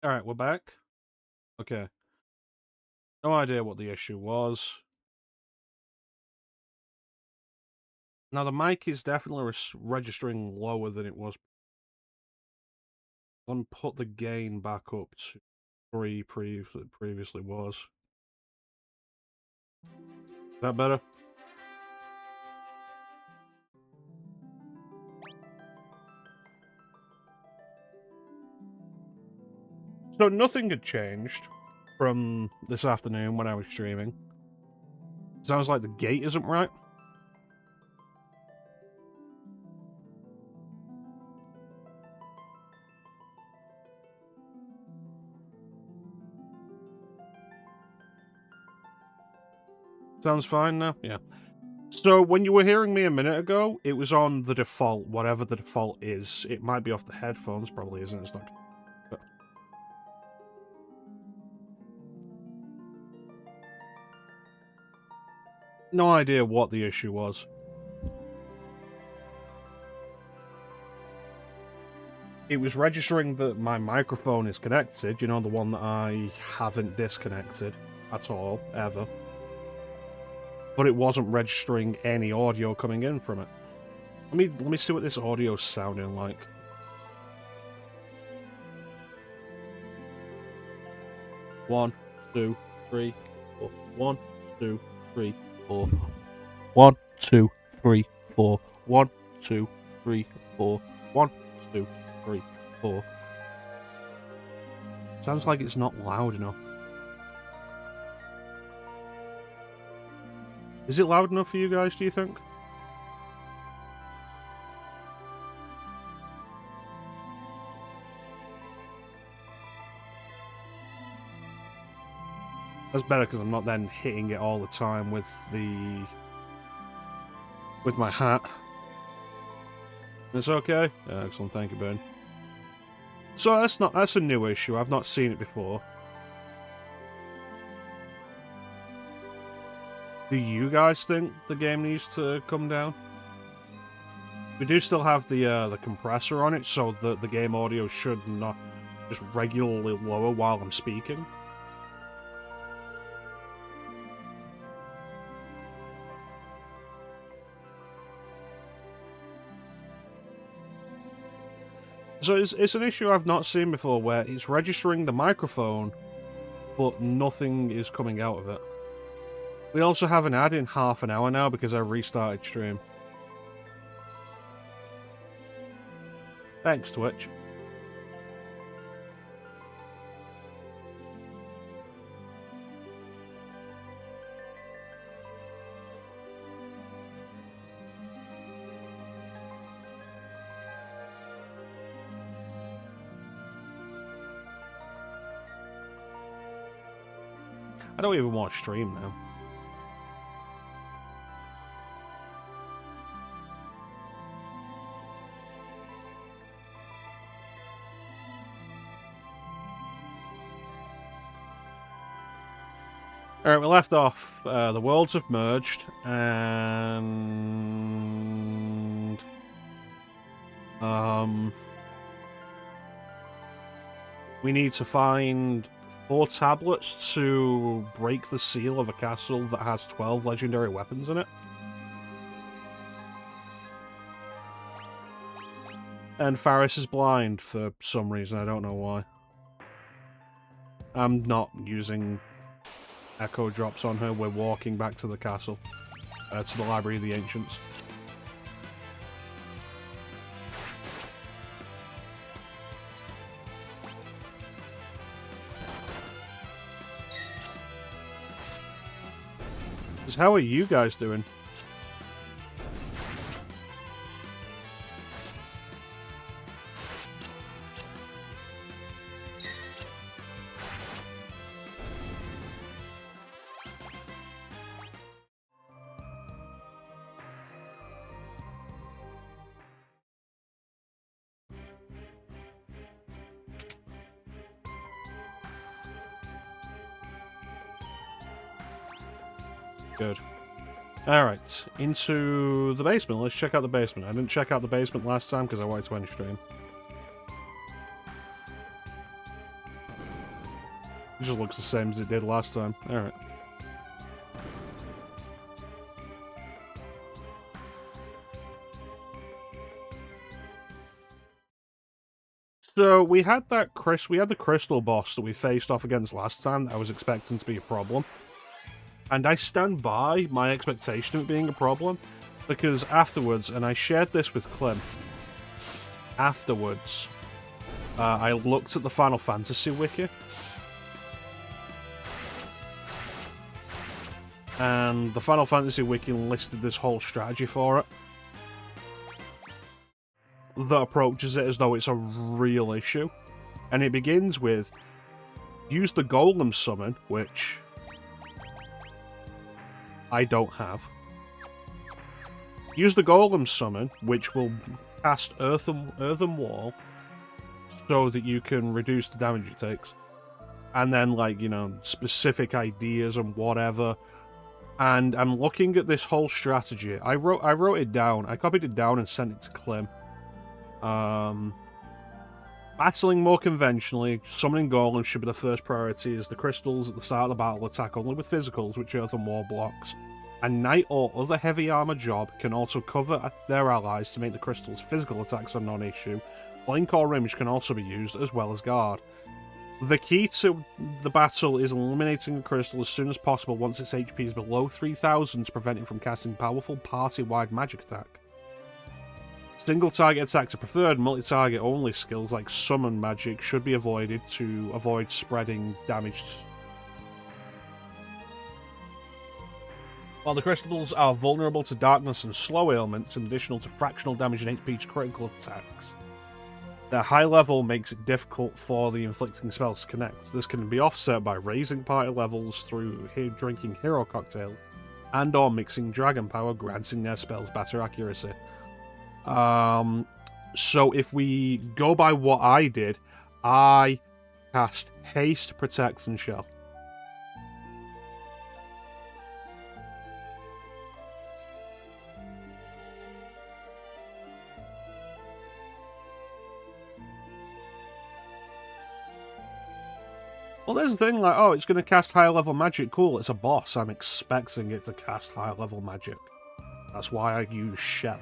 Alright, we're back. Okay. No idea what the issue was. Now, the mic is definitely registering lower than it was. Let me put the gain back up to 3 previously was. Is that better? So nothing had changed from this afternoon when I was streaming. Sounds like the gate isn't right. Sounds fine now? Yeah. So when you were hearing me a minute ago, it was on the default, whatever the default is. It might be off the headphones, probably isn't. It's not. But... no idea what the issue was. It was registering that my microphone is connected, you know, the one that I haven't disconnected at all, ever. But it wasn't registering any audio coming in from it. Let me see what this audio's sounding like. One, two, three, four. 1, 2, 3, 4. 1, 2, 3, 4. 1, 2, 3, 4. 1, 2, 3, 4. Sounds like it's not loud enough. Is it loud enough for you guys, do you think? That's better because I'm not then hitting it all the time with my hat. It's okay? Yeah, excellent, thank you, Ben. So that's a new issue. I've not seen it before. Do you guys think the game needs to come down? We do still have the compressor on it, so the game audio should not just regularly lower while I'm speaking. So it's an issue I've not seen before, where it's registering the microphone, but nothing is coming out of it. We also have an ad in half an hour now because I restarted stream. Thanks, Twitch. I don't even want to stream now. Alright, we left off. The worlds have merged, and... we need to find 4 tablets to break the seal of a castle that has 12 legendary weapons in it. And Faris is blind for some reason, I don't know why. I'm not using echo drops on her, we're walking back to the castle. To the Library of the Ancients. So how are you guys doing? Good. Alright, into the basement. Let's check out the basement. I didn't check out the basement last time because I wanted to end stream. It just looks the same as it did last time. Alright. So we had the crystal boss that we faced off against last time that I was expecting to be a problem. And I stand by my expectation of it being a problem, because afterwards, and I shared this with Clem, afterwards, I looked at the Final Fantasy wiki, and the Final Fantasy wiki listed this whole strategy for it that approaches it as though it's a real issue. And it begins with, use the Golem summon, which I don't have. Use the Golem summon, which will cast Earthen Wall, so that you can reduce the damage it takes. And then, like, you know, specific ideas and whatever. And I'm looking at this whole strategy. I wrote it down. I copied it down and sent it to Clem. Battling more conventionally, summoning golems should be the first priority, as the crystals at the start of the battle attack only with physicals, which Earthen Wall blocks. A knight or other heavy armor job can also cover their allies to make the crystals' physical attacks a non-issue. Blink or Rimage can also be used, as well as guard. The key to the battle is eliminating the crystal as soon as possible once its HP is below 3000 to prevent it from casting powerful party-wide magic attack. Single target attacks are preferred. Multi-target only skills like summon magic should be avoided to avoid spreading damage. While the crystals are vulnerable to darkness and slow ailments, in addition to fractional damage and HP to critical attacks, their high level makes it difficult for the inflicting spells to connect. This can be offset by raising party levels through drinking hero cocktails and or mixing dragon power, granting their spells better accuracy. So if we go by what I did, I cast Haste, Protect, and Shell. Well, there's the thing, like, oh, it's going to cast higher level magic. Cool, it's a boss. I'm expecting it to cast higher level magic. That's why I use Shell.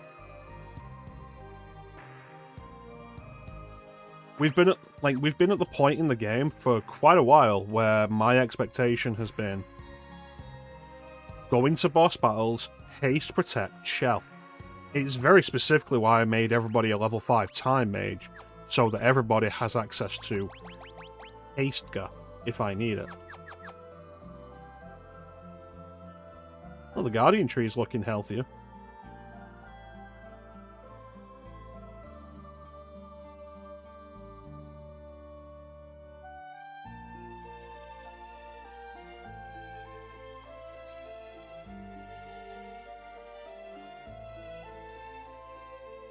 We've been at the point in the game for quite a while where my expectation has been go into boss battles, haste, protect, shell. It's very specifically why I made everybody a level 5 time mage, so that everybody has access to haste gun if I need it. Well, the Guardian tree is looking healthier.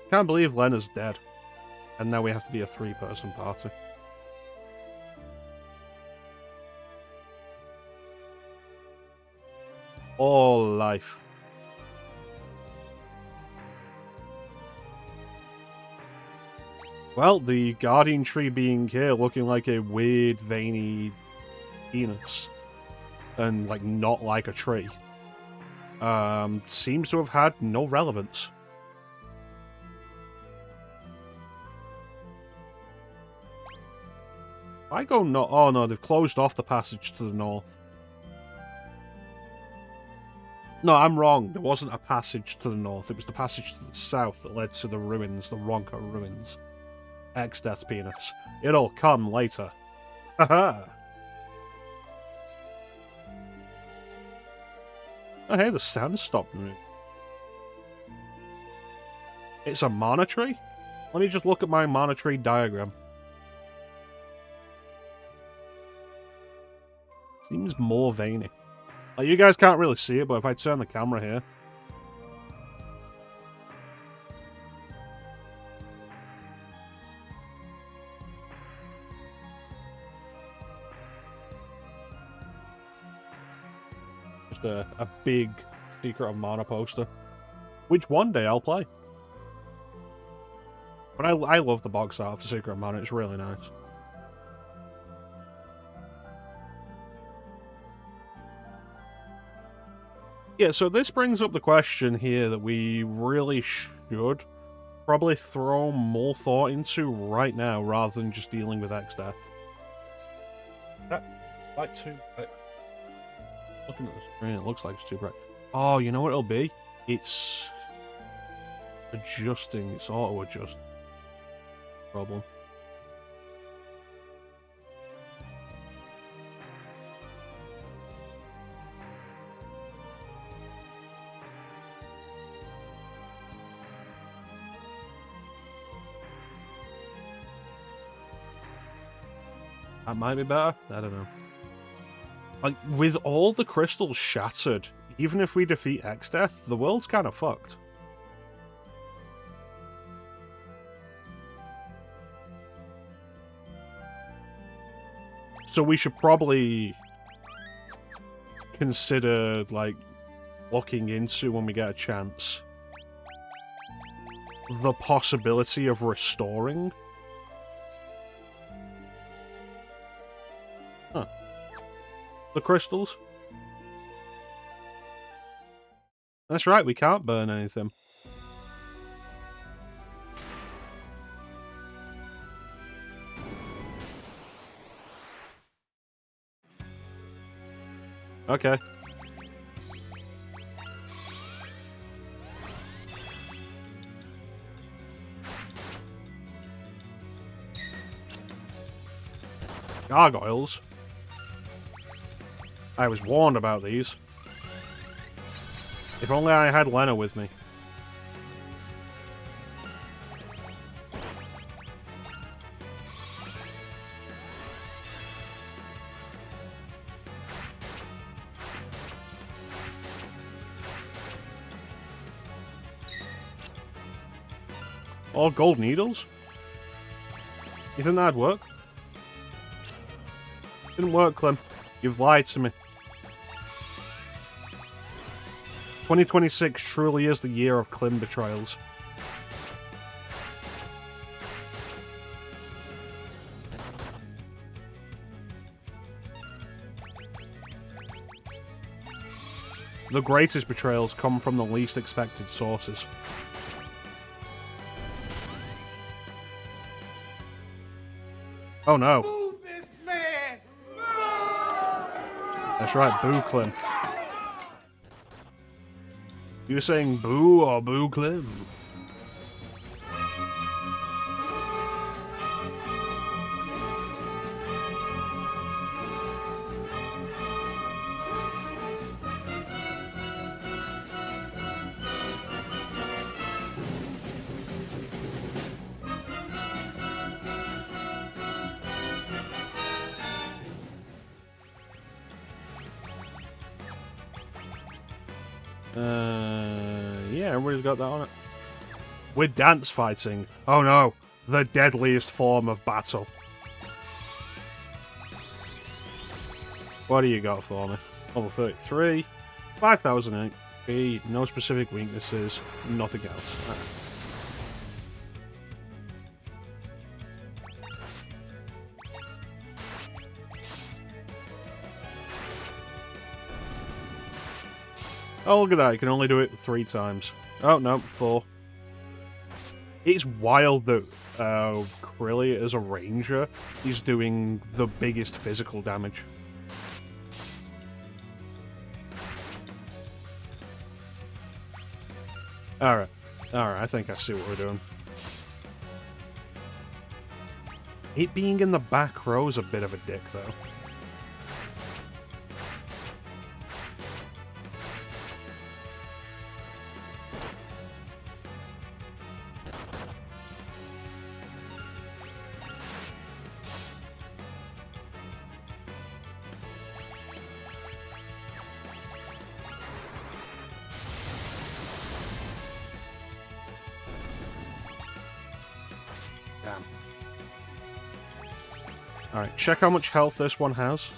Can't believe Lena's dead. And now we have to be a 3-person party. All life. Well, the Guardian tree being here looking like a weird, veiny penis. And, like, not like a tree. Seems to have had no relevance. I go no. Oh no, they've closed off the passage to the north. No, I'm wrong. There wasn't a passage to the north. It was the passage to the south that led to the ruins, the Ronka ruins. Ex-Death Penis. It'll come later. Haha! Oh hey, the sand stopped moving. It's a mana tree? Let me just look at my mana tree diagram. Seems more veiny. Like, you guys can't really see it, but if I turn the camera here... Just a big Secret of Mana poster. Which one day I'll play. But I love the box art for Secret of Mana, it's really nice. Yeah, so this brings up the question here that we really should probably throw more thought into right now rather than just dealing with X-Death. Like too bright. Looking at the screen, it looks like it's too bright. Oh, you know what it'll be? It's adjusting. It's auto-adjust. Problem. That might be better. I don't know. Like, with all the crystals shattered, even if we defeat X-Death, the world's kind of fucked. So we should probably consider, like, looking into, when we get a chance, the possibility of restoring. Huh. The crystals? That's right, we can't burn anything. Okay. Gargoyles? I was warned about these. If only I had Lena with me. All gold needles? You think that'd work? Didn't work, Clem. You've lied to me. 2026 truly is the year of Clem betrayals. The greatest betrayals come from the least expected sources. Oh no. Move this man! That's right, boo Clem. You saying boo or boo Clem? Yeah, everybody's got that on it. We're dance fighting. Oh no, the deadliest form of battle. What do you got for me? Level 33, 5008 B, no specific weaknesses, nothing else. Oh, look at that, you can only do it 3 times. Oh, no, 4. It's wild that Krilly, as a ranger, is doing the biggest physical damage. Alright. Alright, I think I see what we're doing. It being in the back row is a bit of a dick, though. Damn. Alright, check how much health this one has.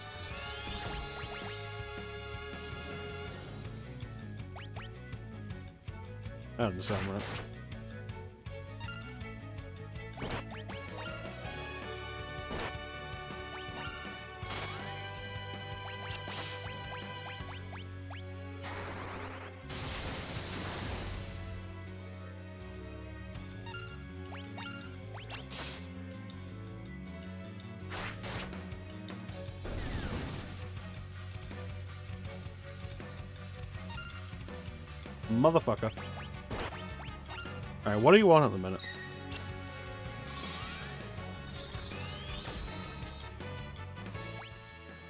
That doesn't sound right. Motherfucker. Alright, what do you want at the minute?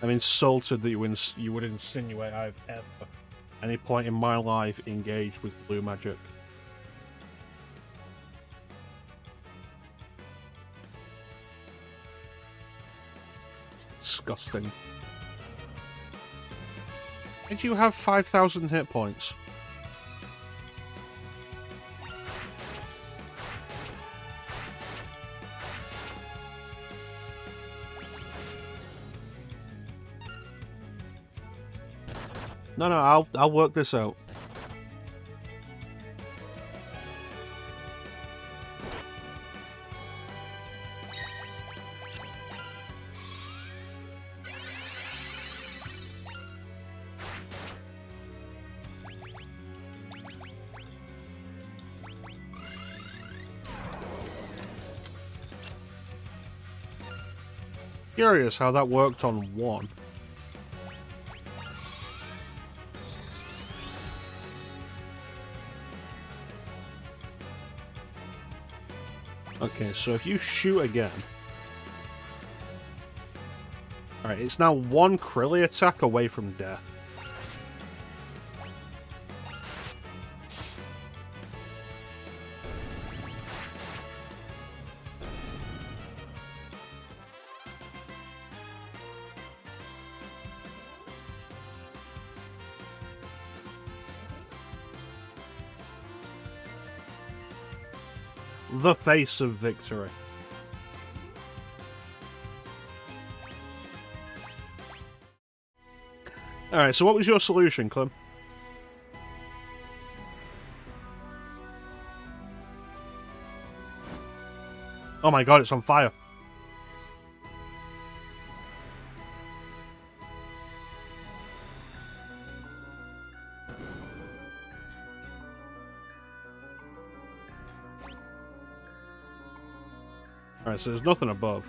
I'm insulted that you would insinuate I've ever, at any point in my life, engaged with blue magic. It's disgusting. Did you have 5,000 hit points? No, I'll work this out. Curious how that worked on one. Okay, so if you shoot again... Alright, it's now one Krilly attack away from death. The face of victory. Alright, so what was your solution, Clem? Oh my god, it's on fire. Alright, so there's nothing above.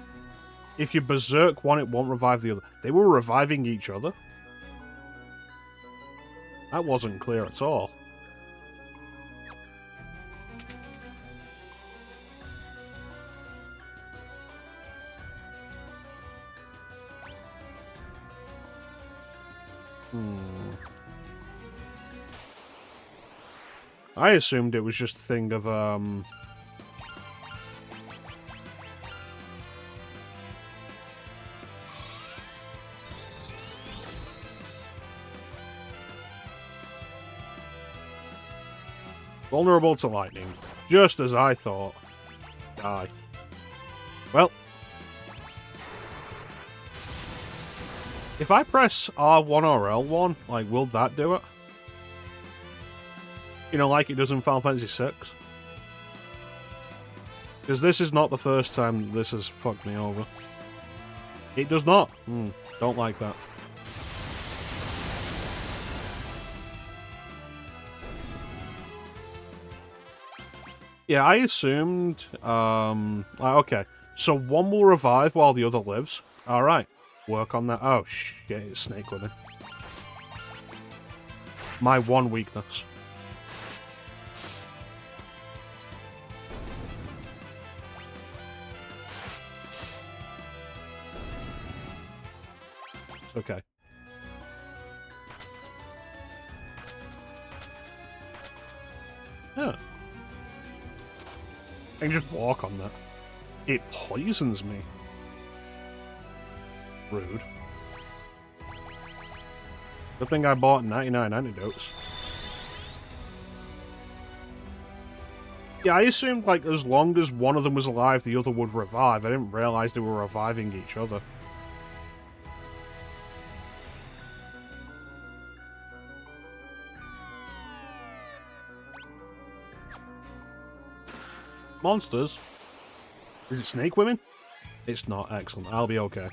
If you berserk one, it won't revive the other. They were reviving each other? That wasn't clear at all. I assumed it was just a thing of, vulnerable to lightning. Just as I thought. Die. Well. If I press R1 or L1, like, will that do it? You know, like it does in Final Fantasy VI? Because this is not the first time this has fucked me over. It does not. Don't like that. Yeah, I assumed... okay. So one will revive while the other lives. Alright. Work on that. Oh, shit. It's Snake Women. My one weakness. It's okay. Yeah. I can just walk on that. It poisons me. Rude. Good thing I bought 99 antidotes. Yeah, I assumed, like, as long as one of them was alive, the other would revive. I didn't realize they were reviving each other. Monsters? Is it Snake Women? It's not. Excellent. I'll be okay.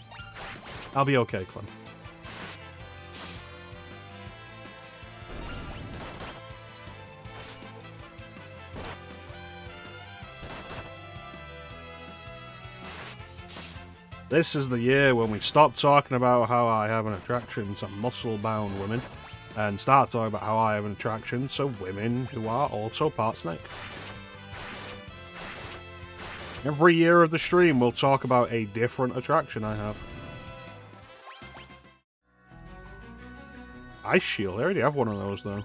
I'll be okay, Clem. This is the year when we stop talking about how I have an attraction to muscle-bound women and start talking about how I have an attraction to women who are also part snake. Every year of the stream, we'll talk about a different attraction I have. Ice Shield, I already have one of those, though.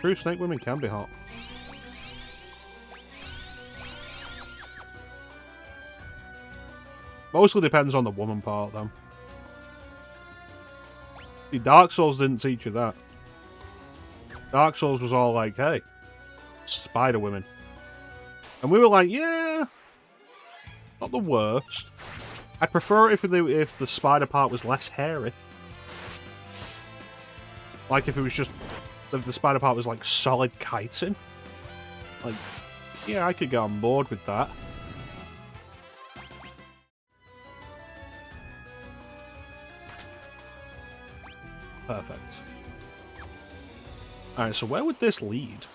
True, snake women can be hot. Mostly depends on the woman part, though. See, Dark Souls didn't teach you that. Dark Souls was all like, hey, spider women. And we were like, yeah, not the worst. I'd prefer it if the spider part was less hairy. Like if it was just, if the spider part was like solid chitin. Like, yeah, I could get on board with that. Perfect. Alright, so where would this lead?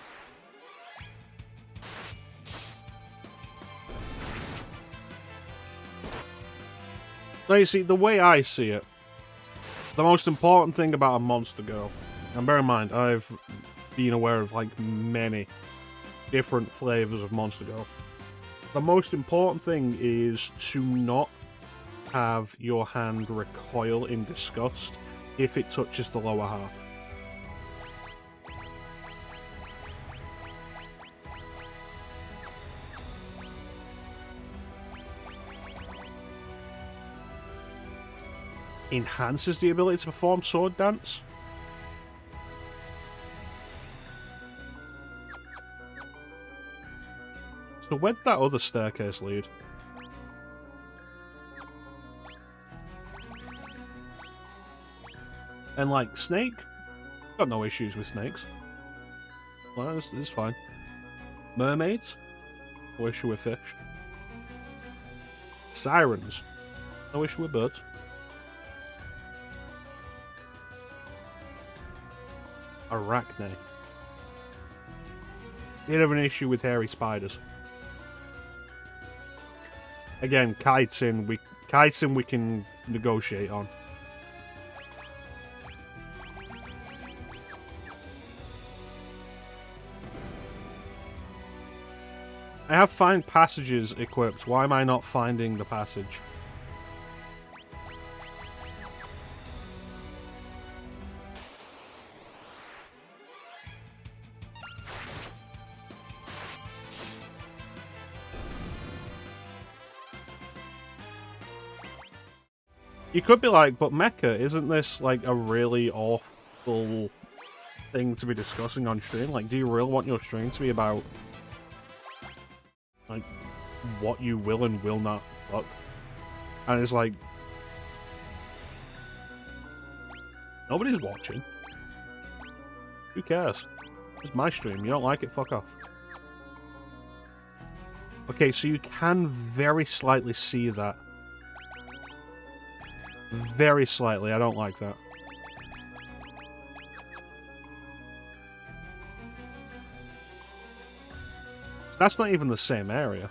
Now, you see, the way I see it, the most important thing about a monster girl, and bear in mind, I've been aware of, like, many different flavors of monster girl. The most important thing is to not have your hand recoil in disgust if it touches the lower half. Enhances the ability to perform sword dance. So where'd that other staircase lead? And like, snake? Got no issues with snakes. Well, this is fine. Mermaids? No issue with fish. Sirens? No issue with birds. Arachne. You'd have an issue with hairy spiders. Again, chitin we can negotiate on. I have find passages equipped. Why am I not finding the passage? You could be like, but Mecha, isn't this like a really awful thing to be discussing on stream? Like, do you really want your stream to be about like what you will and will not fuck? And it's like, nobody's watching. Who cares? It's my stream. You don't like it, fuck off. Okay, so you can very slightly see that. Very slightly, I don't like that. That's not even the same area.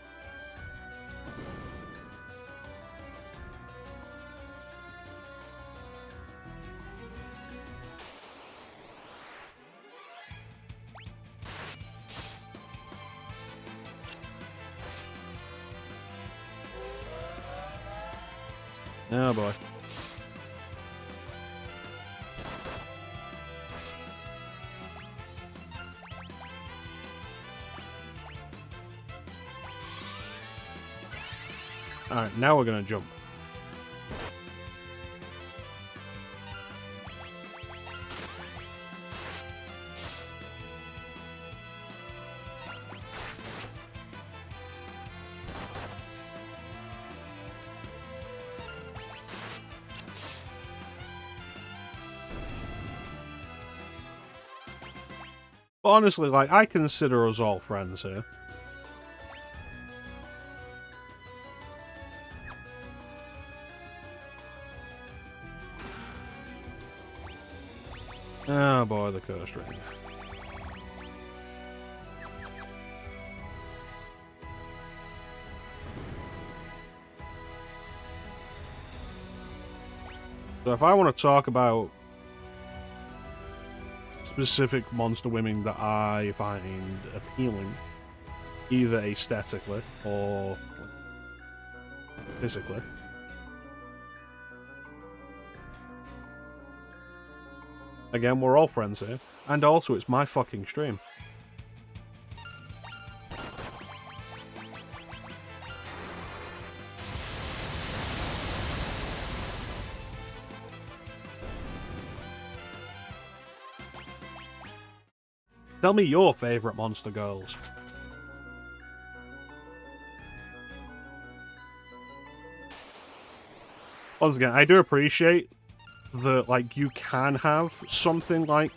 Oh boy. Alright, now we're gonna jump. But honestly, like, I consider us all friends here. Oh boy, the cursed ring. So if I want to talk about specific monster women that I find appealing, either aesthetically or physically, again, we're all friends here, and also it's my fucking stream. Tell me your favourite monster girls. Once again, I do appreciate that, like, you can have something like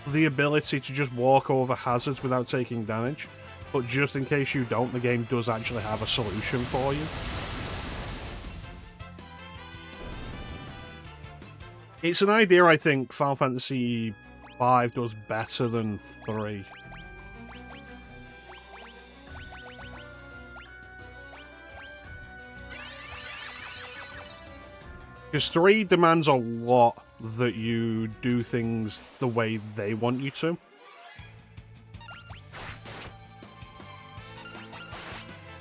the ability to just walk over hazards without taking damage, but just in case you don't, the game does actually have a solution for you. It's an idea I think Final Fantasy V does better than 3. Because 3 demands a lot that you do things the way they want you to.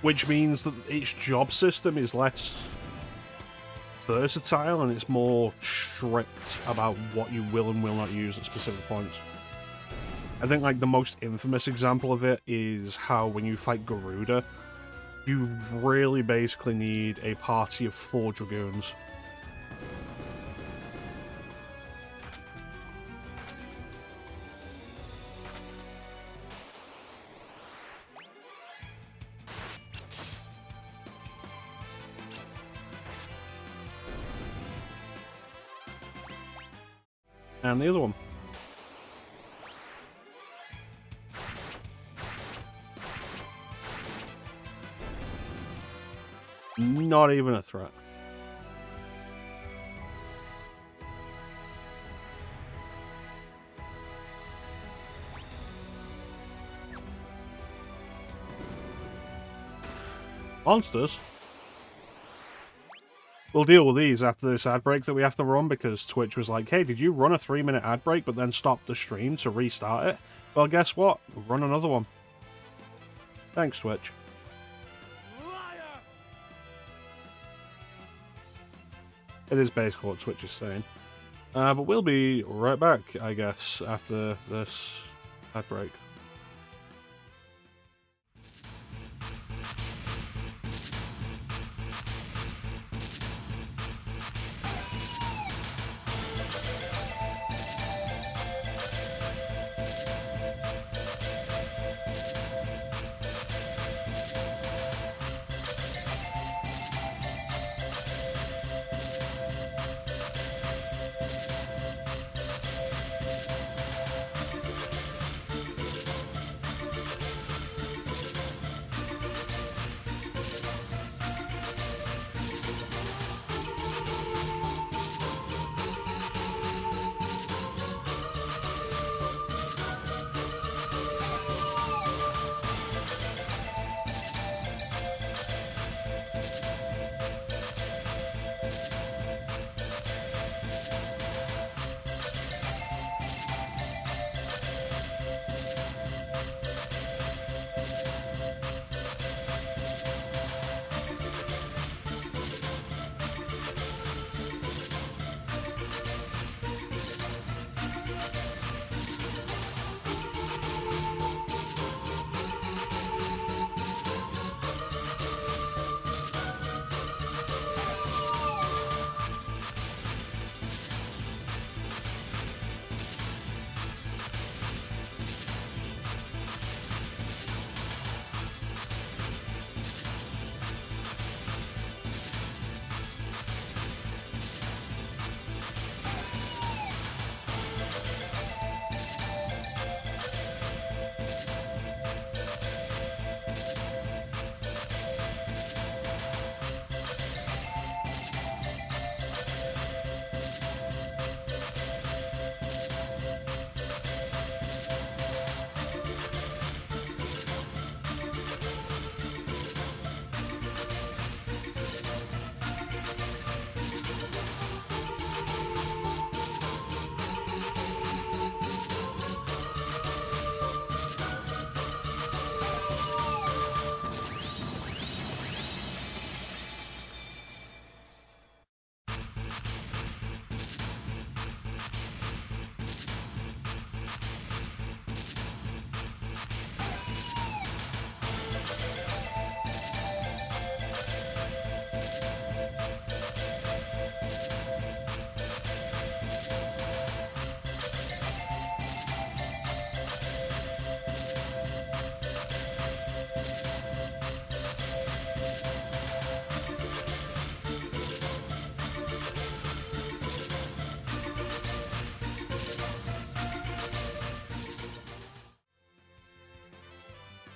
Which means that its job system is less versatile and it's more strict about what you will and will not use at specific points. I think like the most infamous example of it is how when you fight Garuda, you really basically need a party of 4 Dragoons. And the other one. Not even a threat. Monsters? We'll deal with these after this ad break that we have to run because Twitch was like, hey, did you run a 3-minute ad break but then stop the stream to restart it? Well, guess what? We'll run another one. Thanks, Twitch. Liar! It is basically what Twitch is saying. But we'll be right back, I guess, after this ad break.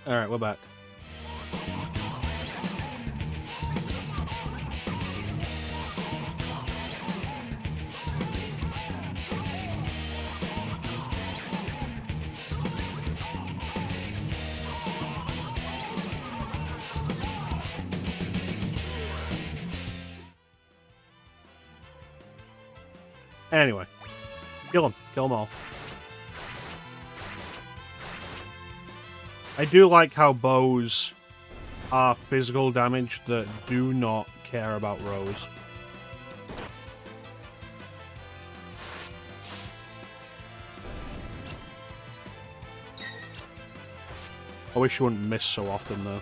Alright, we're back. Anyway, kill them. Kill them all. I do like how bows are physical damage that do not care about rows. I wish you wouldn't miss so often, though.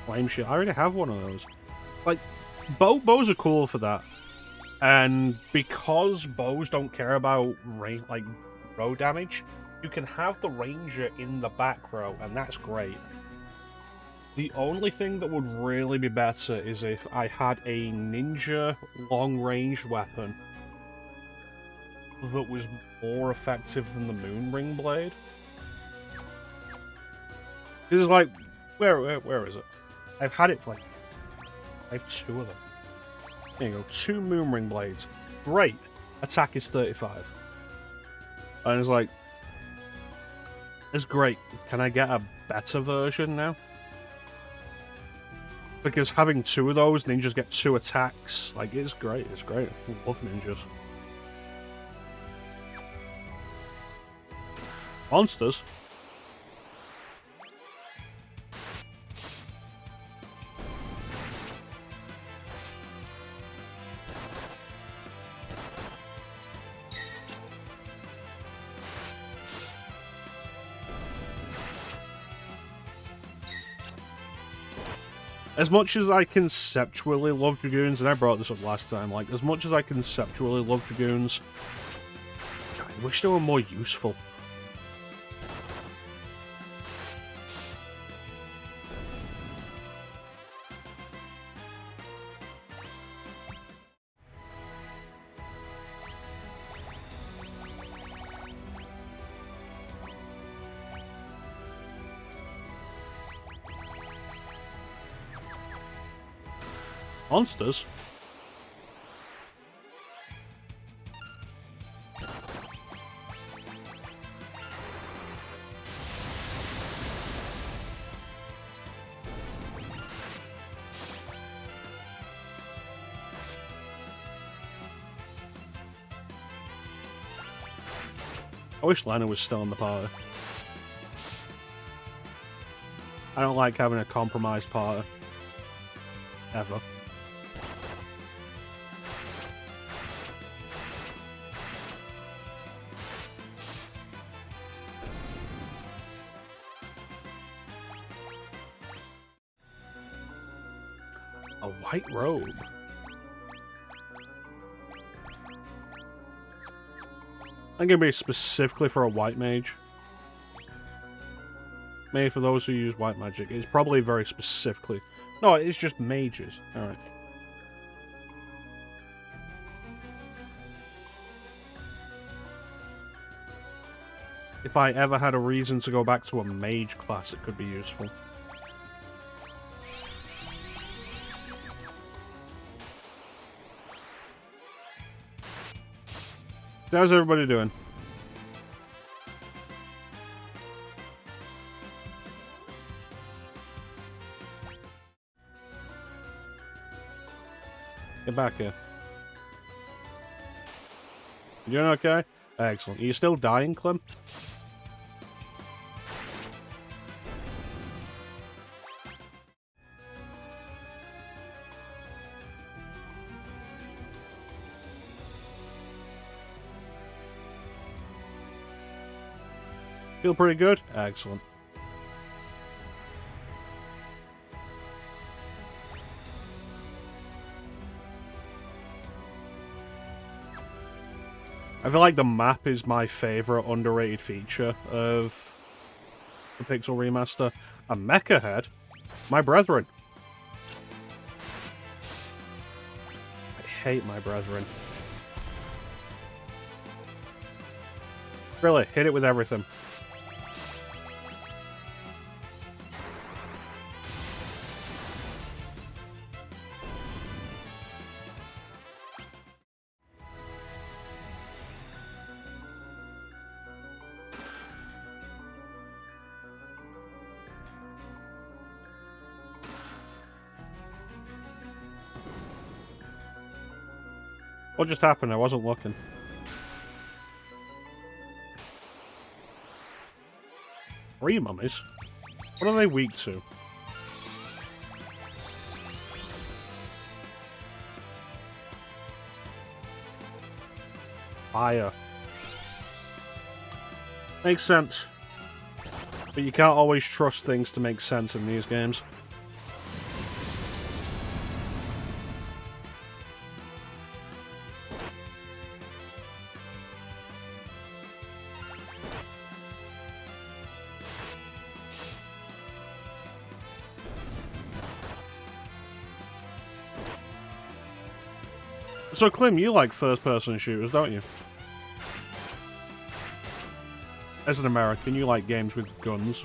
Flame shield. I already have one of those. Like, bows are cool for that. And because bows don't care about row damage, you can have the ranger in the back row, and that's great. The only thing that would really be better is if I had a ninja long-range weapon that was more effective than the Moonring Blade. This is like, where is it? I've had it for like, I have 2 of them. There you go, 2 Moonring Blades. Great. Attack is 35. And it's like, it's great. Can I get a better version now? Because having 2 of those, ninjas get 2 attacks. Like, it's great. It's great. I love ninjas. Monsters. As much as I conceptually love Dragoons, and I brought this up last time, like, as much as I conceptually love Dragoons, I wish they were more useful. Monsters? I wish Lena was still in the party. I don't like having a compromised party. Ever. A white robe. I'm gonna be specifically for a white mage. Made for those who use white magic. It's probably very specifically. No, it's just mages. Alright. If I ever had a reason to go back to a mage class, it could be useful. How's everybody doing? Get back here. You doing okay? Excellent. Are you still dying, Clem? Feel pretty good? Excellent. I feel like the map is my favorite underrated feature of the Pixel Remaster, and Mecha Head, my brethren. I hate my brethren. Really, hit it with everything. What just happened? I wasn't looking. Three mummies? What are they weak to? Fire. Makes sense. But you can't always trust things to make sense in these games. So, Clem, you like first-person shooters, don't you? As an American, you like games with guns.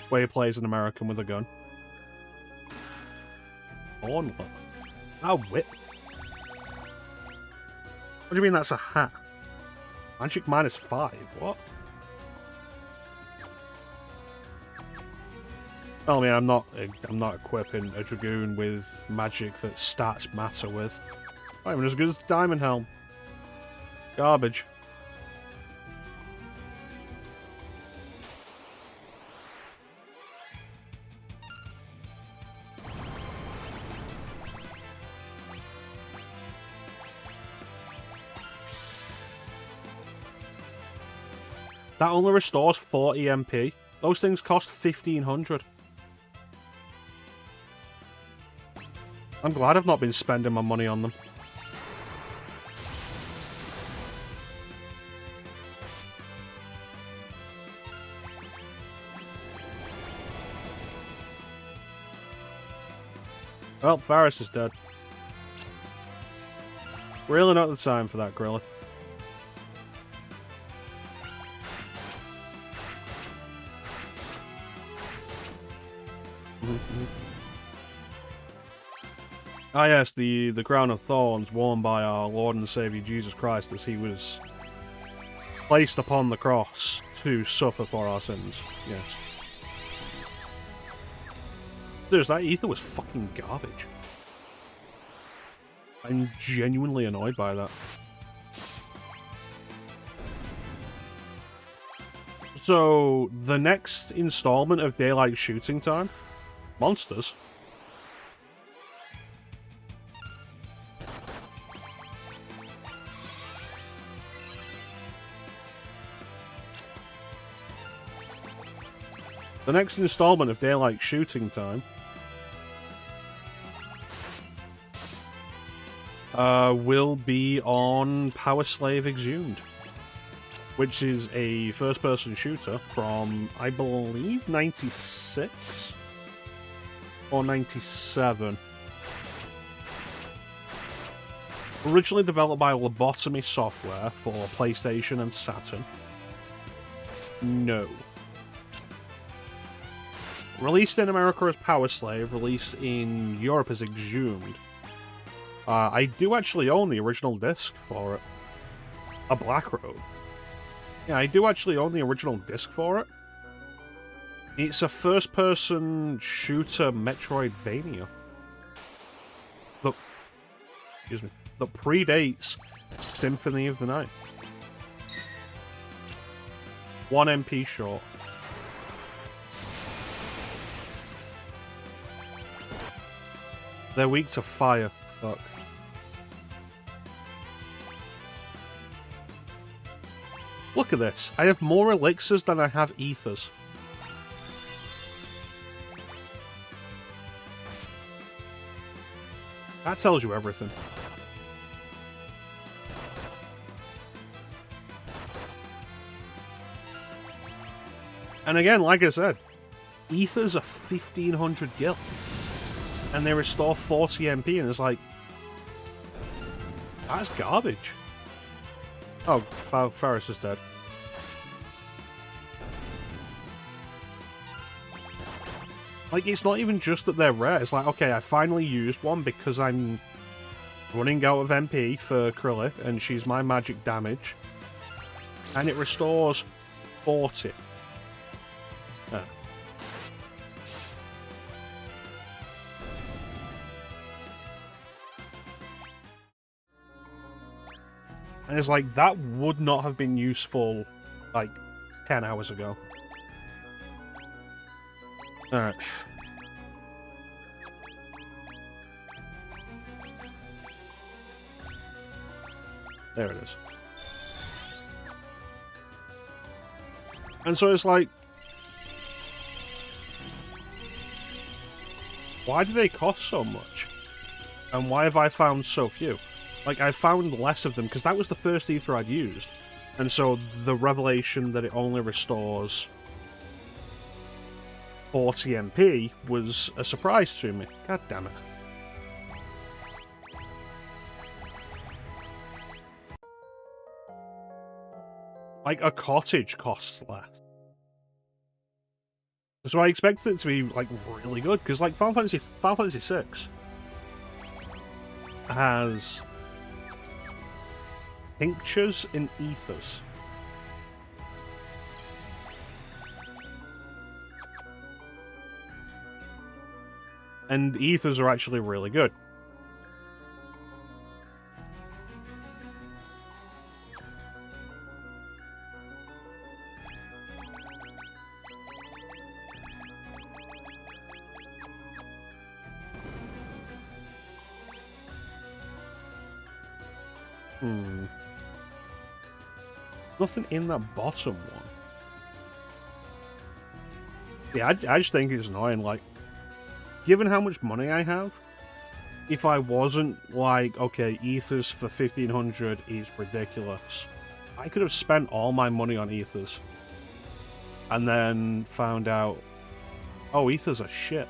Where you play as an American with a gun. Gauntlet. A whip. What do you mean that's a hat? Magic -5. What? Well, I mean, I'm not equipping a Dragoon with magic that stats matter with. Not even as good as Diamond Helm. Garbage. That only restores 40 MP. Those things cost 1,500. I'm glad I've not been spending my money on them. Well, Varus is dead. Really not the time for that, Grilla. Ah yes, the crown of thorns worn by our Lord and Saviour Jesus Christ as he was placed upon the cross to suffer for our sins. Yes. Dude, that ether was fucking garbage. I'm genuinely annoyed by that. So, the next installment of Daylight Shooting Time? Monsters? The next installment of Daylight Shooting Time will be on Power Slave Exhumed, which is a first-person shooter from, I believe, 96 or 97. Originally developed by Lobotomy Software for PlayStation and Saturn. No. Released in America as Power Slave, released in Europe as Exhumed. I do actually own the original disc for it. A Black Road. Yeah, I do actually own the original disc for it. It's a first-person shooter Metroidvania. Excuse me. That predates Symphony of the Night. 1 MP short. They're weak to fire. Fuck. Look at this. I have more elixirs than I have ethers. That tells you everything. And again, like I said, ethers are 1500 gil. And they restore 40 MP, and it's like, that's garbage. Oh, Ferris is dead. Like, it's not even just that they're rare. It's like, okay, I finally used one because I'm running out of MP for Krillin, and she's my magic damage. And it restores 40. Ah. And it's like, that would not have been useful, like, 10 hours ago. Alright. There it is. And so it's like, why do they cost so much? And why have I found so few? Like, I found less of them, because that was the first ether I'd used. And so the revelation that it only restores 40 MP was a surprise to me. God damn it. Like, a cottage costs less. So I expected it to be, like, really good, because, like, Final Fantasy VI has tinctures and ethers. And ethers are actually really good. Nothing in that bottom one. Yeah, I just think it's annoying, like, given how much money I have, if I wasn't like, okay, ethers for 1500 is ridiculous, I could have spent all my money on ethers. And then found out, oh, ethers are shit.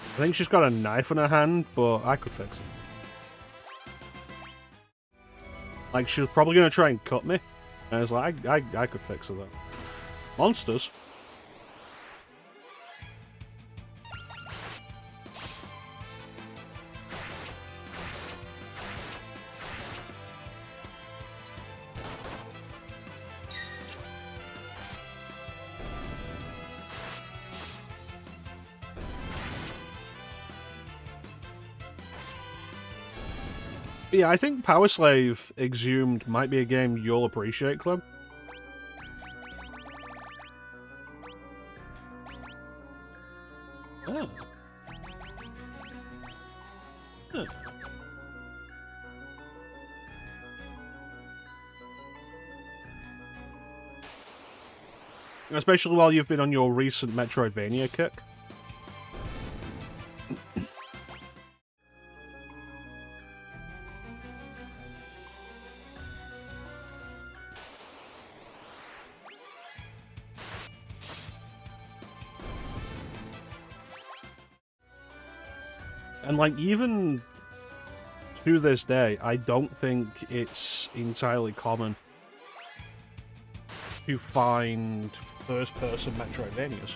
I think she's got a knife in her hand, but I could fix it. Like, she was probably going to try and cut me. And I was like, I could fix her, though. Monsters? Yeah, I think Power Slave Exhumed might be a game you'll appreciate, Clem. Oh. Huh. Especially while you've been on your recent Metroidvania kick. And, like, even to this day, I don't think it's entirely common to find first-person Metroidvanias.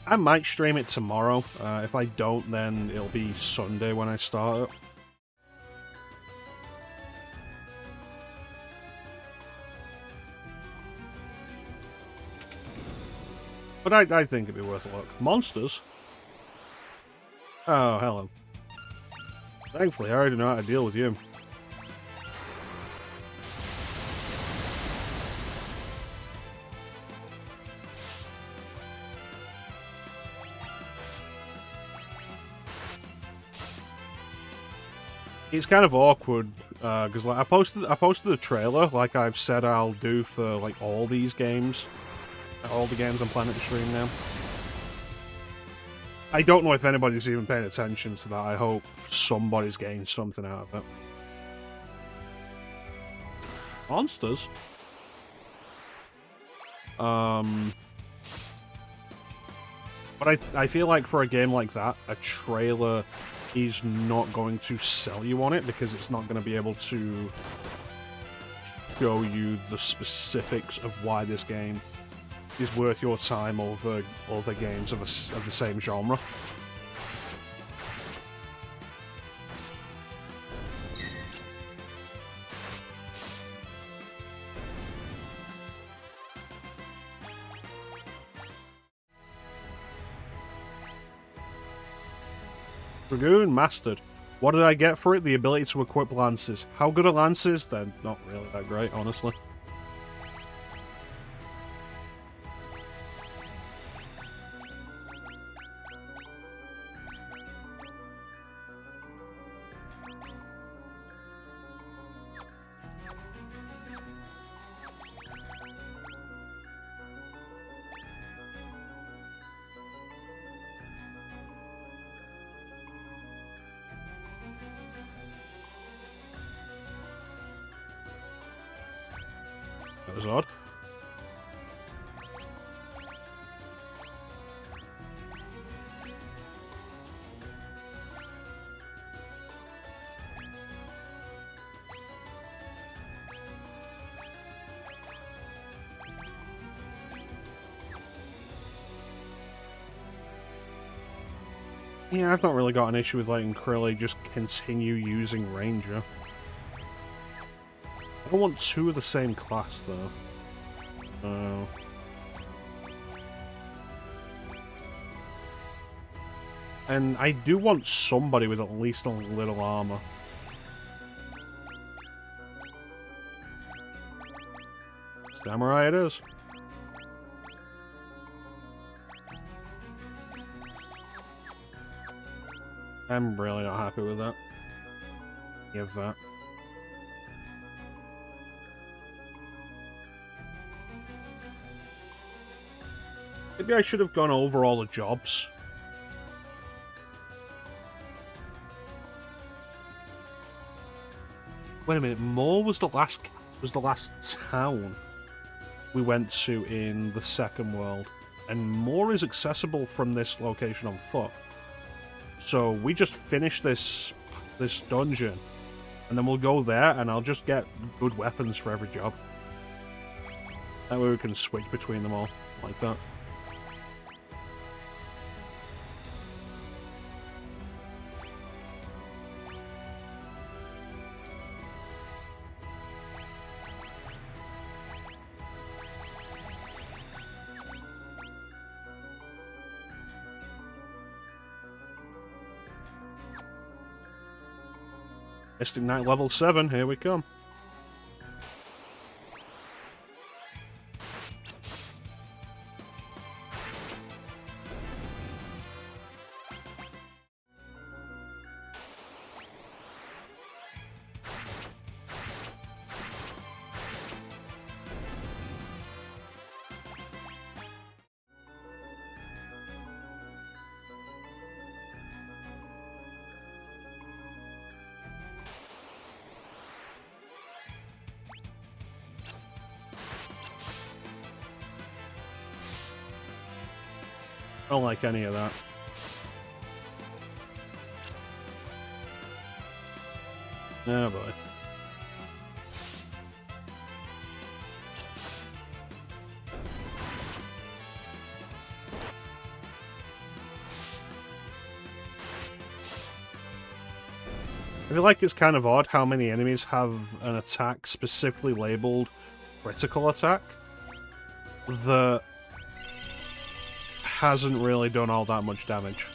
I might stream it tomorrow. If I don't, then it'll be Sunday when I start it. But I think it'd be worth a look. Monsters? Oh, hello. Thankfully, I already know how to deal with you. It's kind of awkward because like I posted the trailer like I've said I'll do for like all these games, all the games I'm planning to stream now. I don't know if anybody's even paying attention to that. I hope somebody's getting something out of it. Monsters. But I feel like for a game like that, a trailer is not going to sell you on it because it's not going to be able to show you the specifics of why this game is worth your time over other games of the same genre. Dragoon mastered. What did I get for it? The ability to equip lances. How good are lances? They're not really that great, honestly. That was odd. Yeah, I've not really got an issue with letting Krilly just continue using Ranger. I don't want two of the same class, though. Oh. And I do want somebody with at least a little armor. Samurai it is. I'm really not happy with that. Give that. Maybe I should have gone over all the jobs. Wait a minute, Moore was the last town we went to in the second world, and Moore is accessible from this location on foot. So we just finish this dungeon, and then we'll go there, and I'll just get good weapons for every job. That way we can switch between them all like that. Mystic Knight level 7, here we come. I don't like any of that. Oh boy. I feel like it's kind of odd how many enemies have an attack specifically labeled critical attack that hasn't really done all that much damage.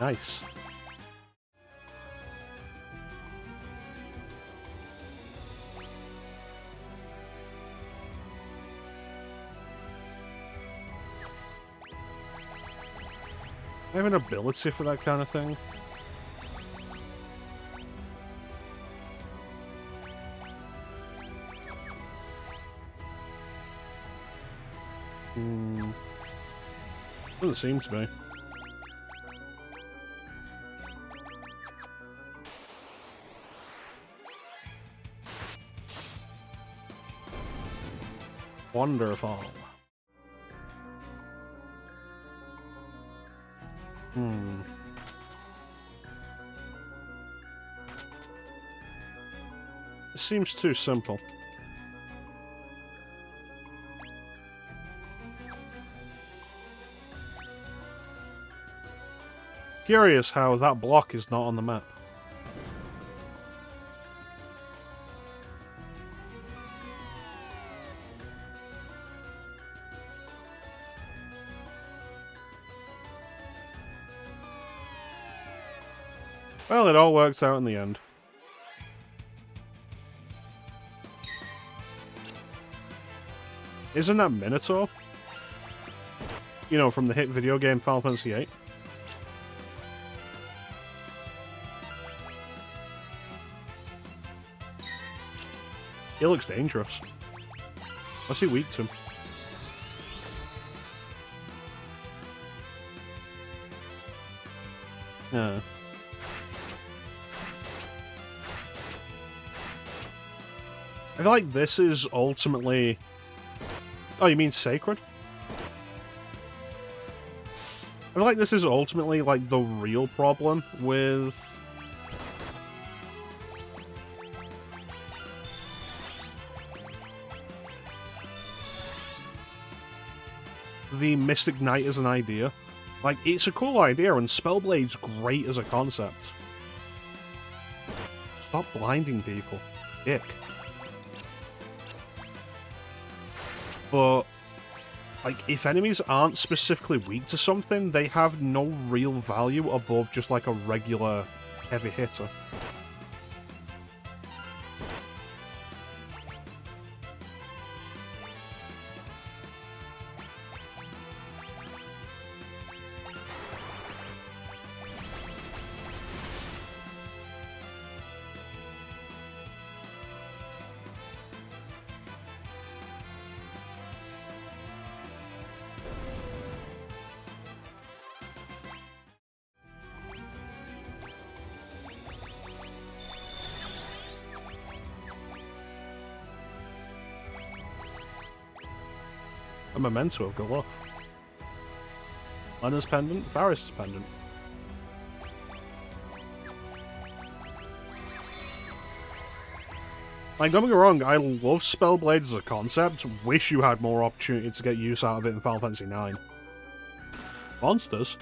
Nice. I have an ability for that kind of thing. Doesn't seem to be. Wonderful. It seems too simple. Curious how that block is not on the map. Well, it all works out in the end. Isn't that Minotaur? You know, from the hit video game Final Fantasy VIII? He looks dangerous. What's he weak to? Yeah. I feel like this is ultimately... Oh, you mean sacred? I feel like this is ultimately, like, the real problem with... the Mystic Knight as an idea. Like, it's a cool idea, and Spellblade's great as a concept. Stop blinding people. Dick. But, like, if enemies aren't specifically weak to something, they have no real value above just, like, a regular heavy hitter. A memento of Galuf. Lena's pendant, Varys' pendant. Like, don't get me wrong, I love Spellblade as a concept. Wish you had more opportunity to get use out of it in Final Fantasy IX. Monsters?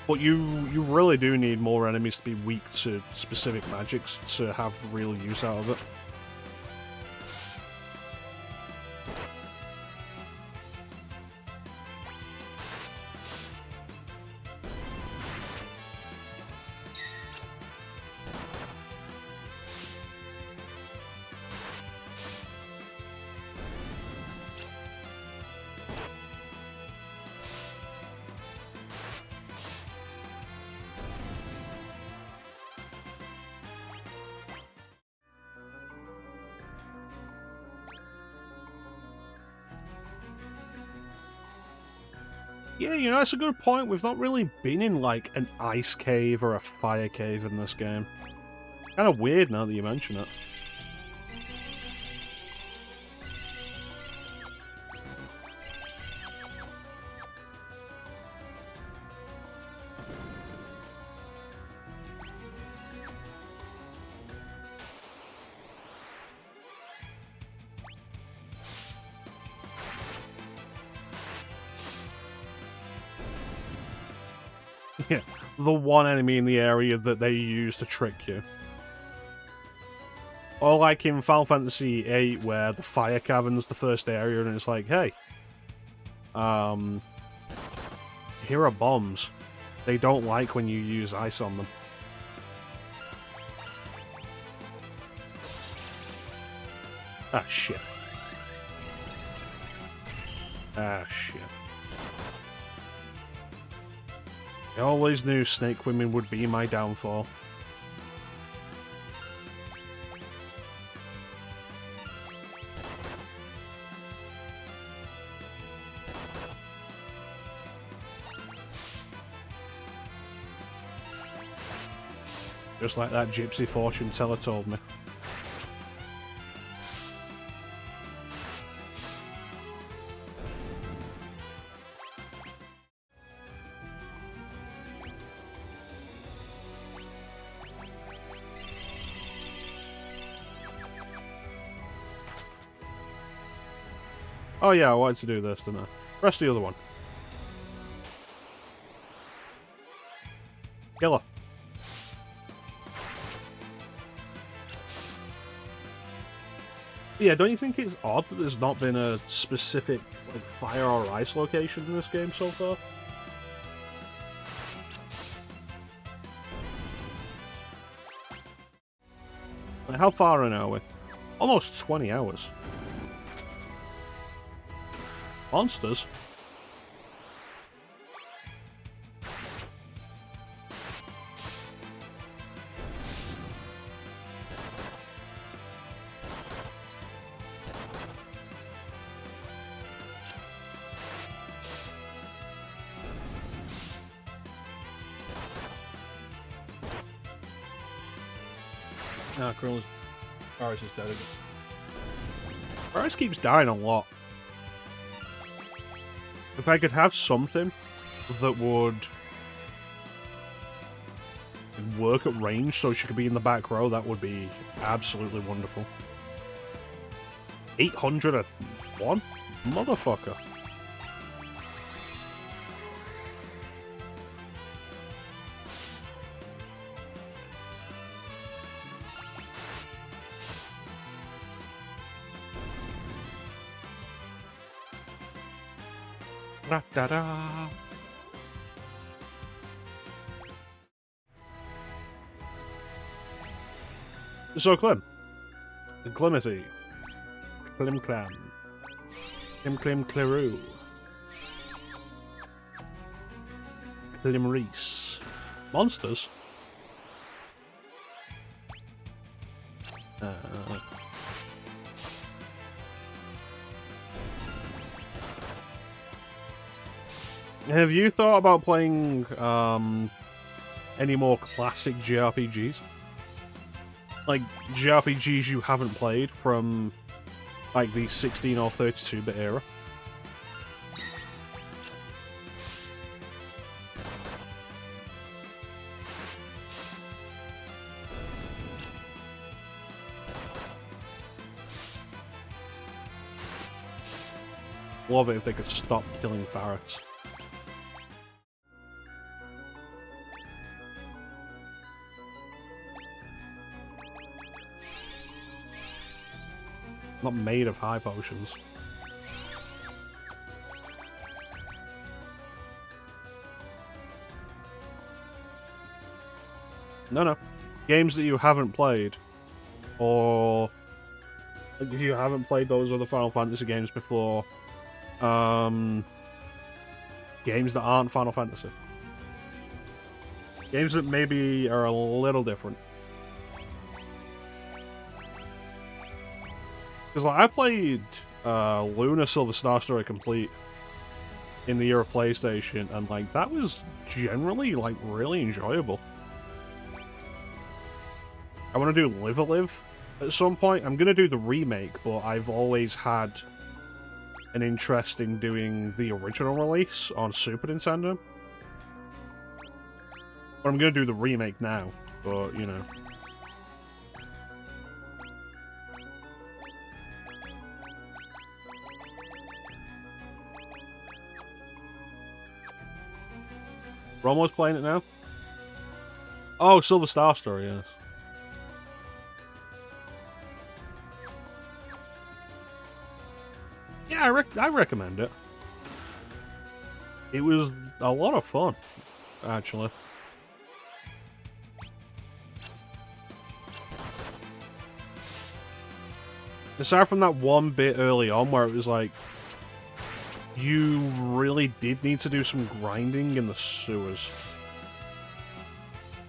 But you really do need more enemies to be weak to specific magics to have real use out of it. Yeah, you know, that's a good point. We've not really been in, like, an ice cave or a fire cave in this game. Kind of weird now that you mention it. Yeah, the one enemy in the area that they use to trick you. Or like in Final Fantasy VIII, where the fire cavern's the first area, and it's like, hey, here are bombs. They don't like when you use ice on them. Ah, shit. Ah, shit. I always knew snake women would be my downfall. Just like that gypsy fortune teller told me. Oh yeah, I wanted to do this, didn't I? Press the other one. Kill her. Yeah, don't you think it's odd that there's not been a specific like fire or ice location in this game so far? Like, how far in are we? Almost 20 hours. Monsters? Nah, Krill's... Aris is dead again. Aris keeps dying a lot. If I could have something that would work at range so she could be in the back row, that would be absolutely wonderful. 800 at one? Motherfucker. Da-da-da. So, Clem. Clemathy. Clim Clam. Clim Clim Cleru. Clim Reese. Monsters? Have you thought about playing any more classic JRPGs? Like JRPGs you haven't played from like the 16 or 32-bit era? Love it if they could stop killing parrots. Not made of high potions. No. Games that you haven't played. Or... like, if you haven't played those other Final Fantasy games before. Games that aren't Final Fantasy. Games that maybe are a little different. Because like, I played Luna Silver Star Story Complete in the era of PlayStation, and like that was generally like really enjoyable. I want to do Live a Live at some point. I'm going to do the remake, but I've always had an interest in doing the original release on Super Nintendo. But I'm going to do the remake now, but you know. We're almost playing it now? Oh, Silver Star Story, yes. Yeah, I recommend it. It was a lot of fun, actually. Aside from that one bit early on where it was like, you really did need to do some grinding in the sewers.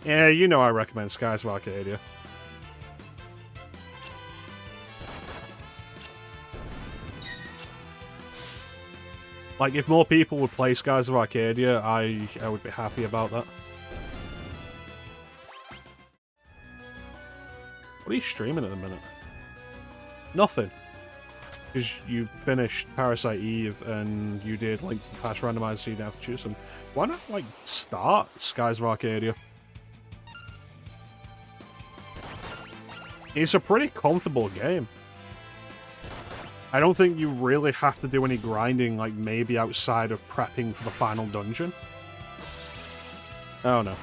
Yeah, you know I recommend Skies of Arcadia. Like, if more people would play Skies of Arcadia, I would be happy about that. What are you streaming at the minute? Nothing. Because you finished Parasite Eve and you did Link to the Past randomized, so you didn't have to choose them. Why not, like, start Skies of Arcadia? It's a pretty comfortable game. I don't think you really have to do any grinding, like, maybe outside of prepping for the final dungeon. Oh, no.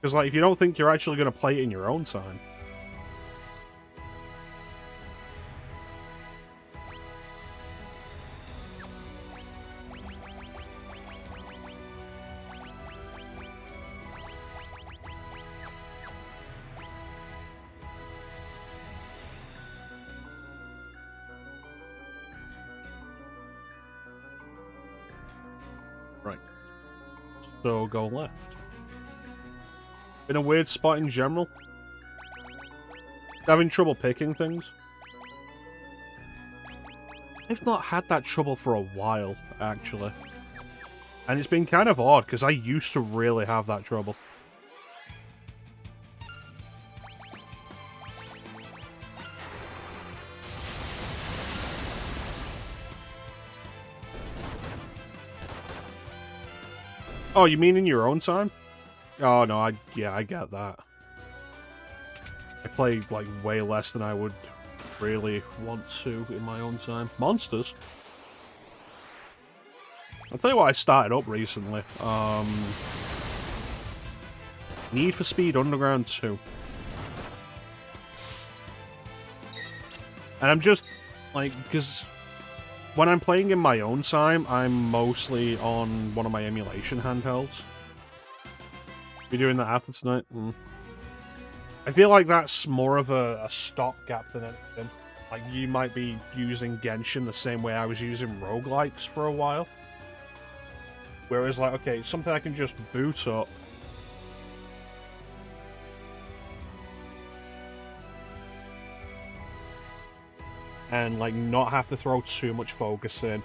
Because, like, if you don't think you're actually going to play it in your own time... Right. So, go left. In a weird spot in general. Having trouble picking things. I've not had that trouble for a while, actually. And it's been kind of odd, because I used to really have that trouble. Oh, you mean in your own time? Oh, no, yeah, I get that. I play, like, way less than I would really want to in my own time. Monsters? I'll tell you what I started up recently. Need for Speed Underground 2. And I'm just, like, because when I'm playing in my own time, I'm mostly on one of my emulation handhelds. You doing that after tonight? I feel like that's more of a stopgap than anything. Like, you might be using Genshin the same way I was using roguelikes for a while. Whereas, like, okay, it's something I can just boot up. And, like, not have to throw too much focus in.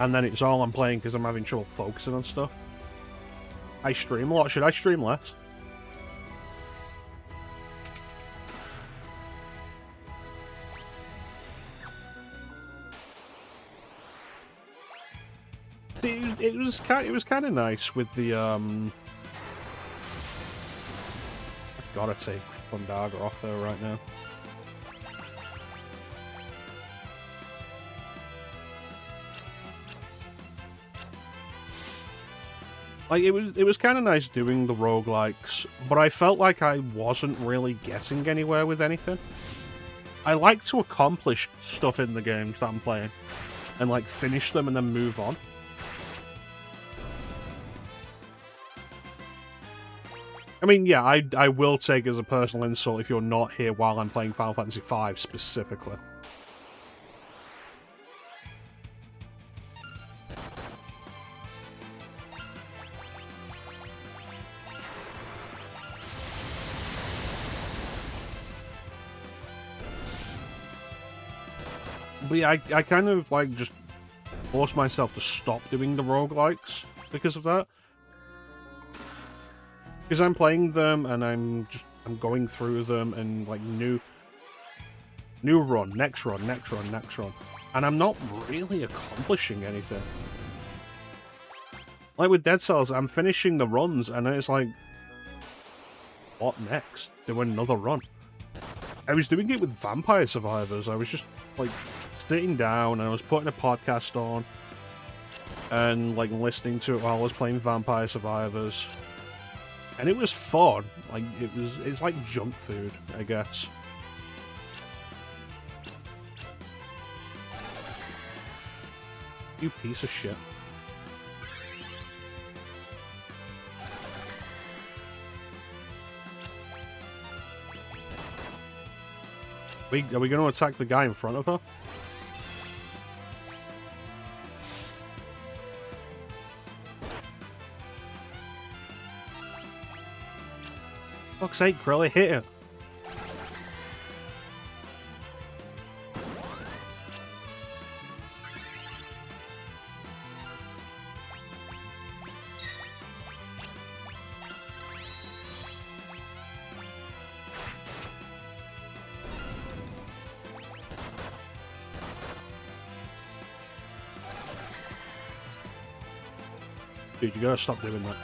And then it's all I'm playing because I'm having trouble focusing on stuff. I stream a lot. Should I stream less? See, it was kind of nice with the I've gotta take Thundaga off there right now. Like, it was kind of nice doing the roguelikes, but I felt like I wasn't really getting anywhere with anything. I like to accomplish stuff in the games that I'm playing, and, like, finish them and then move on. I mean, yeah, I will take it as a personal insult if you're not here while I'm playing Final Fantasy V, specifically. But yeah, I kind of, like, just forced myself to stop doing the roguelikes because of that. Because I'm playing them, and I'm going through them, and, like, new run, next run, next run, next run. And I'm not really accomplishing anything. Like, with Dead Cells, I'm finishing the runs, and it's like, what next? Do another run. I was doing it with Vampire Survivors. I was just, like, sitting down, and I was putting a podcast on, and, like, listening to it while I was playing Vampire Survivors. And it was fun. Like, it's like junk food, I guess. You piece of shit. Are we going to attack the guy in front of her? Fuck's sake, Krelly, hit it. Dude, you gotta stop doing that.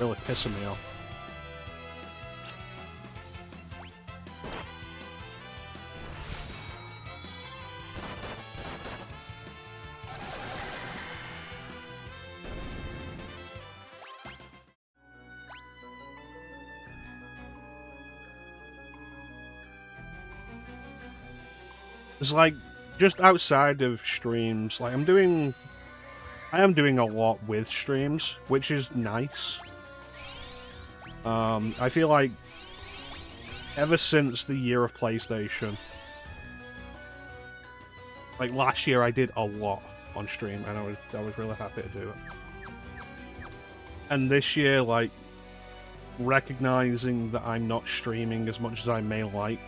Really pissing me off. It's like, just outside of streams, like, I am doing a lot with streams, which is nice. I feel like ever since the year of PlayStation, like last year I did a lot on stream, and I was really happy to do it. And this year, like, recognizing that I'm not streaming as much as I may like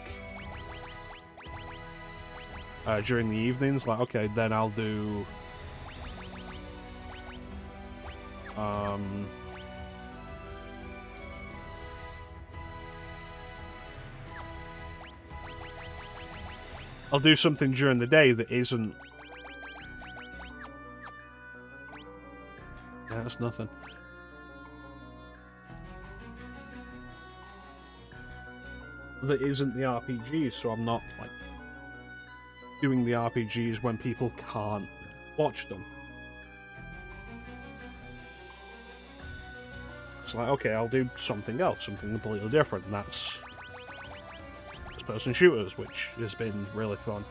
during the evenings, like, okay, then I'll do I'll do something during the day that isn't... Yeah, that's nothing. That isn't the RPGs, so I'm not, like, doing the RPGs when people can't watch them. It's like, okay, I'll do something else, something completely different, and that's first-person shooters, which has been really fun.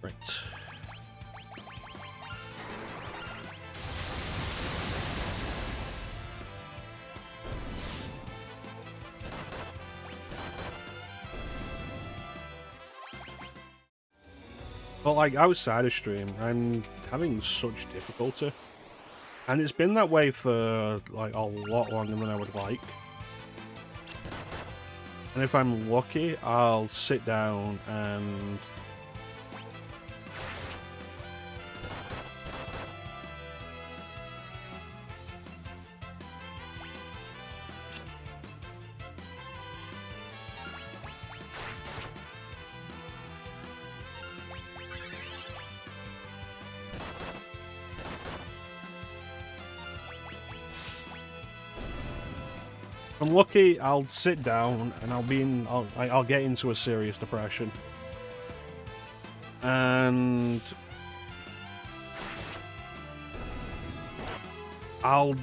Right. But, like, outside of stream, I'm having such difficulty. And it's been that way for, like, a lot longer than I would like. And if I'm lucky, I'll sit down and... If I'm lucky, I'll sit down and I'll get into a serious depression. And I'll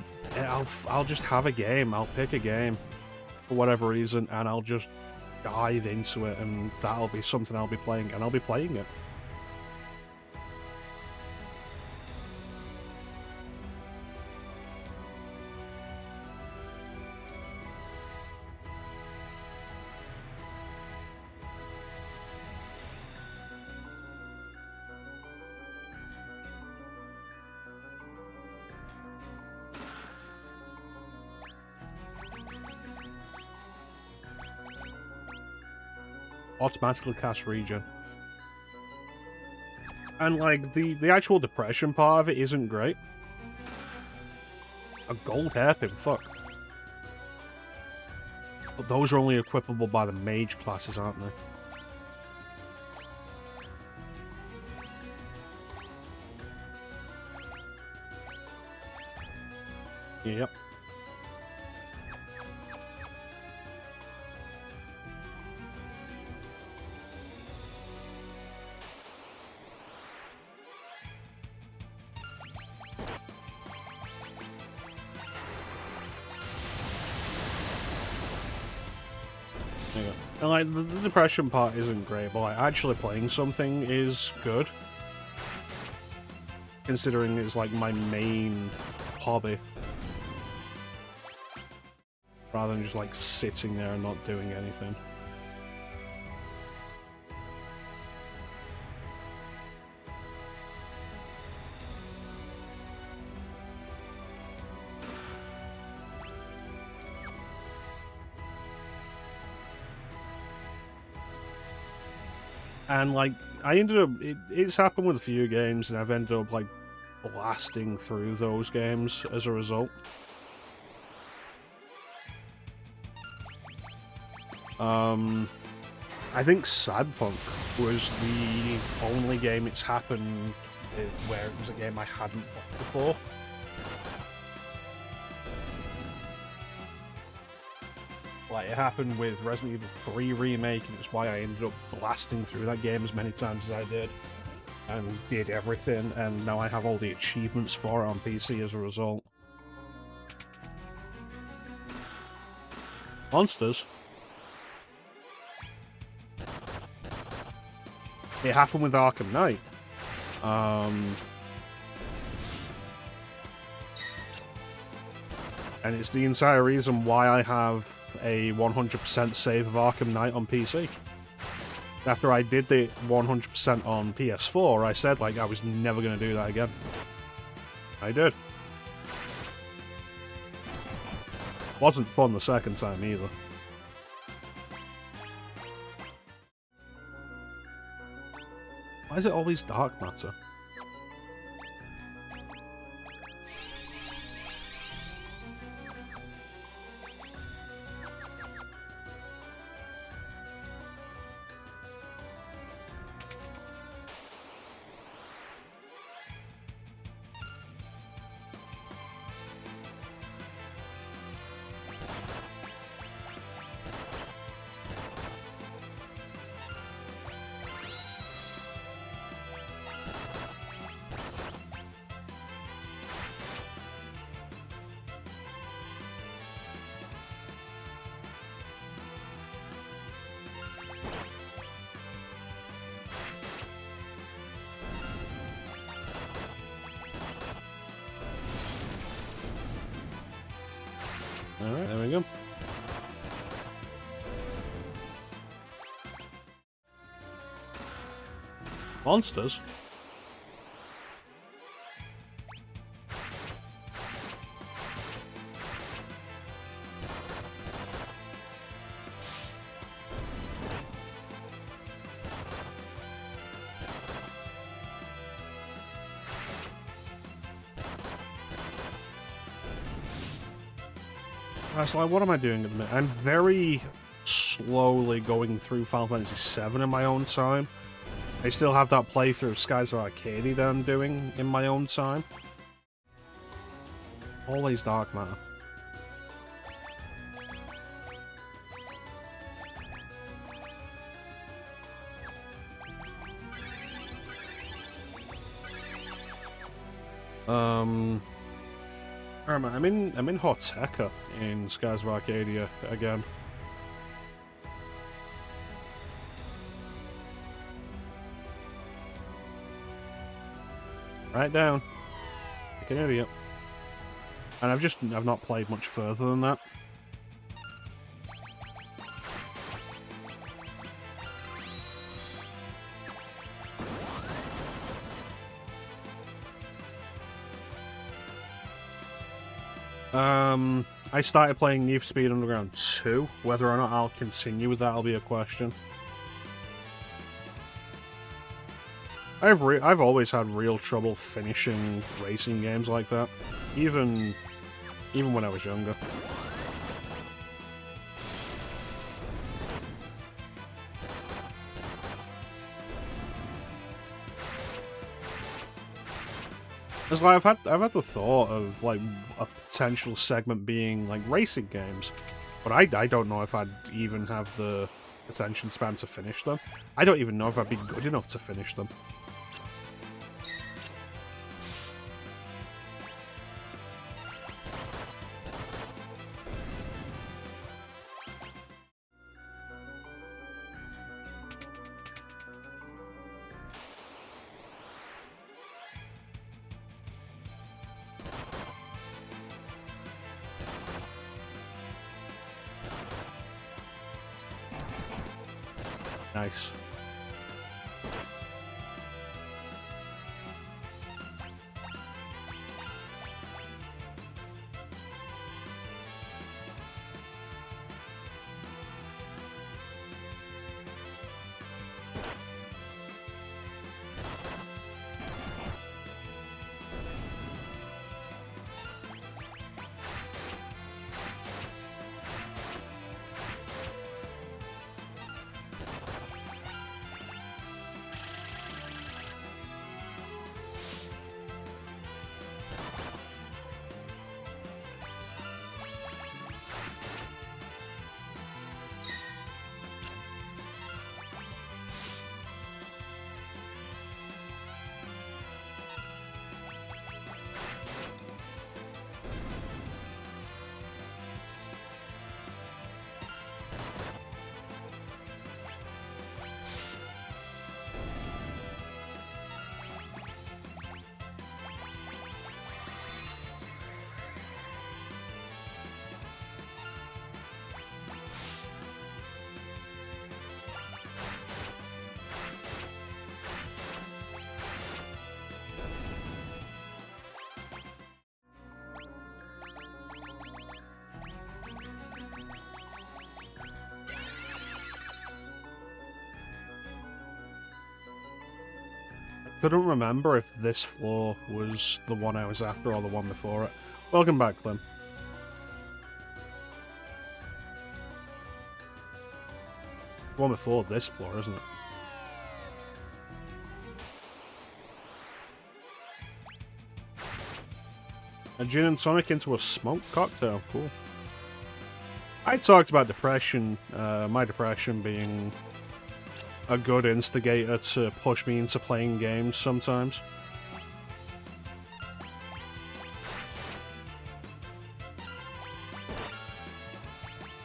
just have a game. I'll pick a game for whatever reason, and I'll just dive into it, and that'll be something I'll be playing, and I'll be playing it. Automatically cast regen. And, like, the actual depression part of it isn't great. A gold hairpin, fuck. But those are only equipable by the mage classes, aren't they? Yep. There you go. And like the depression part isn't great, but like actually playing something is good. Considering it's like my main hobby. Rather than just like sitting there and not doing anything. And like I ended up it's happened with a few games and I've ended up like blasting through those games as a result. I think Cyberpunk was the only game it's happened with where it was a game I hadn't played before. Like, it happened with Resident Evil 3 Remake, and it's why I ended up blasting through that game as many times as I did. And did everything, and now I have all the achievements for it on PC as a result. Monsters. It happened with Arkham Knight. And it's the entire reason why I have a 100% save of Arkham Knight on PC. After I did the 100% on PS4, I said, like, I was never going to do that again. I did. Wasn't fun the second time, either. Why is it always dark matter? Alright, there we go. Monsters? So like, what am I doing at the minute? I'm very slowly going through Final Fantasy VII in my own time. I still have that playthrough of Skies of Arcadia that I'm doing in my own time. Always dark matter. I'm in Horteca in Skies of Arcadia again. Right down. Like an idiot. And I've not played much further than that. I started playing Need for Speed Underground 2. Whether or not I'll continue with that will be a question. I've always had real trouble finishing racing games like that, even when I was younger. It's like I've had the thought of like a potential segment being like racing games, but I don't know if I'd even have the attention span to finish them. I don't even know if I'd be good enough to finish them. Nice. Couldn't remember if this floor was the one I was after or the one before it. Welcome back, Clem. The one before this floor, isn't it? A gin and tonic into a smoked cocktail. Cool. I talked about depression, my depression being a good instigator to push me into playing games sometimes.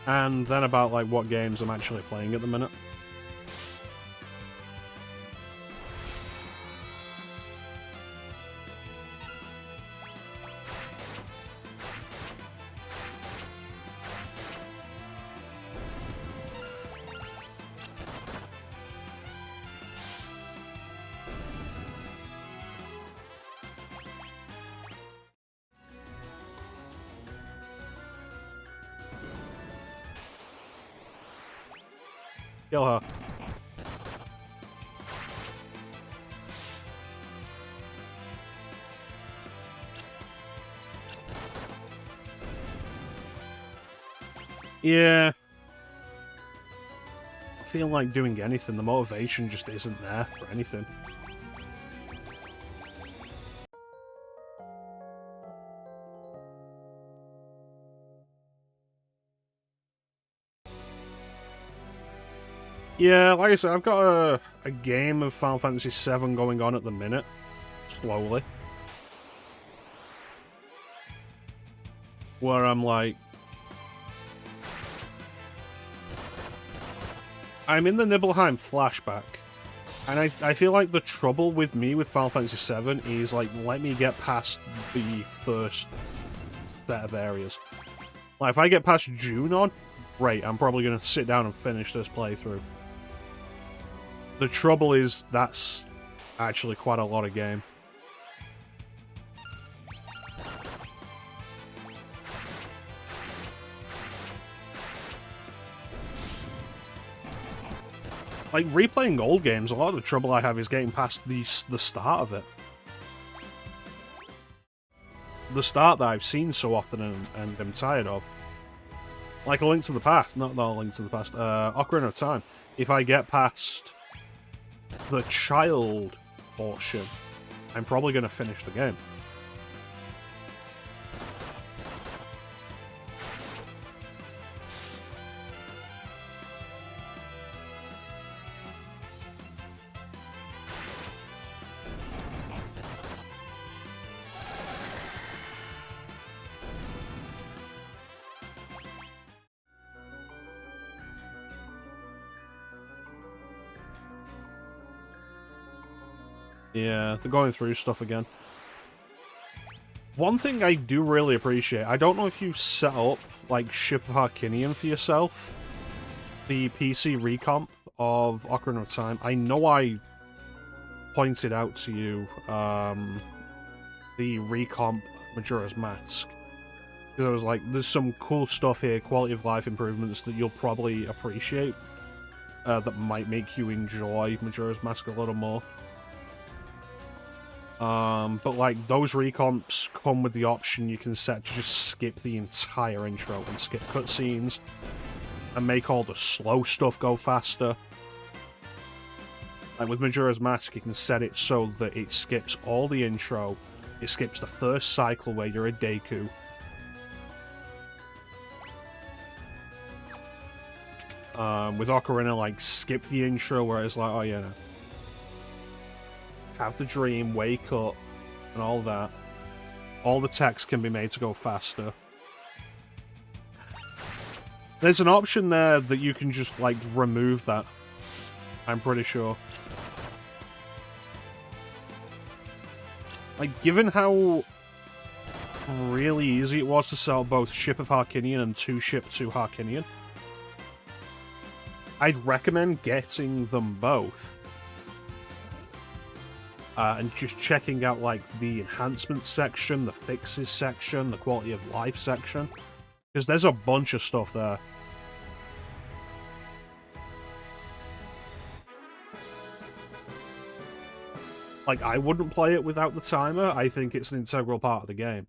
And then about like what games I'm actually playing at the minute. Kill her. Yeah. I feel like doing anything. The motivation just isn't there for anything. Yeah, like I said, I've got a game of Final Fantasy VII going on at the minute. Slowly. Where I'm like... I'm in the Nibelheim flashback. And I feel like the trouble with me with Final Fantasy VII is, like, let me get past the first set of areas. Like, if I get past Junon, great, I'm probably going to sit down and finish this playthrough. The trouble is, that's actually quite a lot of game. Like, replaying old games, a lot of the trouble I have is getting past the start of it. The start that I've seen so often and am tired of. Like A Link to the Past, not A Link to the Past, Ocarina of Time. If I get past the child portion, I'm probably going to finish the game. Yeah, they're going through stuff again. One thing I do really appreciate, I don't know if you've set up, like, Ship of Harkinian for yourself, the PC recomp of Ocarina of Time, I know I pointed out to you the recomp of Majora's Mask. Because I was like, there's some cool stuff here, quality of life improvements that you'll probably appreciate, that might make you enjoy Majora's Mask a little more. But like, those recomps come with the option you can set to just skip the entire intro and skip cutscenes, and make all the slow stuff go faster. Like with Majora's Mask, you can set it so that it skips all the intro, it skips the first cycle where you're a Deku. With Ocarina, like, skip the intro where it's like, oh yeah, no. Have the dream, wake up, and all that. All the text can be made to go faster. There's an option there that you can just, like, remove that. I'm pretty sure. Like, given how really easy it was to sell both Ship of Harkinian and 2 Ship to Harkinian, I'd recommend getting them both. And just checking out, like, the enhancements section, the fixes section, the quality of life section. Because there's a bunch of stuff there. Like, I wouldn't play it without the timer. I think it's an integral part of the game.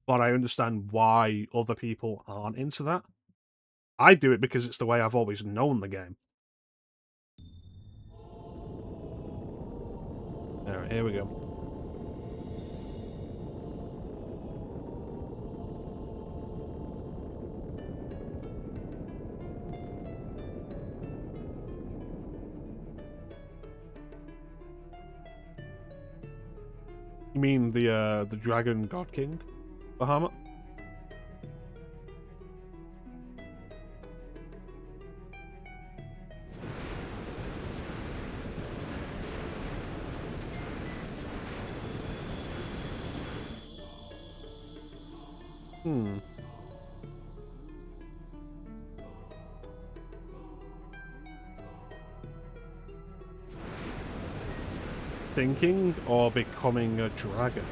But I understand why other people aren't into that. I do it because it's the way I've always known the game. Alright, here we go. You mean the Dragon God King, Bahamut? Thinking or becoming a dragon?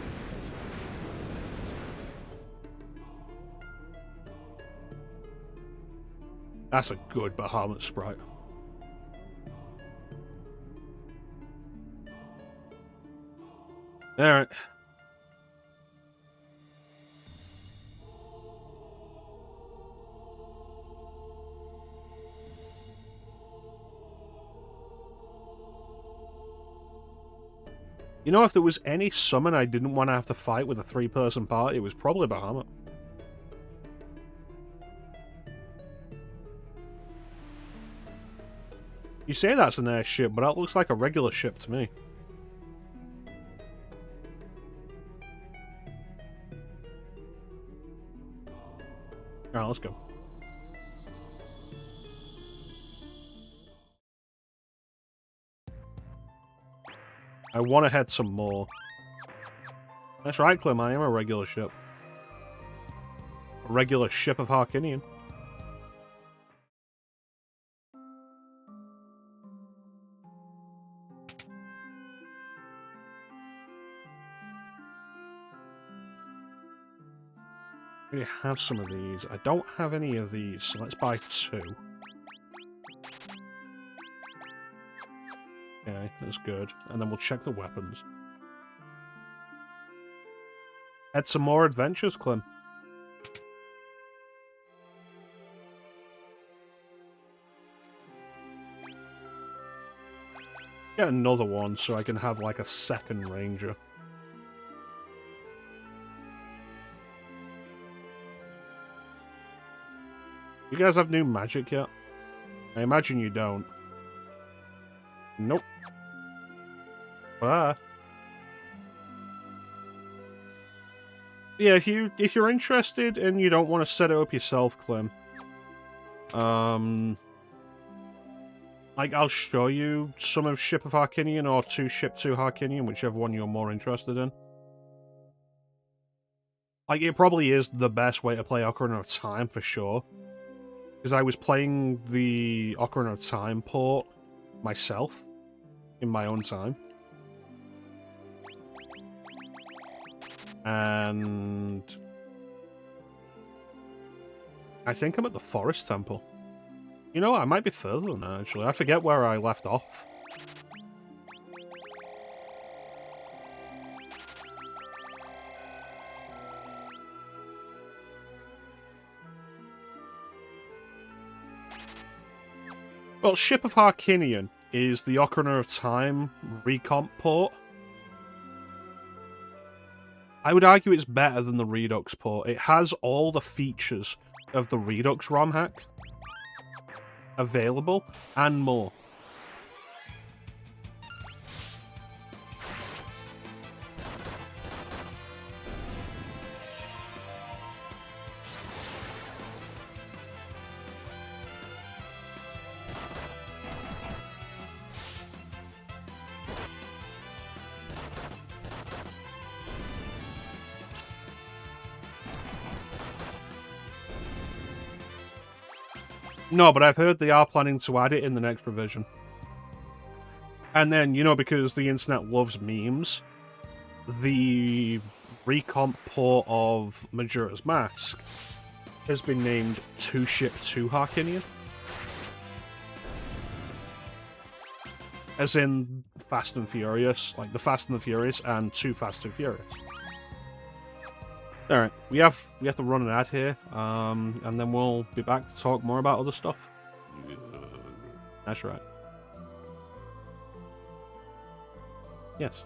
That's a good Bahamut sprite. Alright. You know, if there was any summon I didn't want to have to fight with a 3-person party, it was probably Bahamut. You say that's an airship, but that looks like a regular ship to me. Alright, let's go. I want to head some more. That's right, Clem, I am a regular ship. A regular ship of Harkinian. I already have some of these. I don't have any of these, so let's buy 2. Okay, that's good. And then we'll check the weapons. Had some more adventures, Clem. Get another one so I can have like a second ranger. You guys have new magic yet? I imagine you don't. Nope. Ah. Yeah, if you're interested and you don't want to set it up yourself, Clem, like, I'll show you some of Ship of Harkinian or 2 Ship to Harkinian, whichever one you're more interested in. Like, it probably is the best way to play Ocarina of Time, for sure. Because I was playing the Ocarina of Time port myself in my own time. And I think I'm at the Forest Temple. You know what? I might be further than that, actually. I forget where I left off. Well, Ship of Harkinian is the Ocarina of Time recomp port. I would argue it's better than the Redux port. It has all the features of the Redux ROM hack available, and more. No, but I've heard they are planning to add it in the next revision. And then, you know, because the internet loves memes, the recomp port of Majora's Mask has been named 2-Ship 2 Harkinian. As in Fast and Furious, like the Fast and the Furious and 2 Fast and Furious. Alright, we have to run an ad here, and then we'll be back to talk more about other stuff. That's right. Yes.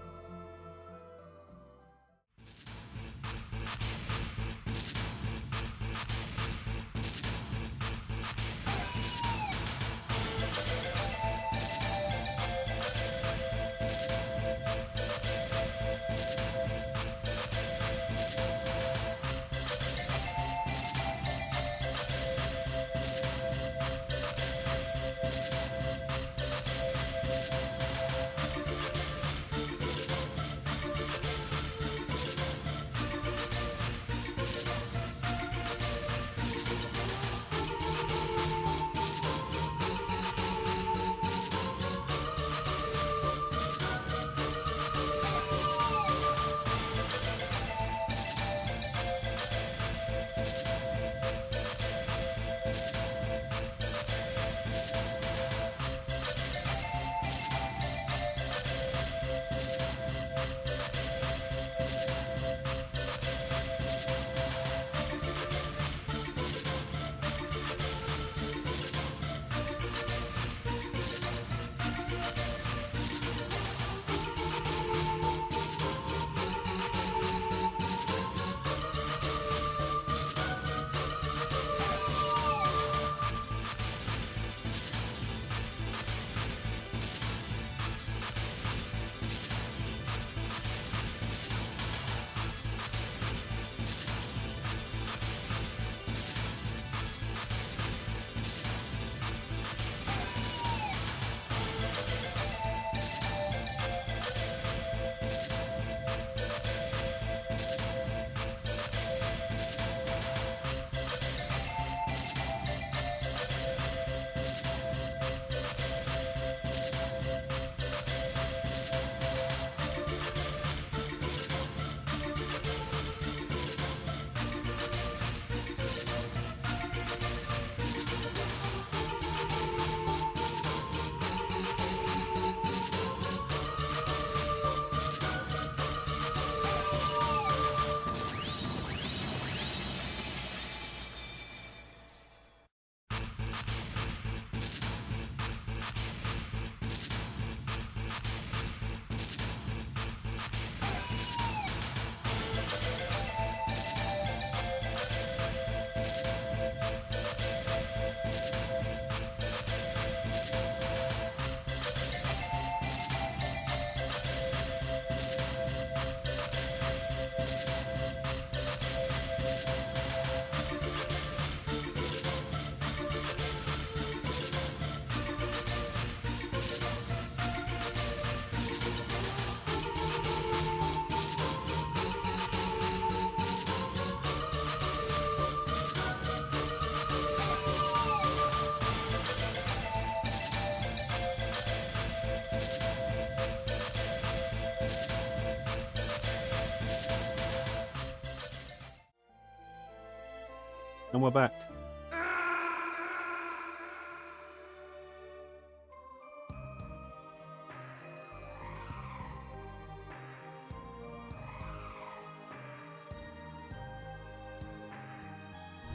And we're back.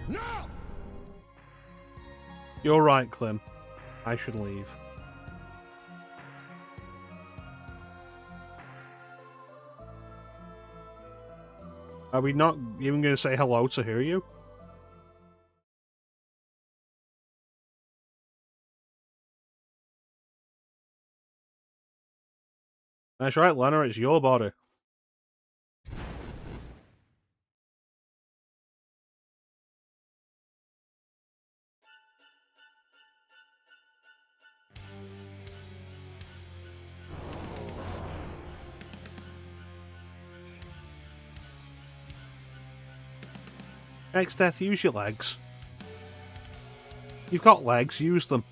No! You're right, Clem. I should leave. Are we not even going to say hello to Hiryu? That's right, Lena, it's your body. Next death, use your legs. You've got legs, use them.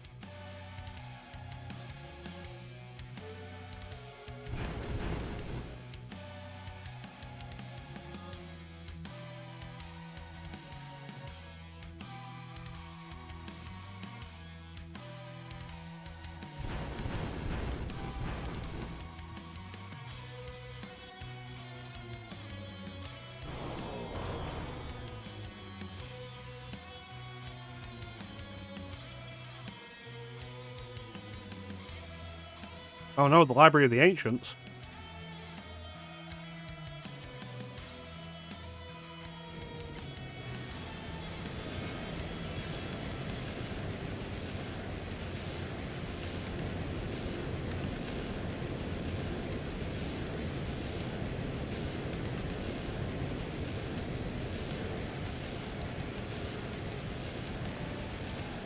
Oh no, the Library of the Ancients.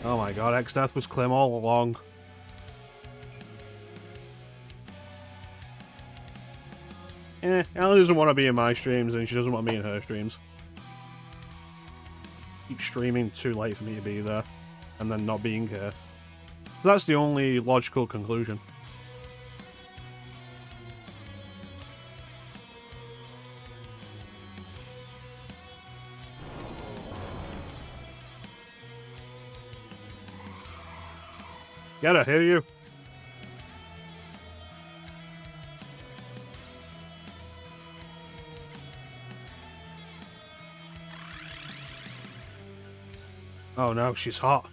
Oh my god, X-Death was Clem all along. Ellie doesn't want to be in my streams, and she doesn't want me in her streams. Keep streaming too late for me to be there, and then not being here. So that's the only logical conclusion. Get her, hear you? Oh no, she's hot.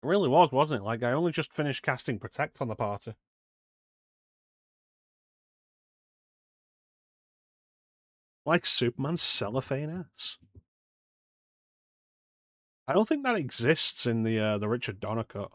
It really was, wasn't it? Like, I only just finished casting Protect on the party. Like Superman's cellophane ass. I don't think that exists in the Richard Donner cut.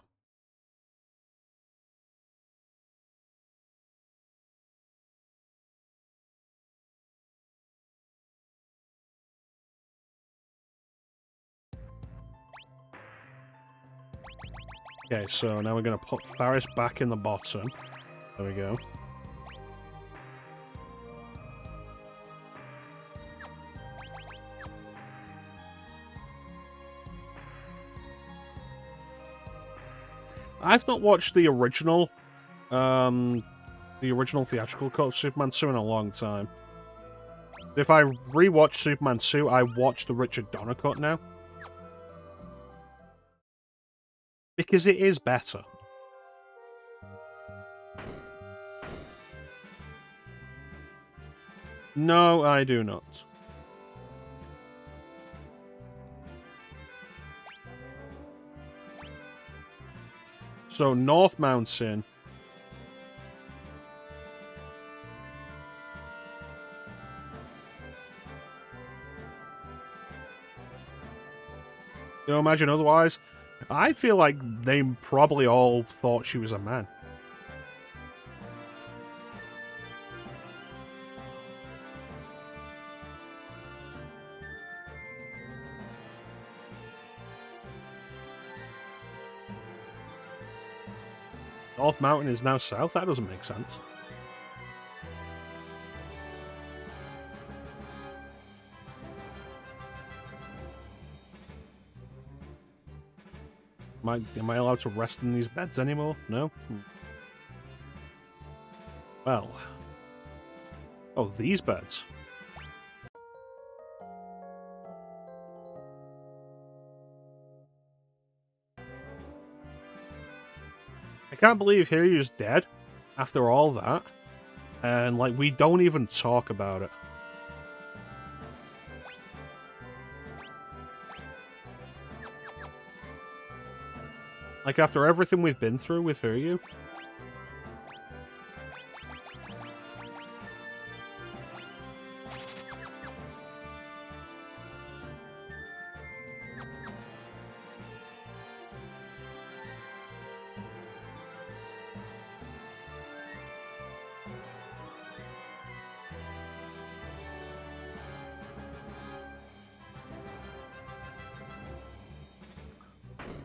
Okay, so now we're going to put Faris back in the bottom. There we go. I've not watched the original theatrical cut of Superman 2 in a long time. If I rewatch Superman 2, I watch the Richard Donner cut now. Because it is better. No, I do not. So, North Mountain. You know, imagine otherwise. I feel like they probably all thought she was a man. North Mountain is now south? That doesn't make sense. Am I allowed to rest in these beds anymore? No? Well. Oh, these beds. I can't believe Hiryu's dead after all that. And, like, we don't even talk about it. Like, after everything we've been through with Hiryu.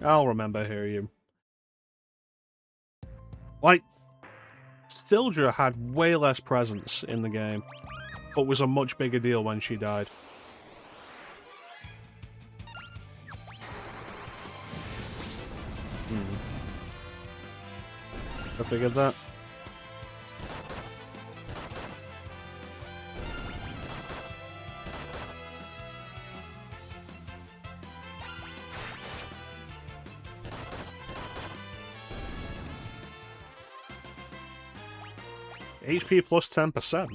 I'll remember Hiryu. Like, Sildra had way less presence in the game, but was a much bigger deal when she died. I figured that. HP plus 10%.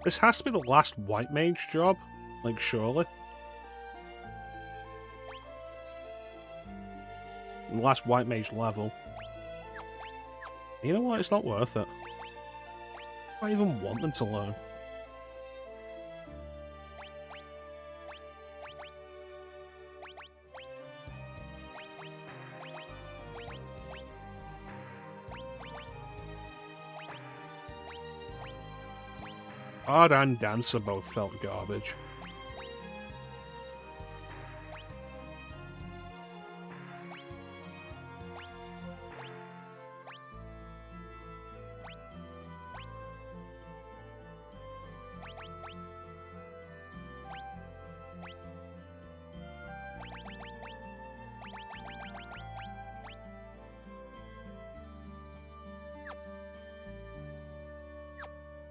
This has to be the last white mage job, like, surely. The last white mage level. You know what? It's not worth it. I don't even want them to learn. Bard and Dancer both felt garbage.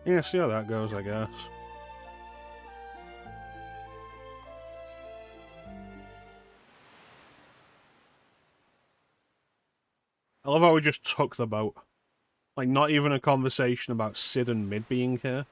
Yeah, see how that goes, I guess. I love how we just took the boat. Like, not even a conversation about Sid and Mid being here.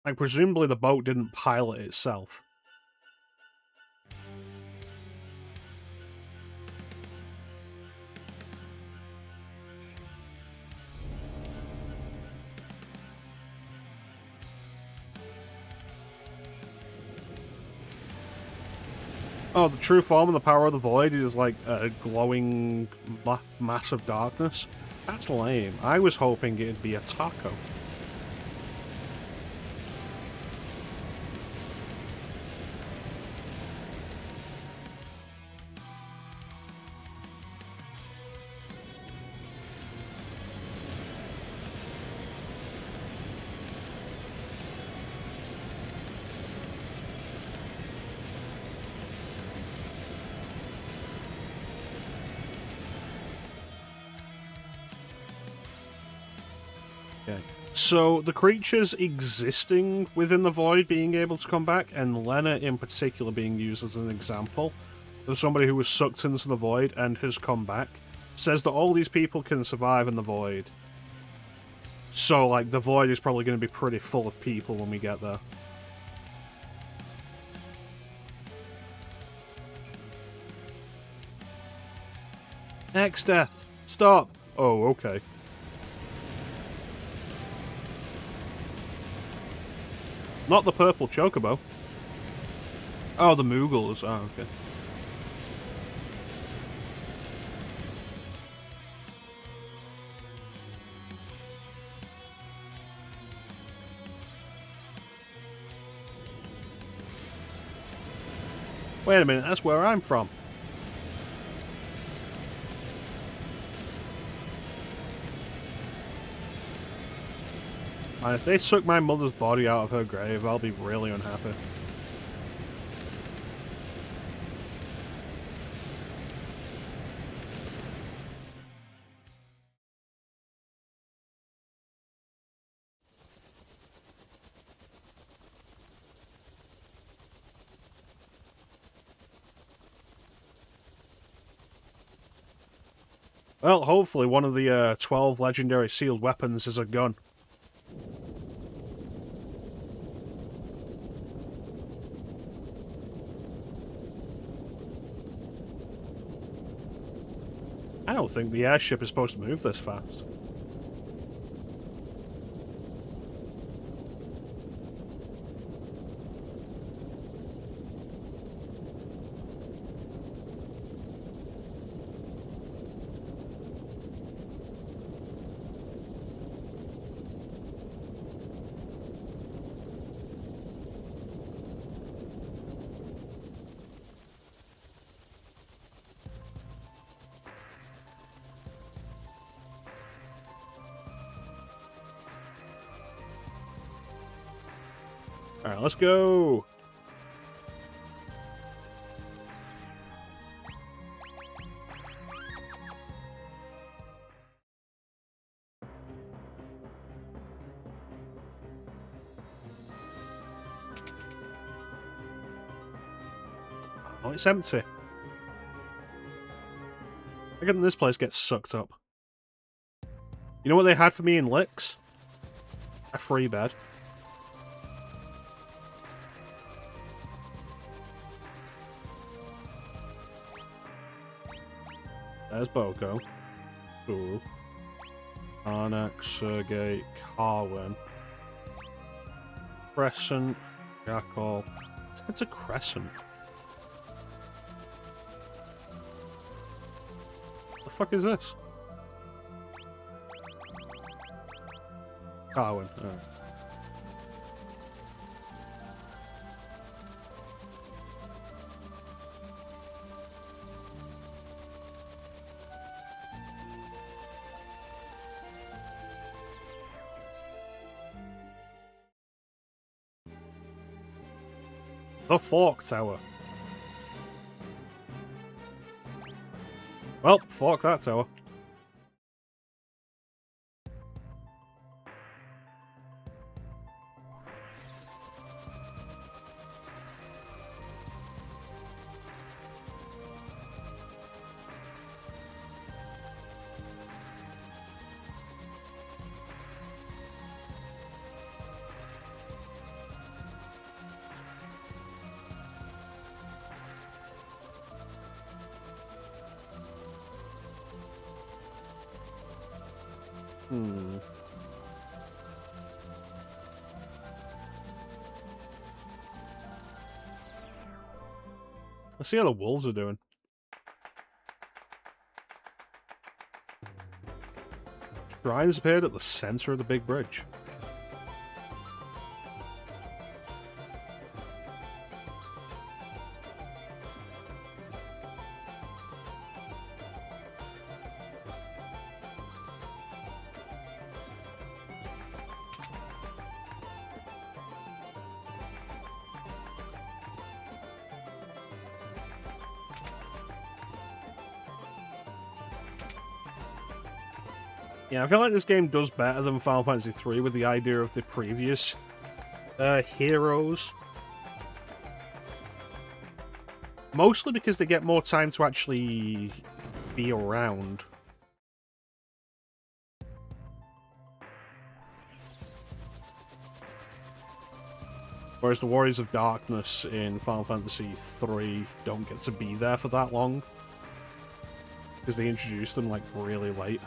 Like, presumably the boat didn't pilot itself. Oh, the true form of the power of the void is like a glowing mass of darkness. That's lame. I was hoping it'd be a taco. Okay. So, the creatures existing within the void being able to come back, and Lena in particular being used as an example of somebody who was sucked into the void and has come back, says that all these people can survive in the void. So, like, the void is probably going to be pretty full of people when we get there. Next death! Stop! Oh, okay. Not the purple chocobo. Oh, the Moogles. Oh, okay. Wait a minute, that's where I'm from. And if they suck my mother's body out of her grave, I'll be really unhappy. Well, hopefully one of the 12 legendary sealed weapons is a gun. I don't think the airship is supposed to move this fast. Alright, let's go! Oh, it's empty. I get this place gets sucked up. You know what they had for me in Licks? A free bed. There's Boko. Cool. Arnak, Sergei, Carwin. Crescent. Jackal. It's a crescent. The fuck is this? Carwin. Alright. The Fork Tower. Well, fork that tower. Hmm. Let's see how the wolves are doing. Shrines appeared at the center of the big bridge. Yeah, I feel like this game does better than Final Fantasy III with the idea of the previous heroes. Mostly because they get more time to actually be around. Whereas the Warriors of Darkness in Final Fantasy III don't get to be there for that long. Because they introduced them, like, really late.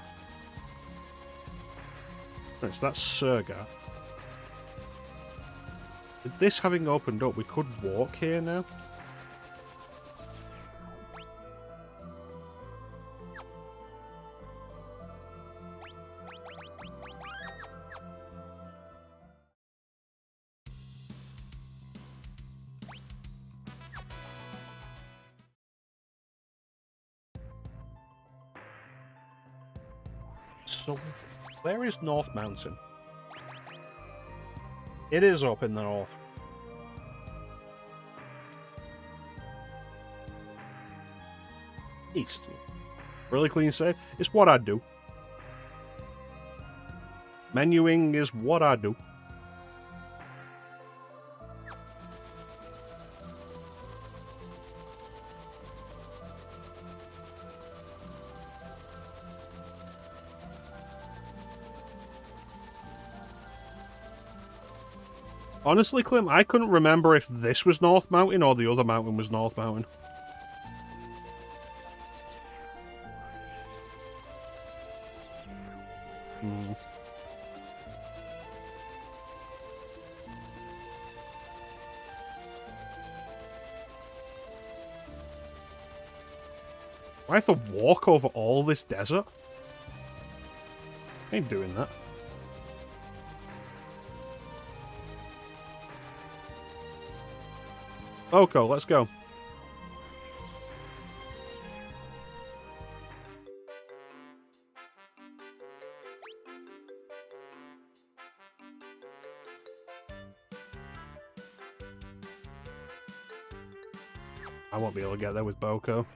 Right, so that's Surga. With this having opened up, we could walk here now. So, where is North Mountain? It is up in the north. East. Really clean save. It's what I do. Menuing is what I do. Honestly, Clem, I couldn't remember if this was North Mountain or the other mountain was North Mountain. Hmm. I have to walk over all this desert? I ain't doing that. Oko, let's go. I won't be able to get there with Boko.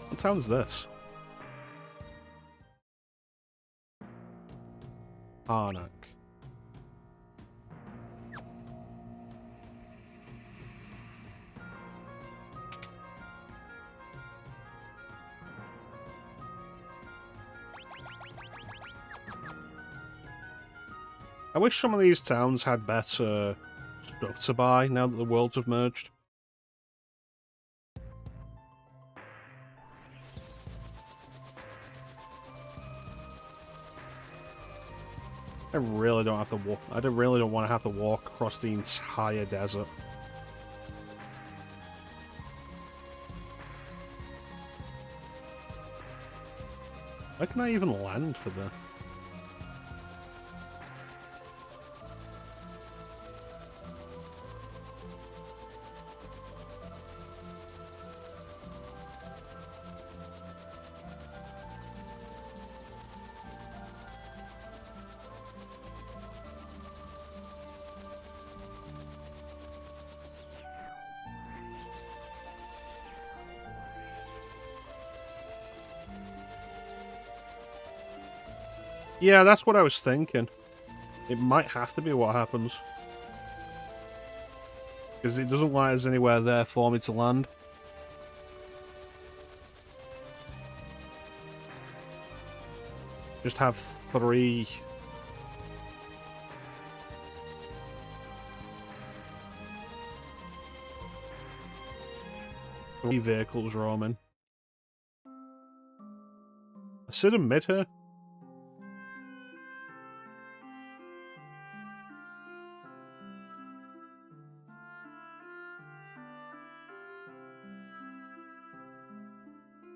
What town's this? Harnack. I wish some of these towns had better stuff to buy now that the worlds have merged. I really don't have to walk. I really don't want to have to walk across the entire desert. Where can I even land for this? Yeah, that's what I was thinking. It might have to be what happens. Because it doesn't like there's anywhere there for me to land. Just have 3... 3 vehicles roaming. I sit in mid here.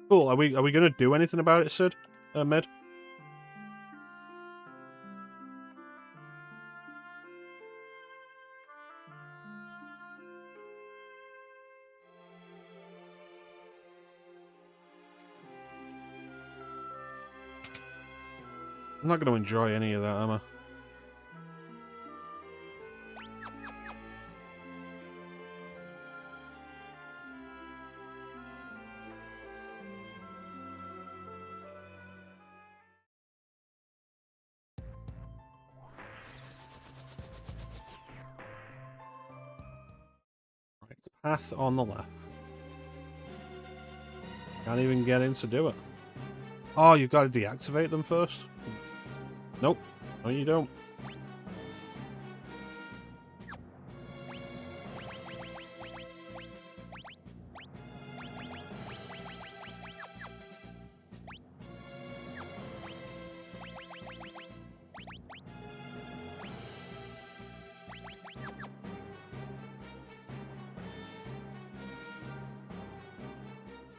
Cool. Are we gonna do anything about it, Sid? Mid? I'm not gonna enjoy any of that, am I? Right, path on the left. Can't even get in to do it. Oh, you've got to deactivate them first? Nope. No, you don't.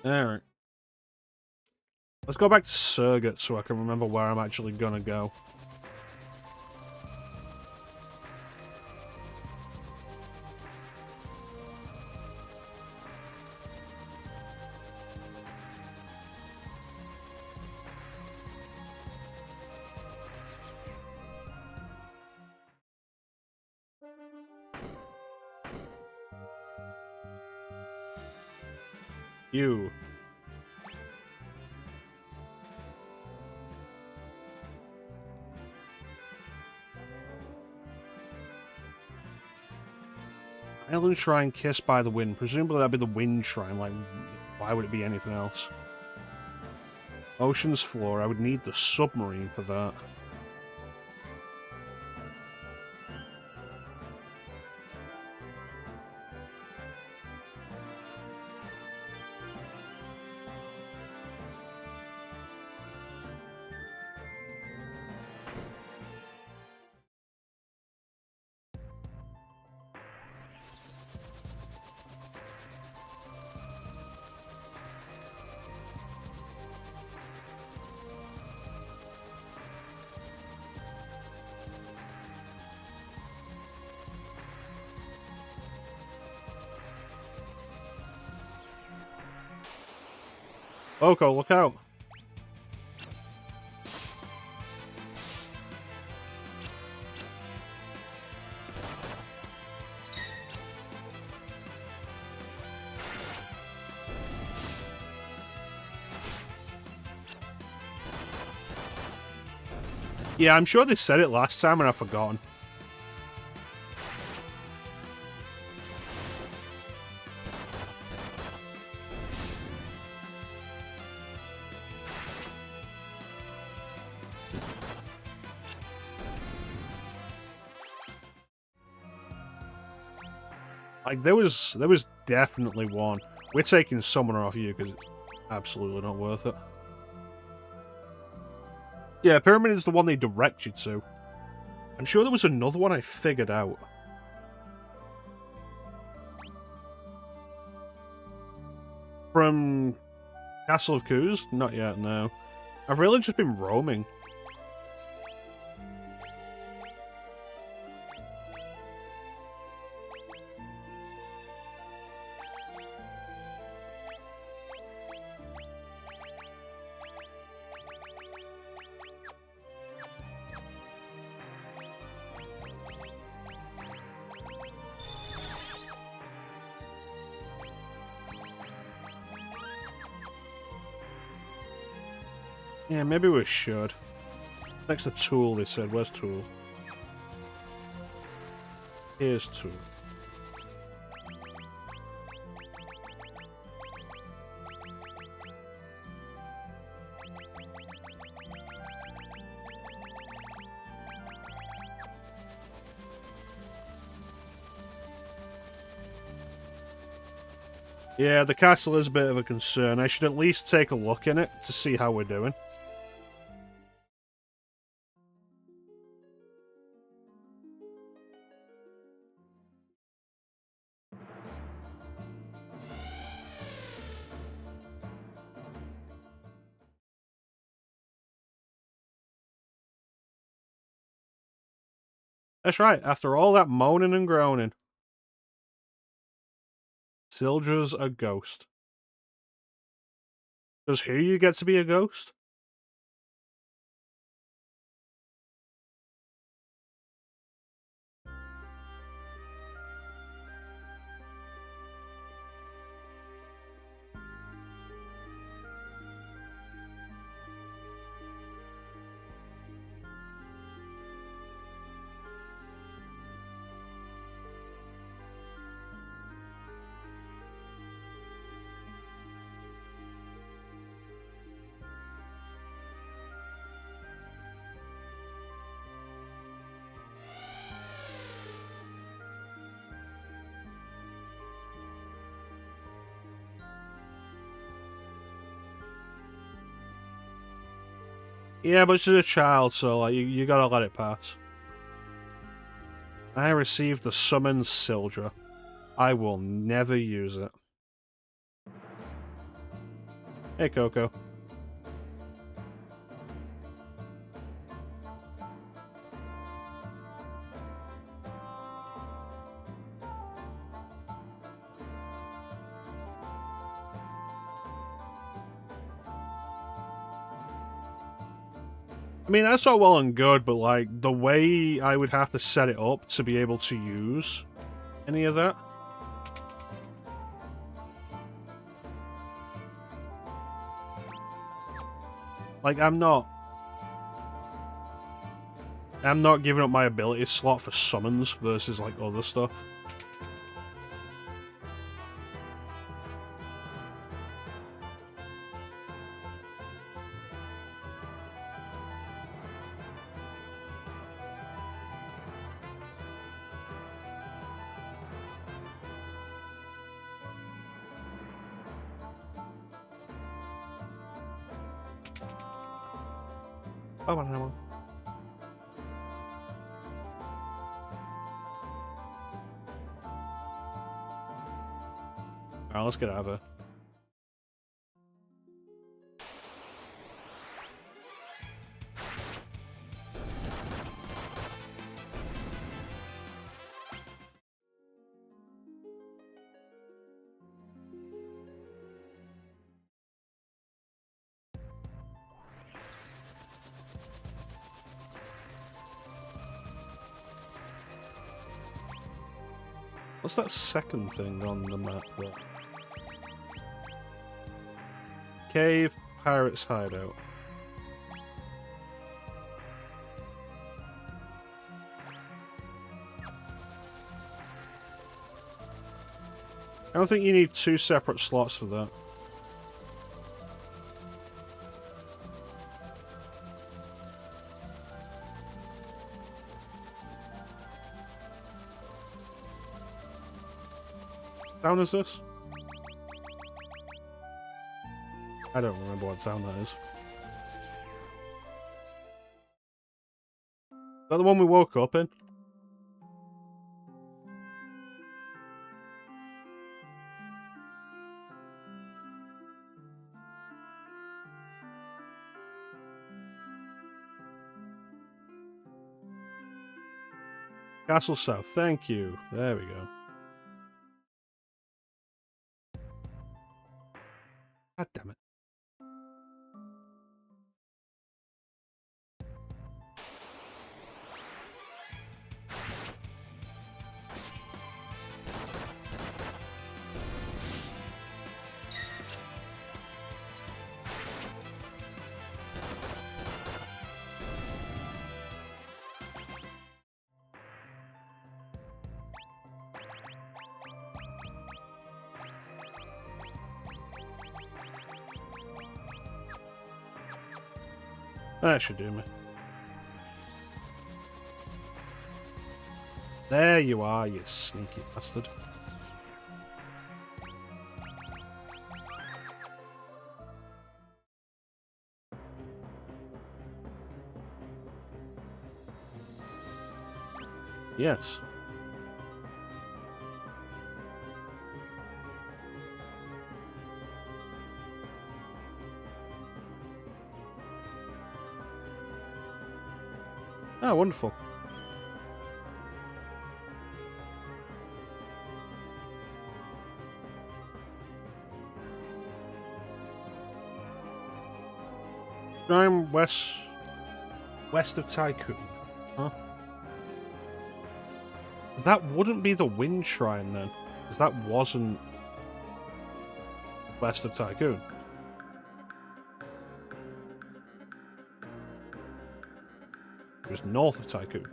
Alright. Let's go back to Surrogate so I can remember where I'm actually gonna go. You. Island Shrine Kissed by the Wind. Presumably that'd be the Wind Shrine. Like, why would it be anything else? Ocean's Floor. I would need the submarine for that. Oko, look out. Yeah, I'm sure they said it last time and I've forgotten. Like, there was definitely one. We're taking Summoner off you because it's absolutely not worth it. Yeah, Pyramid is the one they direct you to. I'm sure there was another one I figured out. From Castle of Kuze? Not yet, no. I've really just been roaming. Yeah, maybe we should. Next to Tool, they said. Where's Tool? Here's Tool. Yeah, the castle is a bit of a concern. I should at least take a look in it to see how we're doing. That's right, after all that moaning and groaning. Sildra's a ghost. Does you get to be a ghost? Yeah, but she's a child, so like, you gotta let it pass. I received the summon Sildra. I will never use it. Hey, Coco. I mean, that's all well and good, but like, the way I would have to set it up to be able to use any of that. Like, I'm not giving up my ability slot for summons versus like other stuff. Oh, I know. Alright, let's get out of here. What's that second thing on the map there? Cave, Pirate's Hideout. I don't think you need 2 separate slots for that. What sound is this? I don't remember what sound that is. Is that the one we woke up in? Castle South, thank you. There we go. God damn it. That should do me. There you are, you sneaky bastard. Yes. Oh, wonderful. I'm west of Tycoon. Huh? That wouldn't be the Wind Shrine then, because that wasn't west of Tycoon. It was north of Tycoon.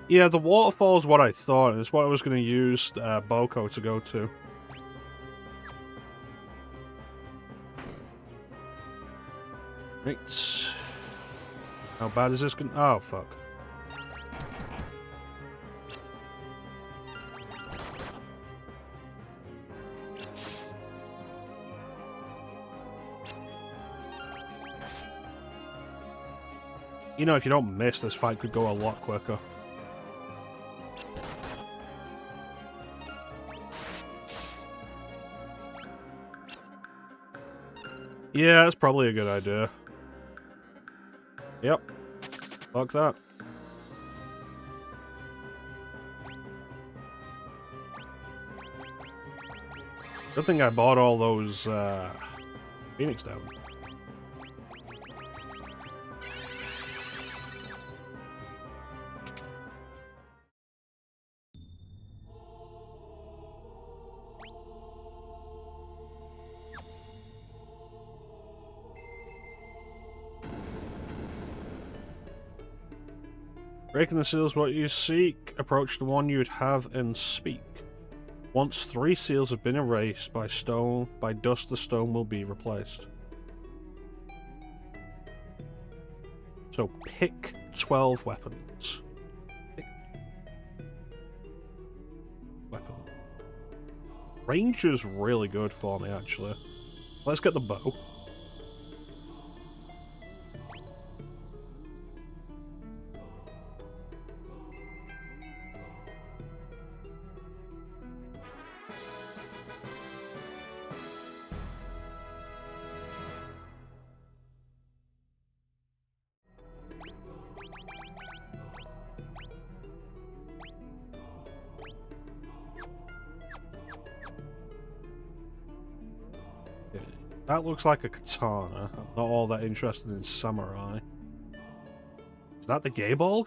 Yeah, the waterfall is what I thought, and it's what I was going to use Boko to go to. Right. How bad is this going to... Oh, fuck. You know, if you don't miss, this fight could go a lot quicker. Yeah, that's probably a good idea. Yep. Fuck that. Good thing I bought all those, Phoenix down. Breaking the seals what you seek. Approach the one you'd have and speak. Once 3 seals have been erased by dust, the stone will be replaced. So pick 12 weapons. Pick weapon. Ranger's really good for me, actually. Let's get the bow. That looks like a katana. I'm not all that interested in samurai. Is that the Gaybolg?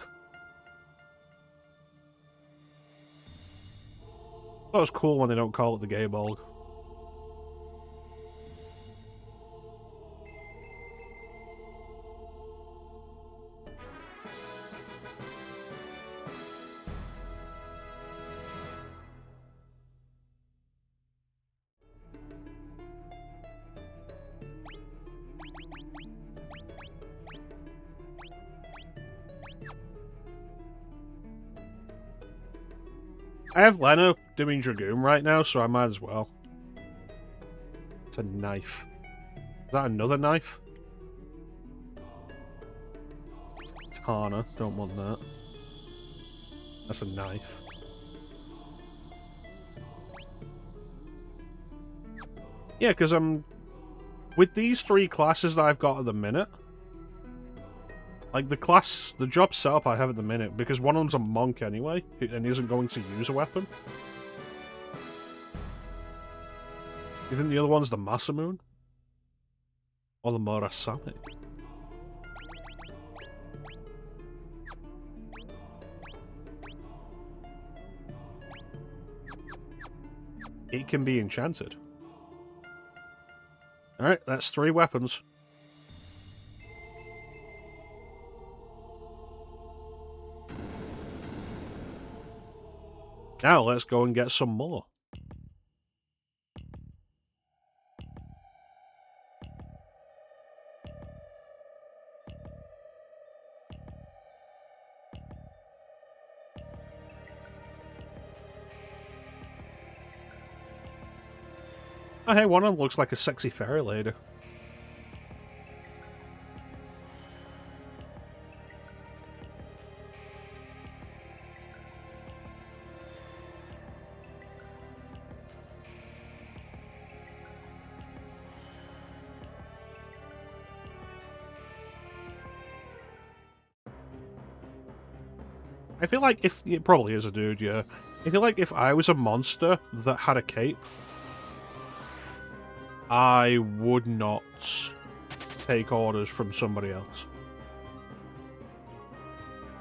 That was cool when they don't call it the Gaybolg. I have Lena doing Dragoon right now, so I might as well. It's a knife. Is that another knife? It's a katana. Don't want that. That's a knife. Yeah, because I'm... With these 3 classes that I've got at the minute... Like, the job setup I have at the minute, because one of them's a monk anyway, and isn't going to use a weapon. You think the other one's the Masamune? Or the Murasame? It can be enchanted. Alright, that's 3 weapons. Now let's go and get some more. Oh hey, one of them looks like a sexy fairy lady. I feel like if... It probably is a dude, yeah. I feel like if I was a monster that had a cape, I would not take orders from somebody else.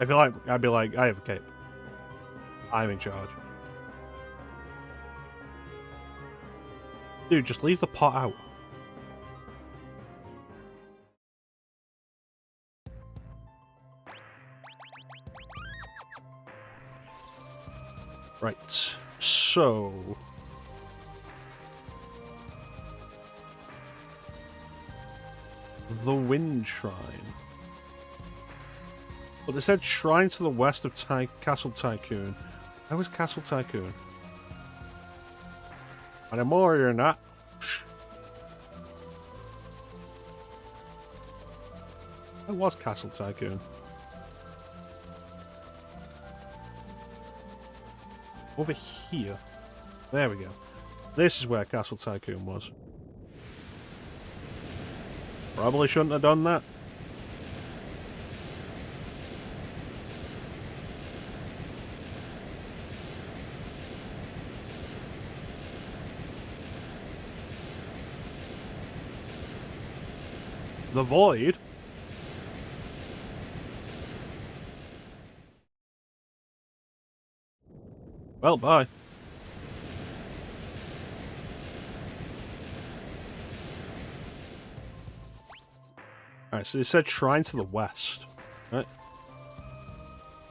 I feel like I'd be like, I have a cape. I'm in charge. Dude, just leave the pot out. Right, so... The Wind Shrine. But they said shrine to the west of Castle Tycoon. Where was Castle Tycoon? And more or not. Where was Castle Tycoon? Over here. There we go. This is where Castle Tycoon was. Probably shouldn't have done that. The Void? Well, bye. Alright, so they said shrine to the west. Right?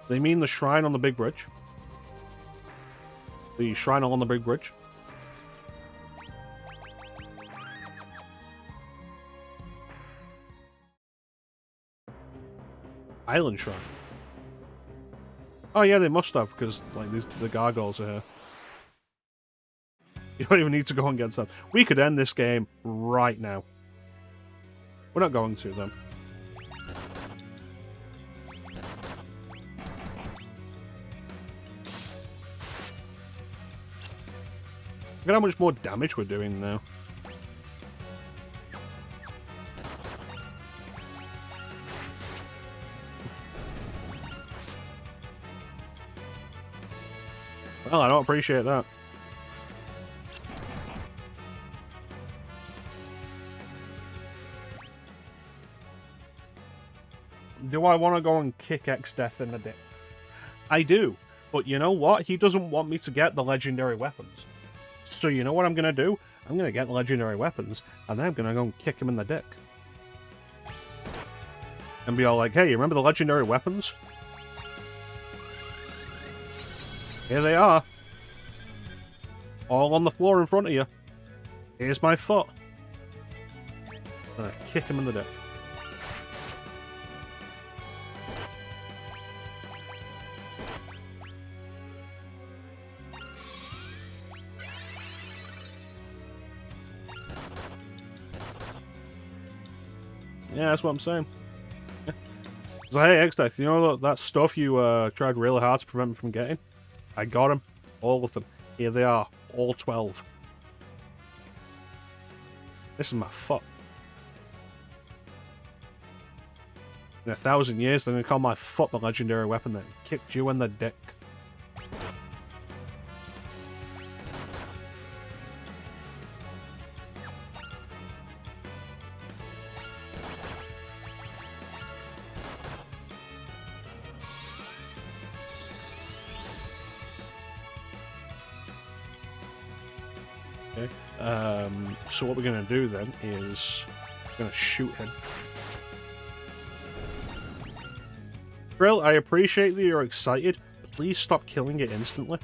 They mean the shrine on the big bridge? The shrine along the big bridge? Island shrine. Oh yeah, they must have, because like the gargoyles are here. You don't even need to go and get some. We could end this game right now. We're not going to, then. Look at how much more damage we're doing now. Well, I don't appreciate that. Do I want to go and kick X-Death in the dick? I do. But you know what? He doesn't want me to get the legendary weapons. So you know what I'm going to do? I'm going to get the legendary weapons, and then I'm going to go and kick him in the dick. And be all like, hey, you remember the legendary weapons? Here they are. All on the floor in front of you. Here's my foot. I'm going to kick him in the dick. Yeah, that's what I'm saying. So, hey, X-Death, you know that stuff you tried really hard to prevent me from getting? I got them. All of them. Here they are. All 12. This is my foot. In 1,000 years, they're going to call my foot the legendary weapon that kicked you in the dick. Okay. So what we're going to do then is we're going to shoot him. Brill, I appreciate that you're excited. Please stop killing it instantly.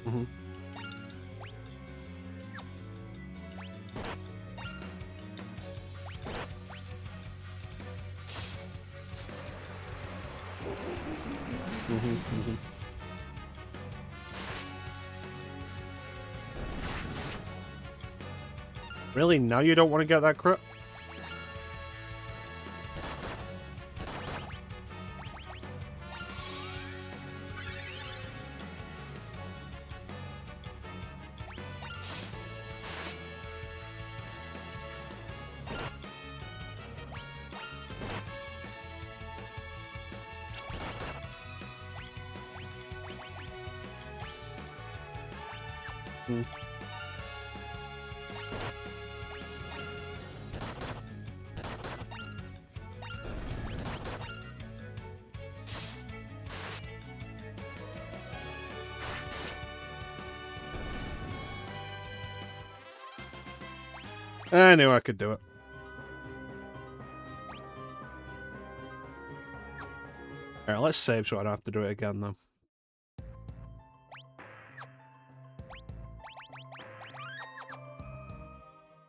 Mm-hmm. Really? Now you don't want to get that crit? I knew I could do it. Alright, let's save so I don't have to do it again, though.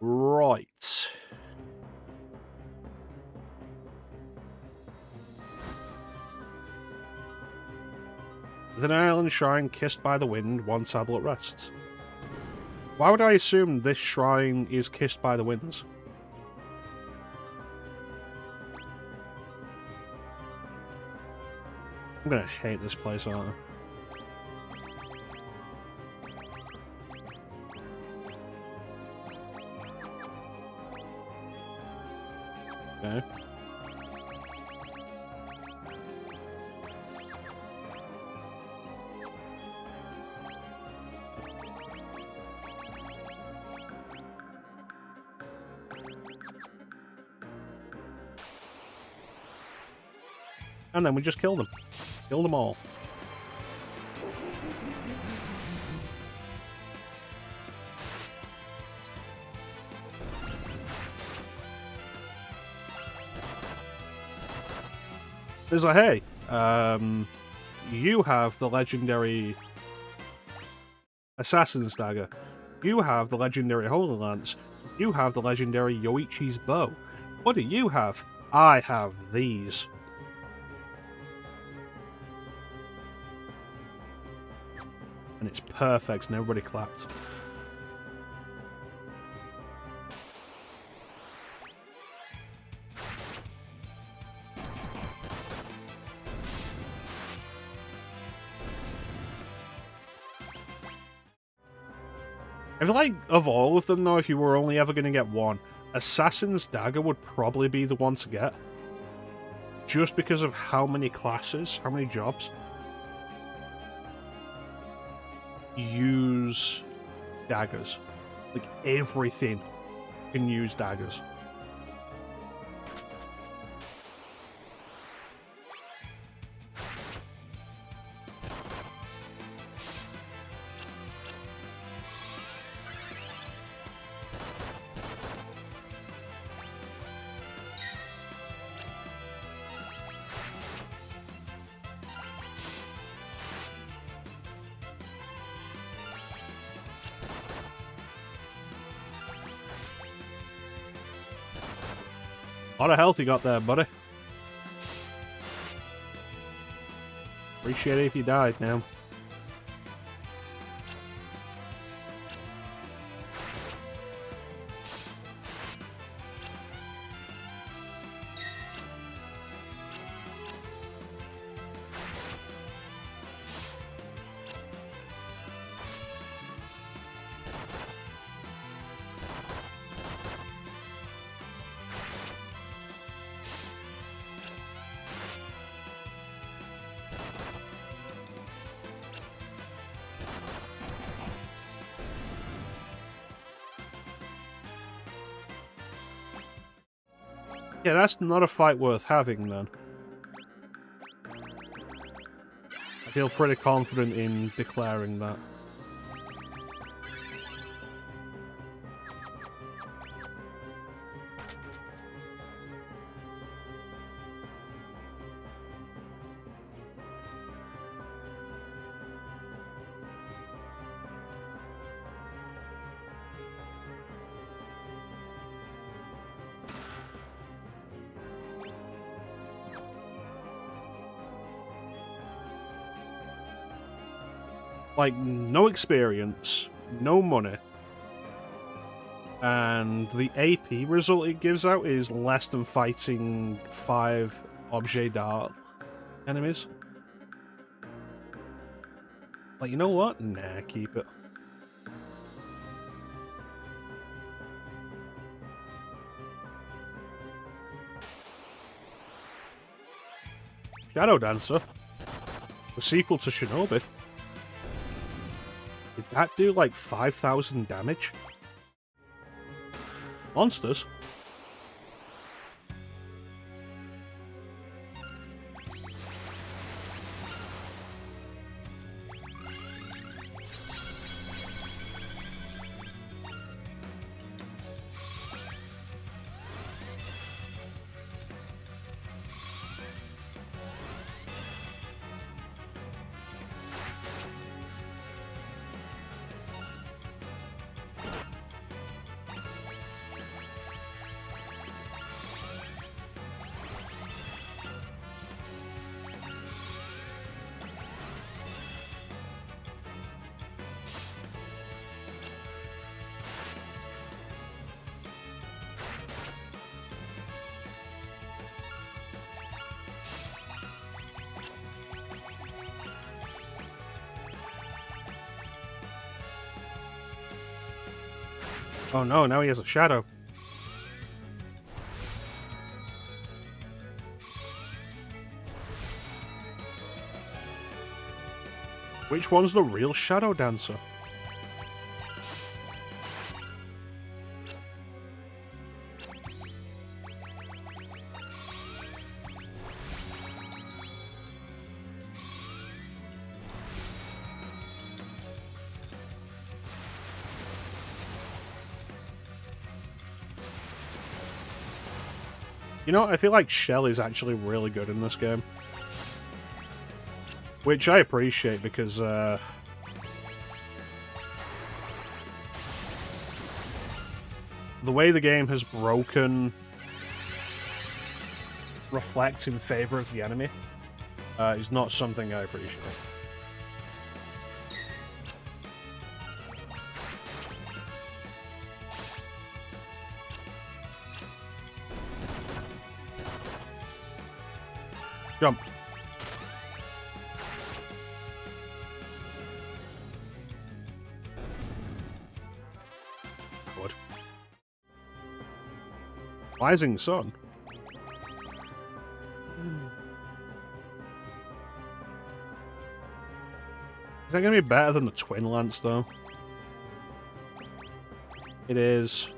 Right. With an island shrine kissed by the wind, one tablet rests. Why would I assume this shrine is kissed by the winds? I'm gonna hate this place, aren't I? Okay. And then we just kill them. Kill them all. It's like, hey, you have the legendary Assassin's Dagger. You have the legendary Holy Lance. You have the legendary Yoichi's Bow. What do you have? I have these. And it's perfect, and everybody clapped. I feel like, of all of them, though, if you were only ever going to get one, Assassin's Dagger would probably be the one to get. Just because of how many classes, how many jobs use daggers. Like, everything can use daggers. A lot of health you got there, buddy. Appreciate it if you died now. Yeah, that's not a fight worth having, then. I feel pretty confident in declaring that. Like, no experience, no money, and the AP result it gives out is less than fighting 5 objet d'art enemies. Like, you know what? Nah, keep it. Shadow Dancer, the sequel to Shinobi. Did that do like 5,000 damage? Monsters? Oh no, now he has a shadow. Which one's the real Shadow Dancer? You know, I feel like Shell is actually really good in this game. Which I appreciate because, the way the game has broken reflects in favor of the enemy is not something I appreciate. Jump. What? Rising Sun. Is that going to be better than the Twin Lance, though? It is.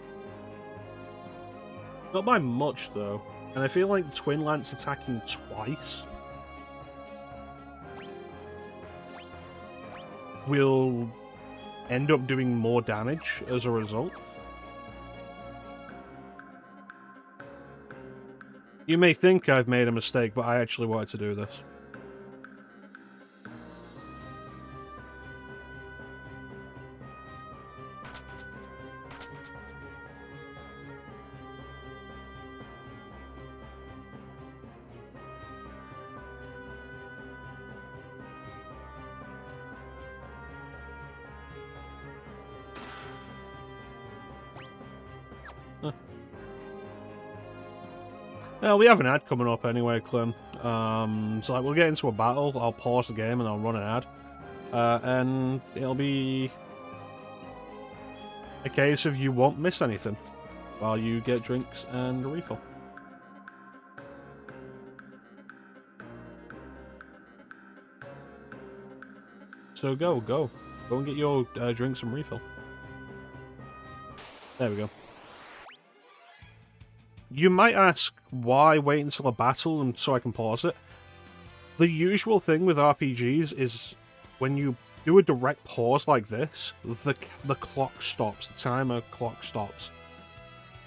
Not by much, though. And I feel like Twin Lance attacking twice will end up doing more damage as a result. You may think I've made a mistake, but I actually wanted to do this. Well, we have an ad coming up anyway, Clem. So like, we'll get into a battle, I'll pause the game and I'll run an ad. And it'll be a case of you won't miss anything while you get drinks and a refill. So go and get your drinks and refill. There we go. You might ask, why wait until a battle and so I can pause it? The usual thing with RPGs is when you do a direct pause like this, the clock stops, the timer clock stops.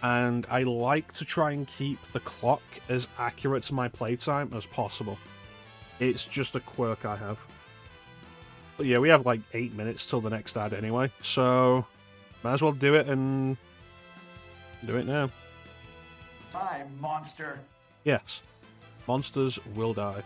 And I like to try and keep the clock as accurate to my playtime as possible. It's just a quirk I have. But yeah, we have like 8 minutes till the next ad anyway, so might as well do it and do it now. Time, monster. Yes, monsters will die.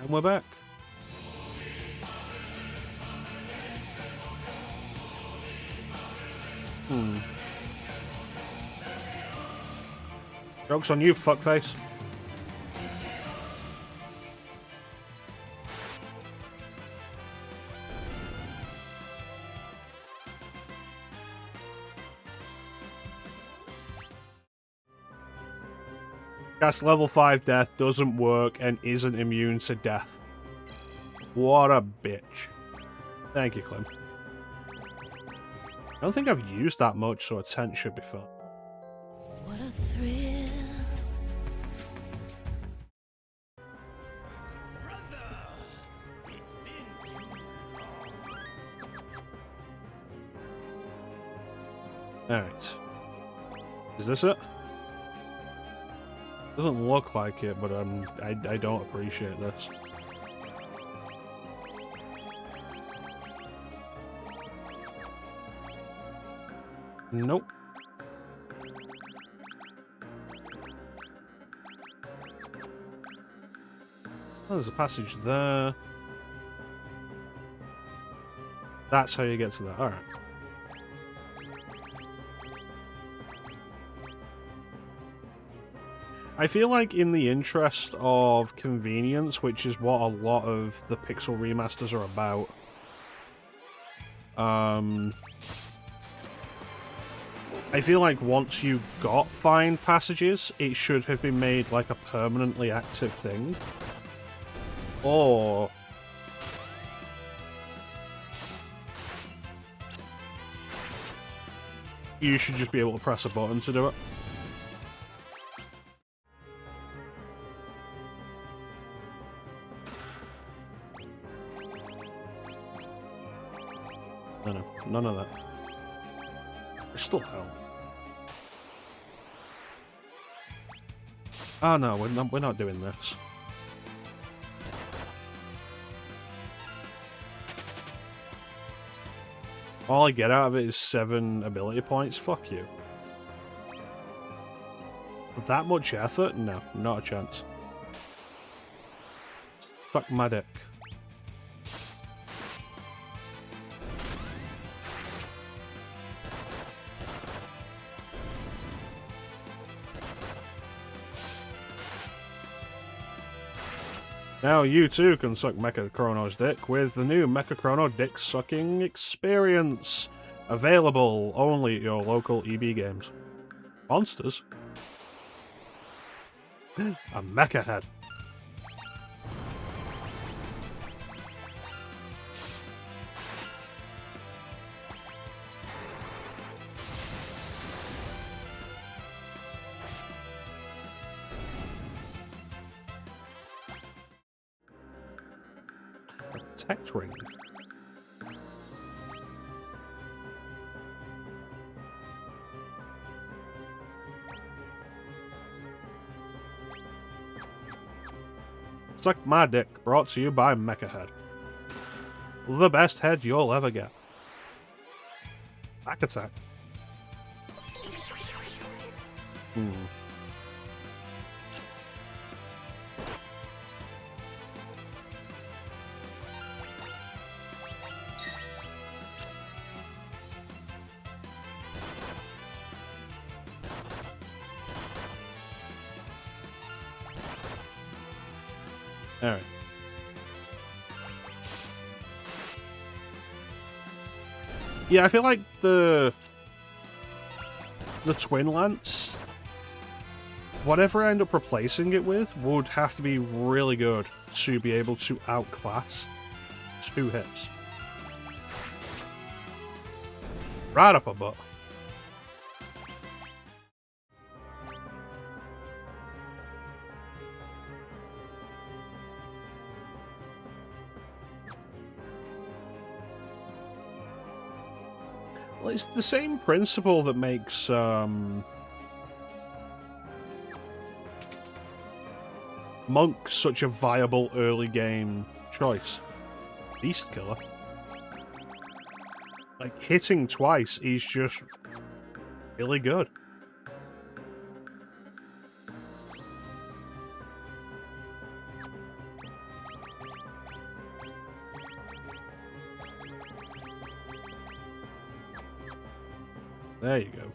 And we're back. Joke's on you, fuckface. Cast level 5 death doesn't work and isn't immune to death. What a bitch. Thank you, Clem. I don't think I've used that much, so a 10 should be fun. What a thrill. Brother, it's been too long. Alright. Is this it? Doesn't look like it, but I don't appreciate this. Nope. Oh, there's a passage there. That's how you get to that. Alright. I feel like in the interest of convenience, which is what a lot of the Pixel remasters are about, I feel like once you got find passages, it should have been made like a permanently active thing. Or you should just be able to press a button to do it. No, none of that. It's still hell. Oh no, we're not doing this. All I get out of it is 7 ability points. Fuck you. That much effort? No, not a chance. Fuck my dick. Now you too can suck mecha-chrono's dick with the new mecha-chrono dick sucking experience. Available only at your local EB Games. Monsters? A mecha head. Protect ring. Suck my dick, brought to you by Mecha Head. The best head you'll ever get. Back attack. Alright. Yeah, I feel like the Twin Lance, whatever I end up replacing it with, would have to be really good to be able to outclass 2 hits. Right up a butt. Well, it's the same principle that makes Monk such a viable early game choice. Beast Killer. Like, hitting twice is just really good. There you go.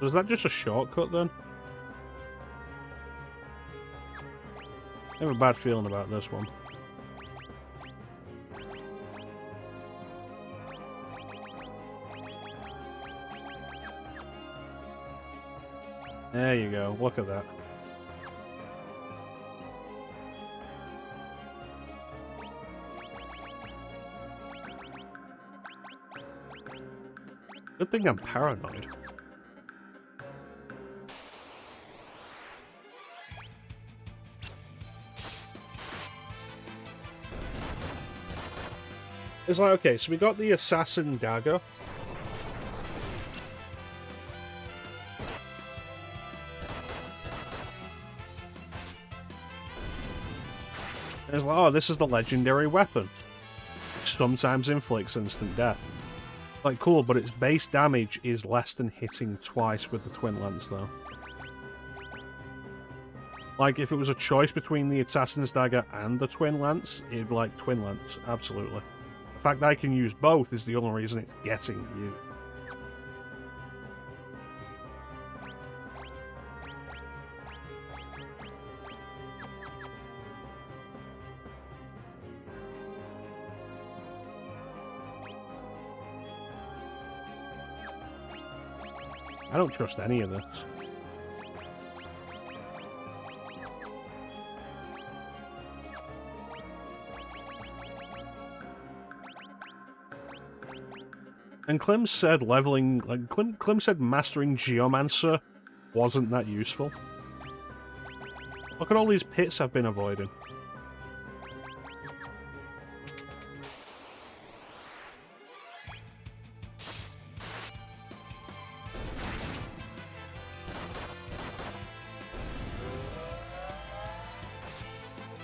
Was that just a shortcut then? I have a bad feeling about this one. There you go, look at that. Good thing I'm paranoid. It's like, okay, so we got the assassin dagger. And it's like, oh, this is the legendary weapon. Sometimes inflicts instant death. Like, cool, but its base damage is less than hitting twice with the twin lance, though. Like, if it was a choice between the assassin's dagger and the twin lance, it'd be like twin lance, absolutely. The fact that I can use both is the only reason it's getting you. I don't trust any of this. And Clem said leveling, like, Clem said mastering Geomancer wasn't that useful. Look at all these pits I've been avoiding.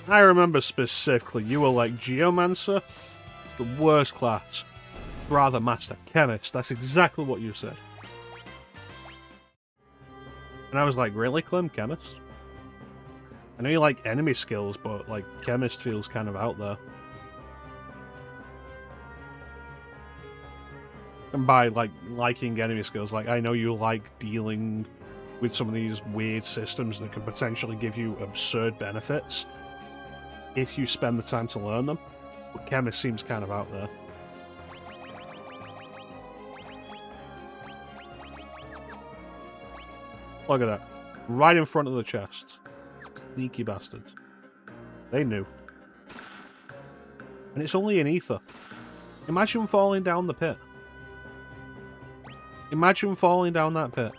I remember specifically, you were like, Geomancer? The worst class. Rather Master Chemist. That's exactly what you said. And I was like, really, Clem? Chemist? I know you like enemy skills, but, like, Chemist feels kind of out there. And by, like, liking enemy skills, like, I know you like dealing with some of these weird systems that can potentially give you absurd benefits if you spend the time to learn them. But Chemist seems kind of out there. Look at that. Right in front of the chests. Sneaky bastards. They knew. And it's only an ether. Imagine falling down the pit. Imagine falling down that pit.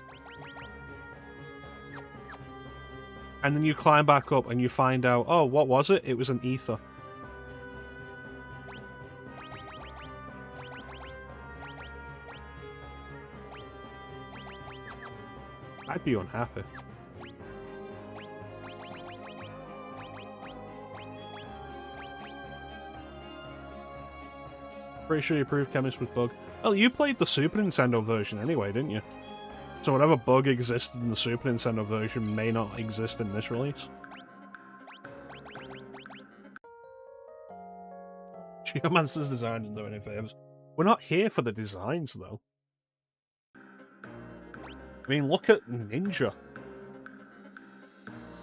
And then you climb back up and you find out, oh, what was it? It was an ether. I'd be unhappy. Pretty sure you proved Chemist was bug. Well, you played the Super Nintendo version anyway, didn't you? So whatever bug existed in the Super Nintendo version may not exist in this release. Geomancer's design doesn't do any favors. We're not here for the designs, though. I mean, look at Ninja.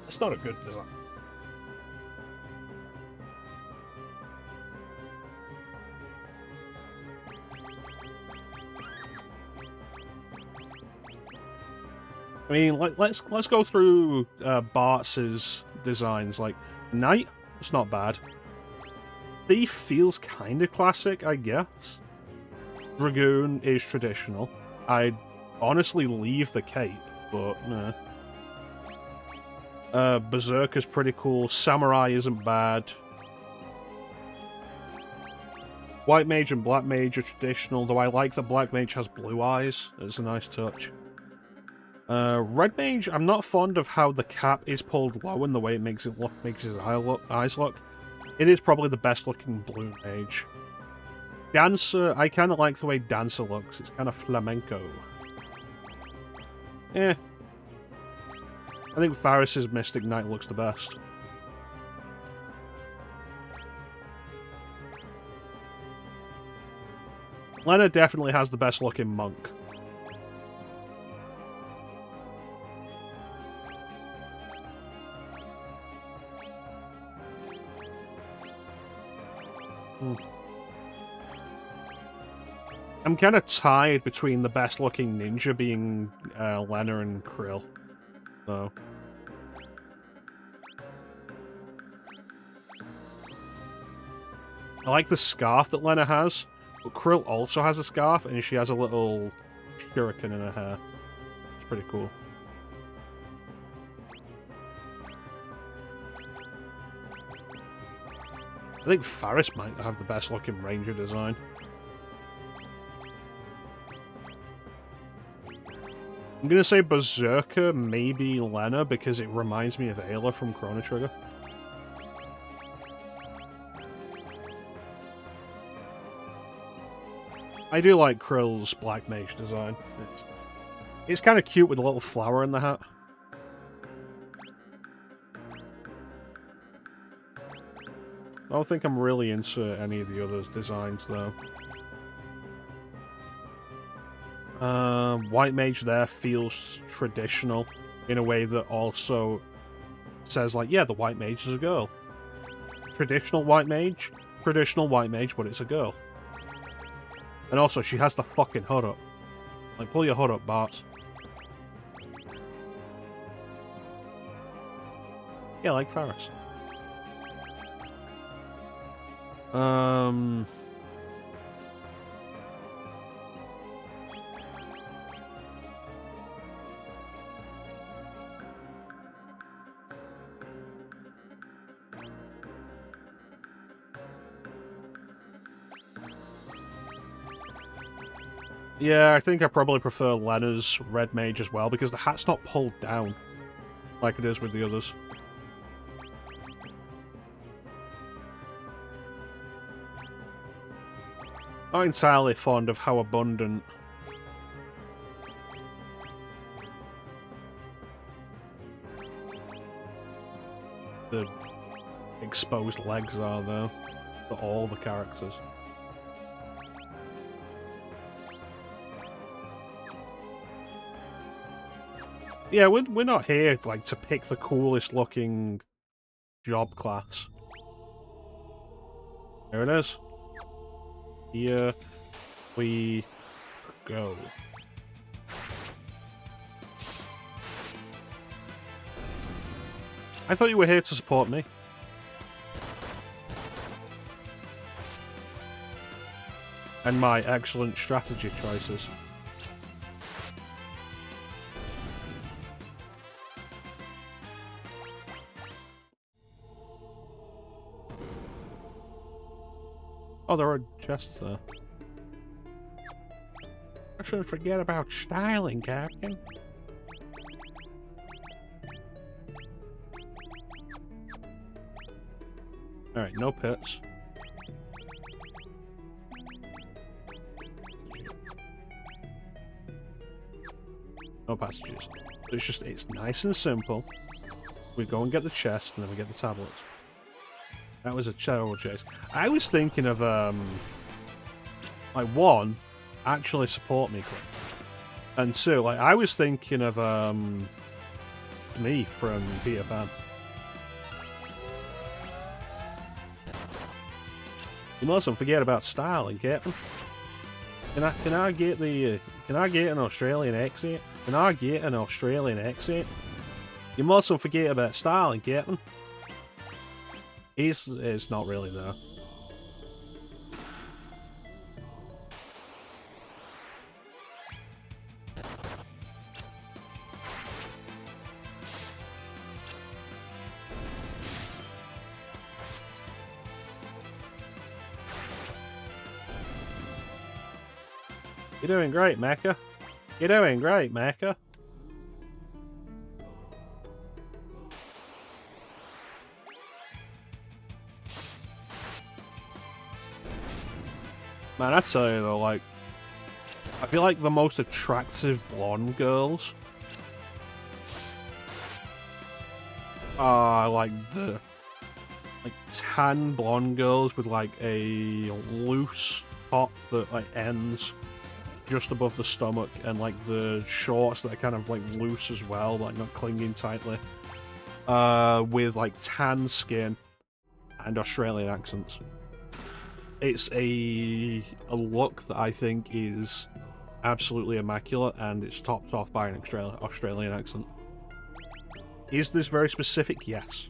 It's not a good design. I mean, let's go through Bartz's designs. Like, Knight, it's not bad. Thief feels kind of classic, I guess. Dragoon is traditional. I'd honestly leave the cape, but nah. Berserker's pretty cool. Samurai isn't bad. White Mage and Black Mage are traditional, though I like that Black Mage has blue eyes. It's a nice touch. Red Mage, I'm not fond of how the cap is pulled low and the way it makes his eyes look. It is probably the best looking blue mage. Dancer, I kind of like the way Dancer looks. It's kind of flamenco. Eh. I think Varys' Mystic Knight looks the best. Lena definitely has the best looking monk. I'm kind of tied between the best looking ninja being Lena and Krill. So. I like the scarf that Lena has, but Krill also has a scarf, and she has a little shuriken in her hair. It's pretty cool. I think Faris might have the best looking ranger design. I'm gonna say Berserker, maybe Lena, because it reminds me of Ayla from Chrono Trigger. I do like Krill's Black Mage design. It's kind of cute with a little flower in the hat. I don't think I'm really into any of the other designs, though. White Mage there feels traditional in a way that also says, like, yeah, the White Mage is a girl. Traditional White Mage, but it's a girl. And also, she has the fucking hood up. Like, pull your hood up, Bart. Yeah, like Faris. Yeah, I think I probably prefer Lena's Red Mage as well, because the hat's not pulled down like it is with the others. Not entirely fond of how abundant the exposed legs are, though, for all the characters. Yeah, we're not here like to pick the coolest looking job class. There it is. Here we go. I thought you were here to support me. And my excellent strategy choices. Oh, there are chests there. I shouldn't forget about styling, Captain. Alright, no pits. No passages. It's nice and simple. We go and get the chest, and then we get the tablets. That was a terrible chase. I was thinking of, like, one, actually support me quick. And two, like, I was thinking of, Smee from Peter Pan. You mustn't forget about styling, Captain. Can I get an Australian accent? Can I get an Australian accent? You mustn't forget about styling, Captain. It's not really there. You're doing great, Mecha. You're doing great, Mecha. Man, I tell you though, like, I feel like the most attractive blonde girls are like the tan blonde girls with like a loose top that like ends just above the stomach, and like the shorts that are kind of like loose as well, like not clinging tightly, with like tan skin and Australian accents. It's a look that I think is absolutely immaculate, and it's topped off by an Australian accent. Is this very specific? Yes.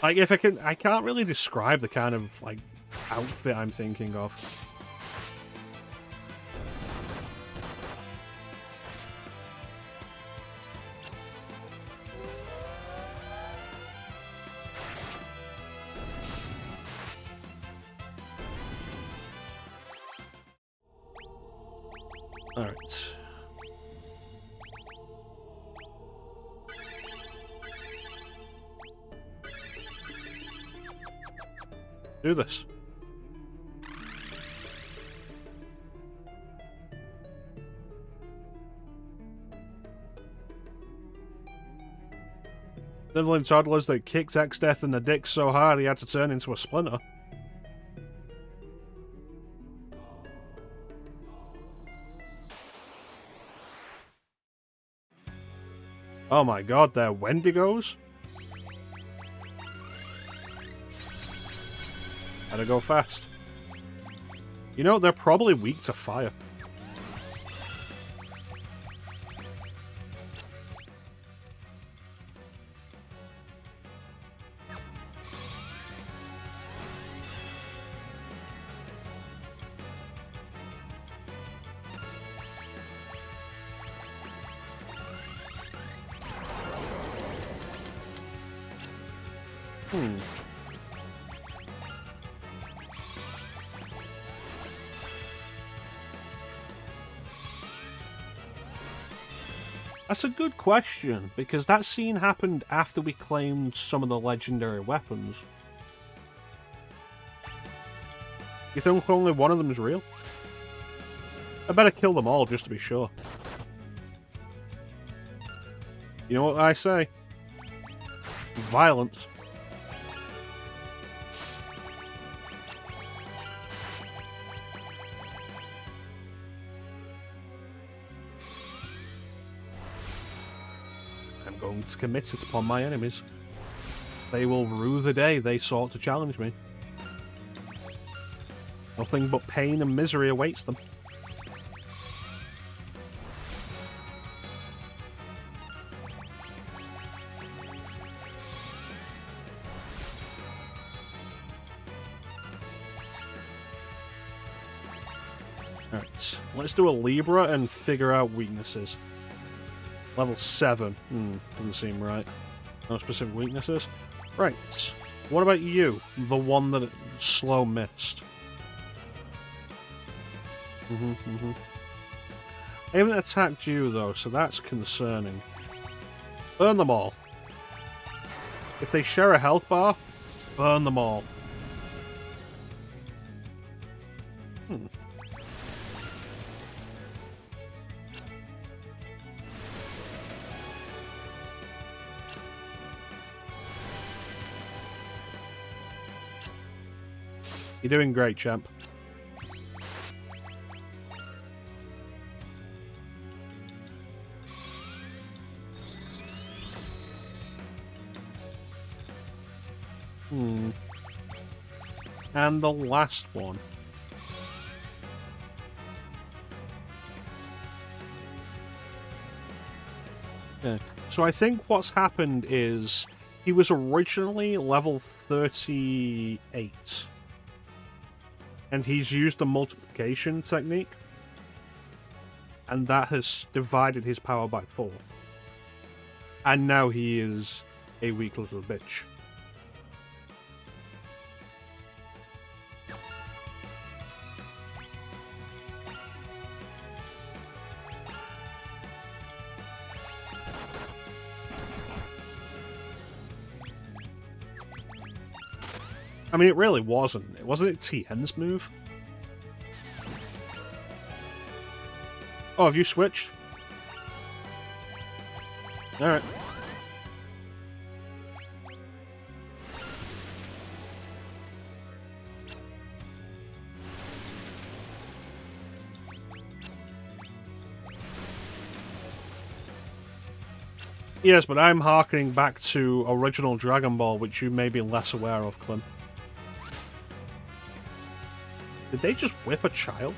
Like, if I can't really describe the kind of, like, outfit I'm thinking of. Alright. Do this. Nibbling toddlers that kicked X-Death in the dick so hard he had to turn into a splinter. Oh my god, they're Wendigos? Gotta go fast. You know, they're probably weak to fire. That's a good question, because that scene happened after we claimed some of the legendary weapons. You think only one of them is real? I better kill them all just to be sure. You know what I say? Violence. It's committed upon my enemies. They will rue the day they sought to challenge me. Nothing but pain and misery awaits them. Alright, let's do a Libra and figure out weaknesses. Level 7. Doesn't seem right. No specific weaknesses. Right. What about you? The one that slow missed. I haven't attacked you, though, so that's concerning. Burn them all. If they share a health bar, burn them all. You're doing great, champ. And the last one. Yeah. So I think what's happened is he was originally level 38. And he's used the multiplication technique. And that has divided his power by 4. And now he is a weak little bitch. I mean, it really wasn't. Wasn't it Tien's move? Oh, have you switched? Alright. Yes, but I'm harkening back to original Dragon Ball, which you may be less aware of, Clem. Did they just whip a child?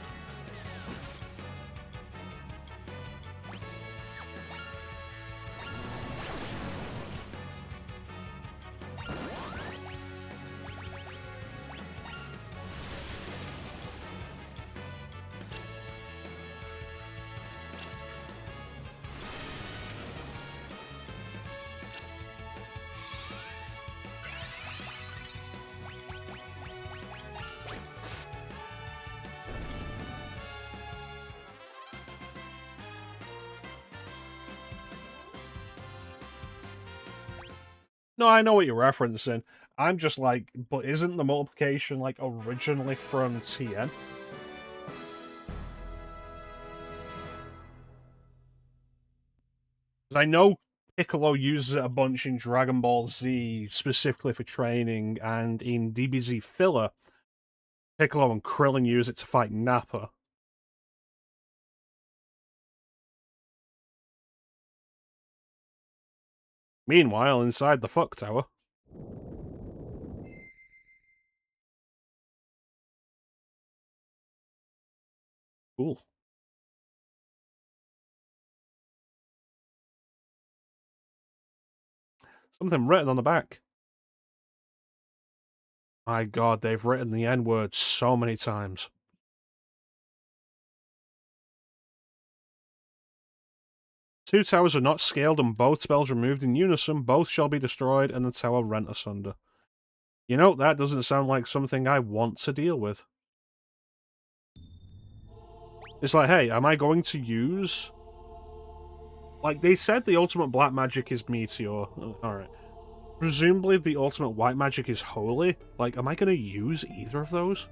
No, I know what you're referencing. I'm just like, but isn't the multiplication like originally from TN? I know Piccolo uses it a bunch in Dragon Ball Z, specifically for training, and in DBZ filler, Piccolo and Krillin use it to fight Nappa. Meanwhile, inside the Fuck Tower... Cool. Something written on the back. My god, they've written the N-word so many times. Two towers are not scaled and both spells removed in unison. Both shall be destroyed and the tower rent asunder. You know, that doesn't sound like something I want to deal with. It's like, hey, am I going to use... Like, they said the ultimate black magic is Meteor. Alright. Presumably the ultimate white magic is Holy. Like, am I going to use either of those?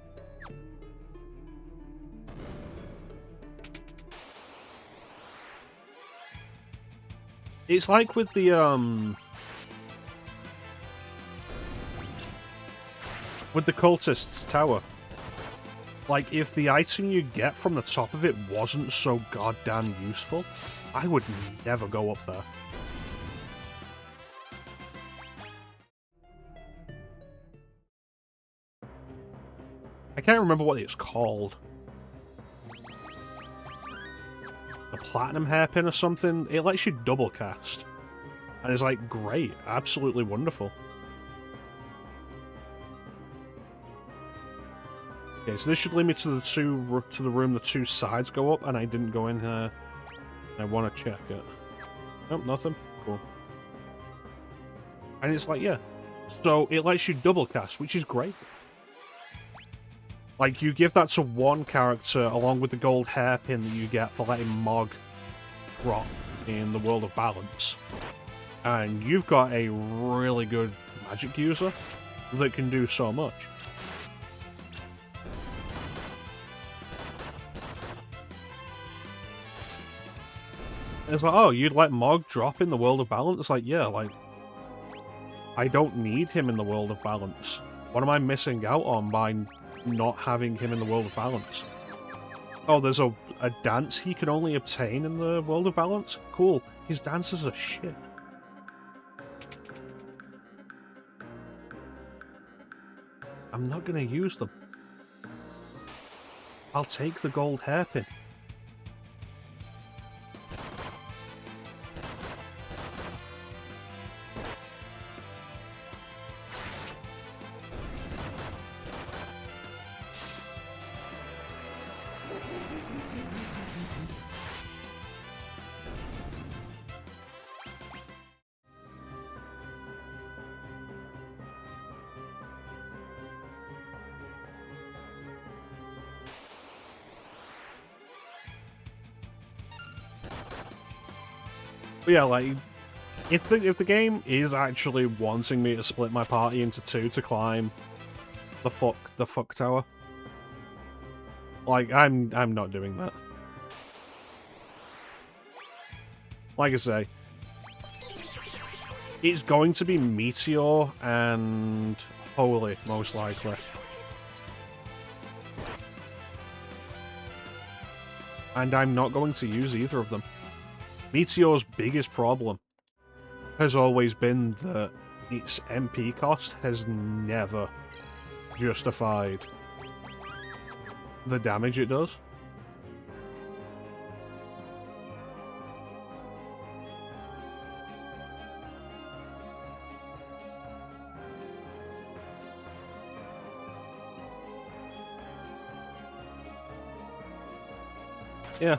It's like with the, with the cultist's tower. Like, if the item you get from the top of it wasn't so goddamn useful, I would never go up there. I can't remember what it's called. The Platinum Hairpin or something? It lets you double cast. And it's like, great, absolutely wonderful. Okay, so this should lead me to the room the two sides go up, and I didn't go in here. I want to check it. Nope, nothing. Cool. And it's like, yeah. So it lets you double cast, which is great. Like, you give that to one character along with the gold hairpin that you get for letting Mog drop in the World of Balance. And you've got a really good magic user that can do so much. And it's like, oh, you'd let Mog drop in the World of Balance? It's like, yeah, like, I don't need him in the World of Balance. What am I missing out on by not having him in the World of Balance? Oh, there's a dance he can only obtain in the World of Balance? Cool. His dances are shit. I'm not gonna use them. I'll take the gold hairpin. But yeah, like, if the game is actually wanting me to split my party into two to climb the fuck tower, like, I'm not doing that. like I say, it's going to be Meteor and Holy, most likely. And I'm not going to use either of them. Meteor's biggest problem has always been that its MP cost has never justified the damage it does. Yeah.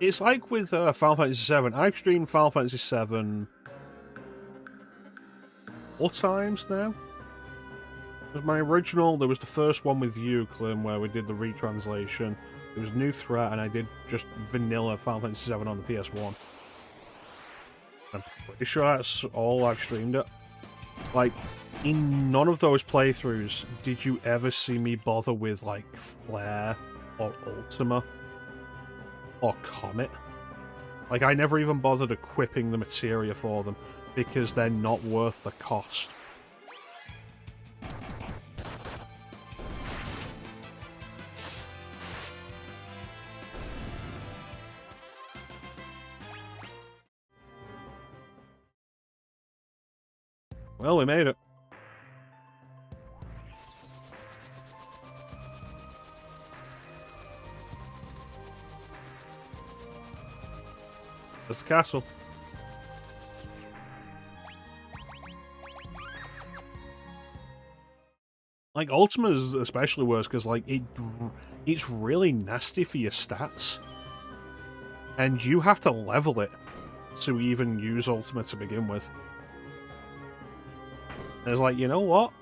It's like with Final Fantasy VII. I've streamed Final Fantasy VII 4 times now. With my original, there was the first one with Euclid where we did the retranslation. There was New Threat, and I did just vanilla Final Fantasy VII on the PS1. I'm pretty sure that's all I've streamed it. Like, in none of those playthroughs did you ever see me bother with, like, Flare or Ultima or Comet. Like, I never even bothered equipping the materia for them because they're not worth the cost. Well, we made it. There's the castle. Like, Ultima is especially worse because, like, it's really nasty for your stats. And you have to level it to even use Ultima to begin with. And it's like, you know what?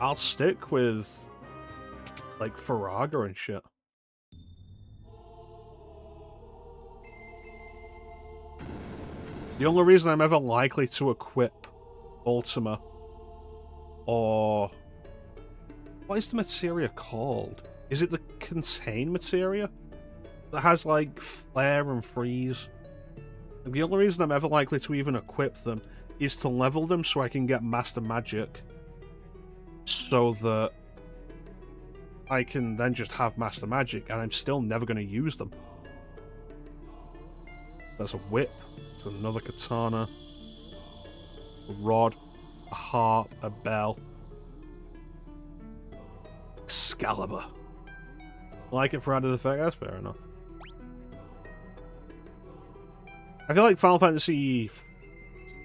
I'll stick with, like, Faraga and shit. The only reason I'm ever likely to equip Ultima, or what is the materia called? Is it the contain materia that has like flare and freeze? The only reason I'm ever likely to even equip them is to level them so I can get master magic, so that I can then just have master magic, and I'm still never going to use them. There's a whip. It's another katana, a rod, a harp, a bell, Excalibur. Like it for added effect? That's fair enough. I feel like Final Fantasy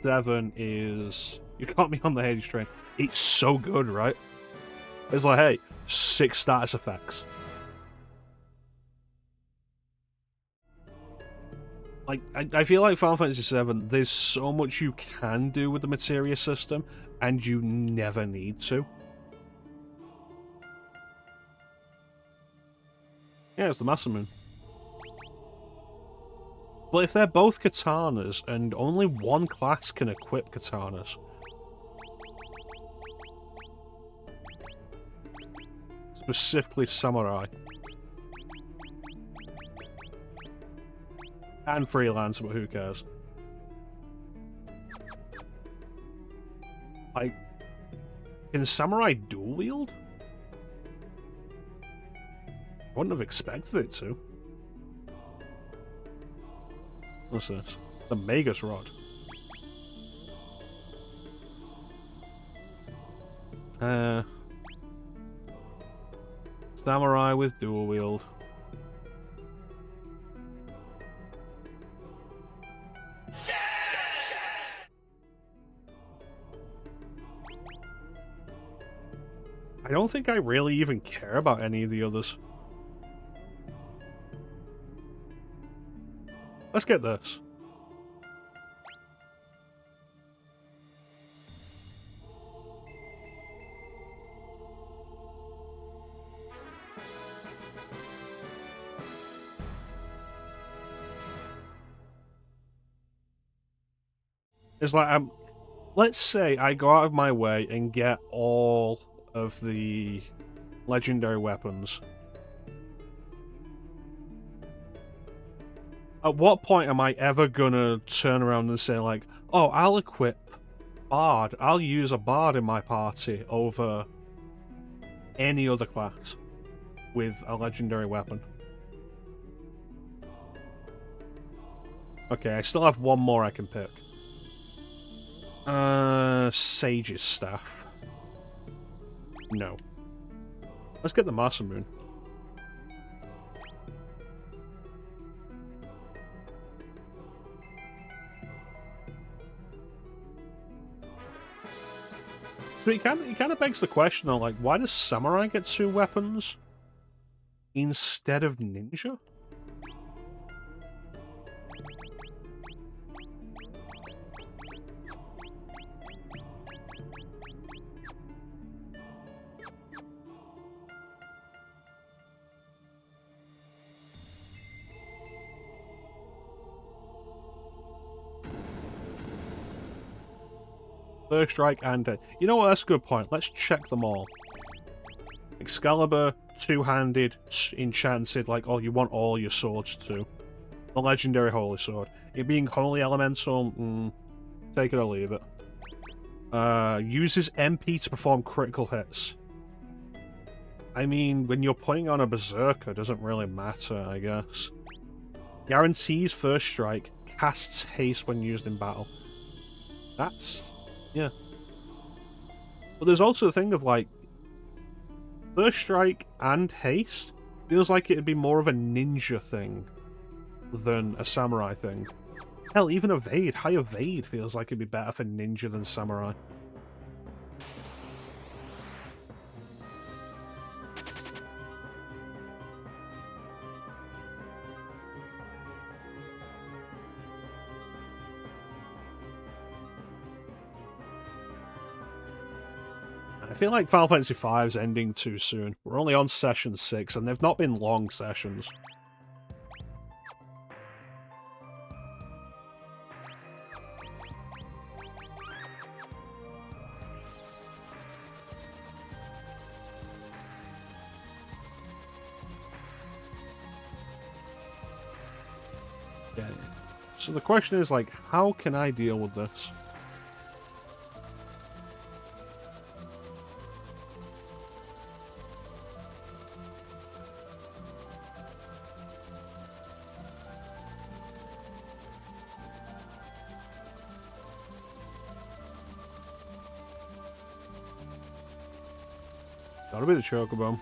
VII is... You got me on the Hades train. It's so good, right? It's like, hey, 6 status effects. Like, I feel like Final Fantasy VII, there's so much you can do with the materia system, and you never need to. Yeah, it's the Masamune. But if they're both katanas, and only one class can equip katanas... Specifically Samurai. And freelance, but who cares? Like, can Samurai dual wield? I wouldn't have expected it to. What's this? The Magus Rod. Samurai with dual wield. I don't think I really even care about any of the others. Let's get this. It's like, let's say I go out of my way and get all of the legendary weapons. At what point am I ever gonna turn around and say, like, oh, I'll equip Bard. I'll use a Bard in my party over any other class with a legendary weapon. Okay, I still have one more I can pick. Sage's Staff. No. Let's get the Masamune. So it kind of begs the question, though, like, why does Samurai get 2 weapons instead of Ninja? First Strike and... you know what, that's a good point. Let's check them all. Excalibur, two-handed, enchanted, like, oh, you want all your swords too. The legendary Holy Sword. It being Holy Elemental, take it or leave it. Uses MP to perform critical hits. I mean, when you're putting on a Berserker, it doesn't really matter, I guess. Guarantees First Strike, casts haste when used in battle. That's... yeah. But there's also the thing of, like, First Strike and haste feels like it'd be more of a ninja thing than a samurai thing. Hell, even evade, high evade feels like it'd be better for ninja than samurai. I feel like Final Fantasy V's ending too soon. We're only on session 6, and they've not been long sessions. Yeah. So the question is, like, how can I deal with this? Gotta be the Chocobo.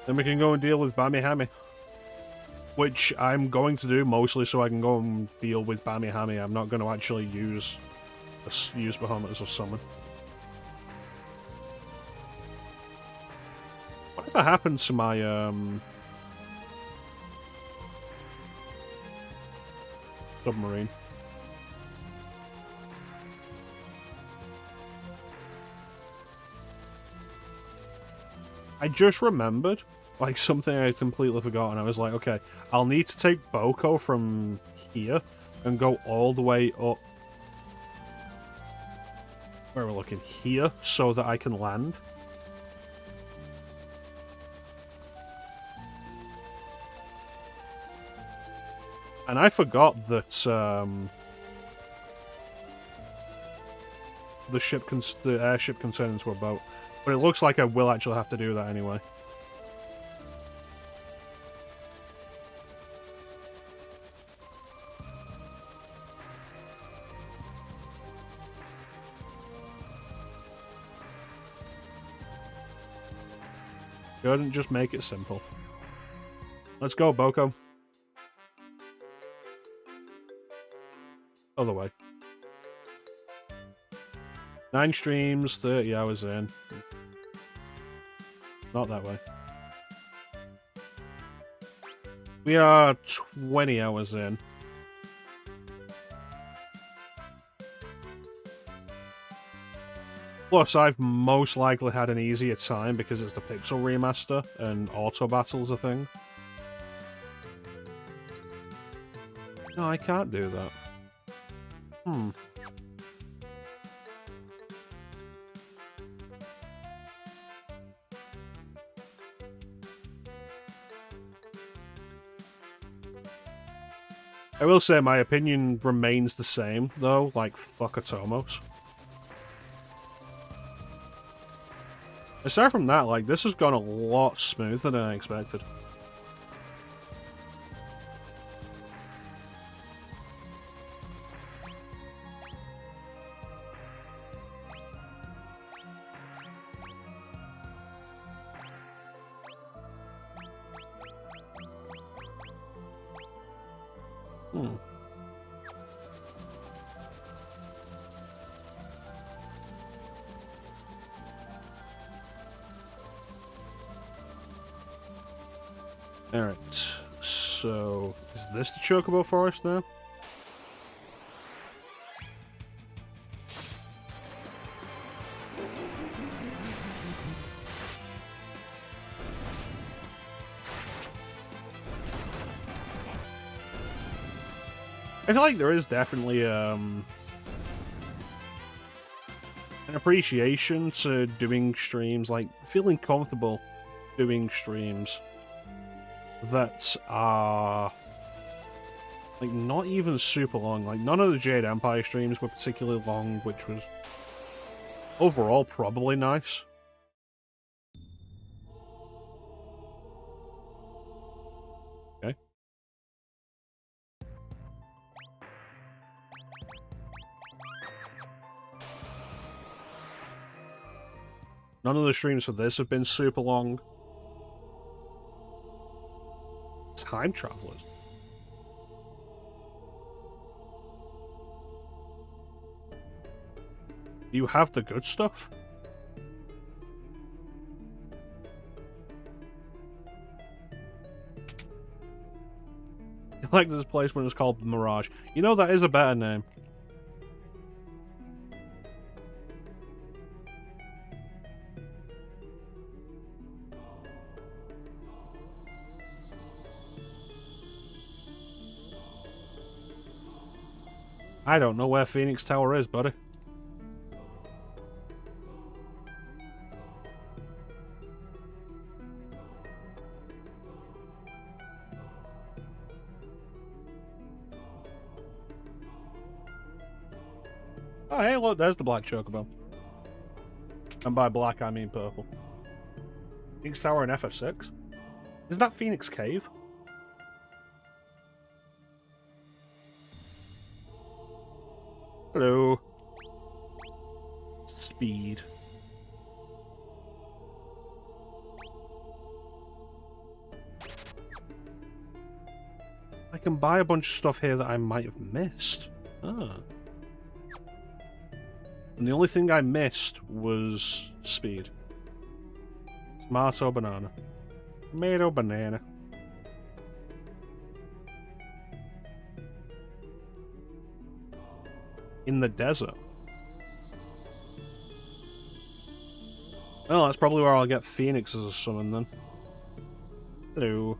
Then we can go and deal with Bami Hami. Which I'm going to do mostly so I can go and deal with Bami Hami. I'm not going to actually use Bahamut as a summon. Whatever happened to my submarine? I just remembered, like, something I had completely forgotten. I was like, okay, I'll need to take Boko from here and go all the way up. Where we're looking? Here, so that I can land. And I forgot that the airship can turn into a boat. But it looks like I will actually have to do that anyway. Couldn't just make it simple. Let's go, Boko. Other way. 9 streams, 30 hours in. Not that way. We are 20 hours in. Plus, I've most likely had an easier time because it's the Pixel remaster and auto battle's a thing. No, I can't do that. I will say my opinion remains the same, though, like, fuck Atomos. Aside from that, like, this has gone a lot smoother than I expected. Alright, so is this the Chocobo Forest now? I feel like there is definitely an appreciation to doing streams, like feeling comfortable doing streams that are like not even super long. Like none of the Jade Empire streams were particularly long, which was overall probably nice. Okay. None of the streams for this have been super long. Time travelers. You have the good stuff? I like this place when it's called Mirage. You know, that is a better name. I don't know where Phoenix Tower is, buddy. Oh, hey, look, there's the black Chocobo. And by black, I mean purple. Phoenix Tower and FF6? Is that Phoenix Cave? Hello. Speed. I can buy a bunch of stuff here that I might have missed. Ah. And the only thing I missed was speed. Tomato banana. Tomato banana. In the desert. Oh, that's probably where I'll get Phoenix as a summon then. Hello.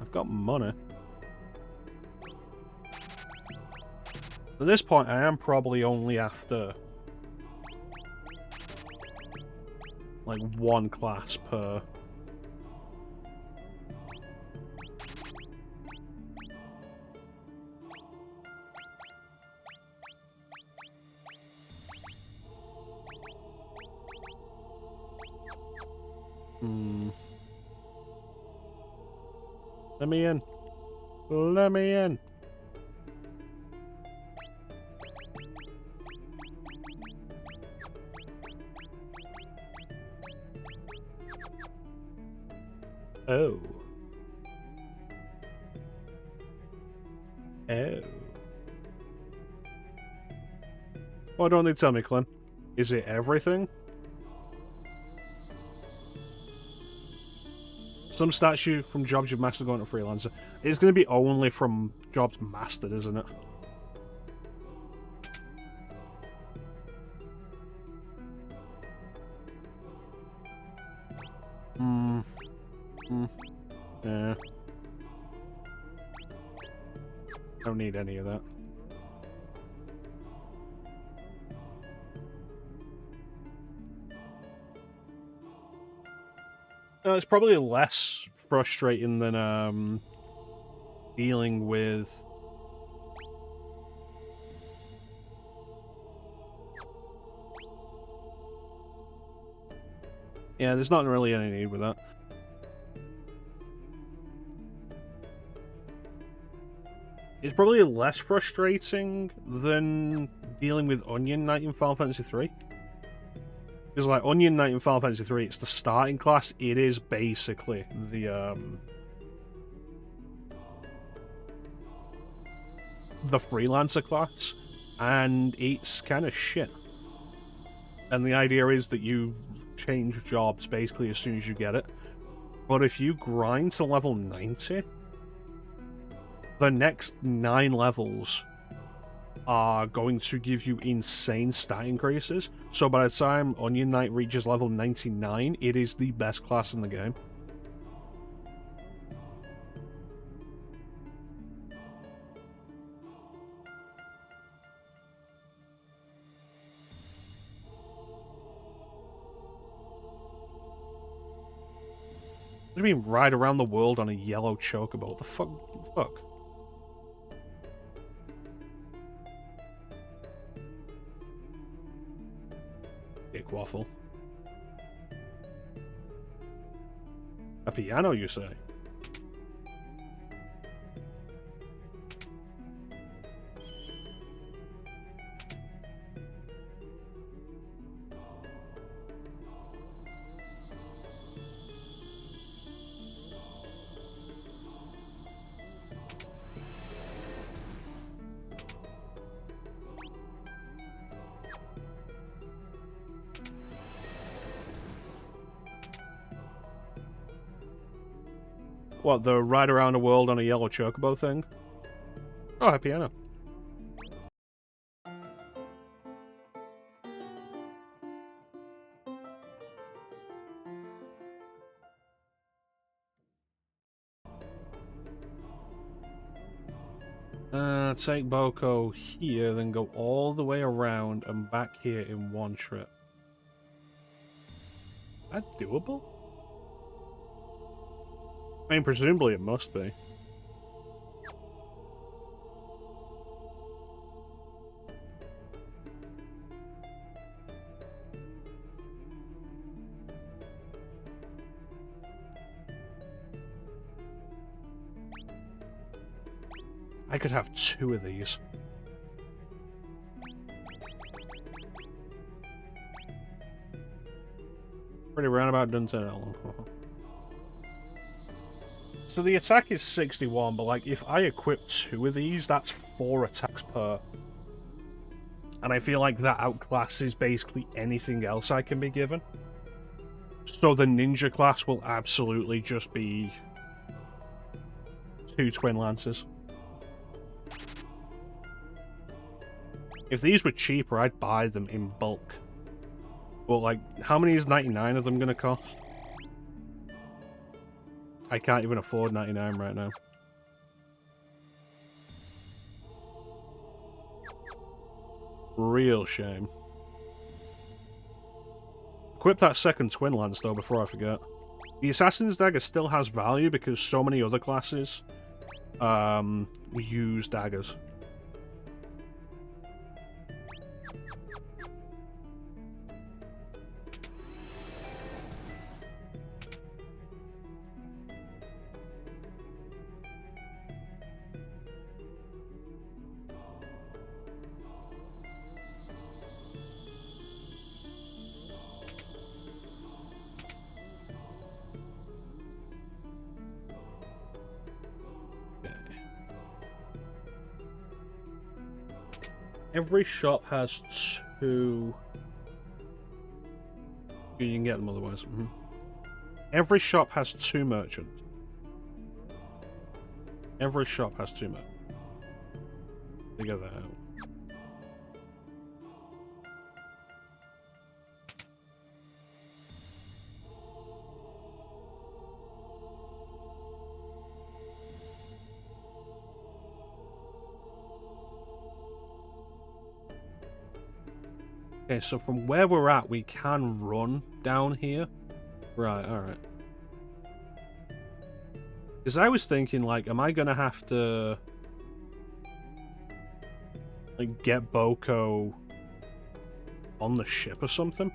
I've got money. At this point, I am probably only after like one class per. Let me in. Let me in. Oh. Oh. Why don't they tell me, Clint? Is it everything? Some statue from jobs you've mastered going to freelancer. It's going to be only from jobs mastered, isn't it? Yeah. Don't need any of that. No, it's probably less frustrating than dealing with yeah, there's not really any need with that. It's probably less frustrating than dealing with Onion Knight in Final Fantasy 3. Because like Onion Knight in Final Fantasy 3, it's the starting class. It is basically the freelancer class, and it's kind of shit. And the idea is that you change jobs basically as soon as you get it. But if you grind to level 90, the next 9 levels are going to give you insane stat increases. So by the time Onion Knight reaches level 99, it is the best class in the game. What do you mean ride around the world on a yellow chocobo? What the fuck? Fuck. Dick waffle. A piano, you say? What, the ride around the world on a yellow chocobo thing? Oh, a piano. Take Boko here, then go all the way around and back here in one trip. Is that doable? I mean, presumably it must be. I could have 2 of these. Pretty roundabout, done to Ellen. So the attack is 61, but like if I equip 2 of these, that's 4 attacks per. And I feel like that outclasses basically anything else I can be given. So the ninja class will absolutely just be 2 twin lances. If these were cheaper, I'd buy them in bulk. But like, how many is 99 of them gonna cost? I can't even afford 99 right now. Real shame. Equip that second twin lance though before I forget. The Assassin's Dagger still has value because so many other classes use daggers. Every shop has 2... You can get them otherwise. Every shop has 2 merchants. Every shop has 2 merchants. Figure that out. Okay, so from where we're at, we can run down here. Right, alright. Because I was thinking, like, am I gonna have to like get Boko on the ship or something?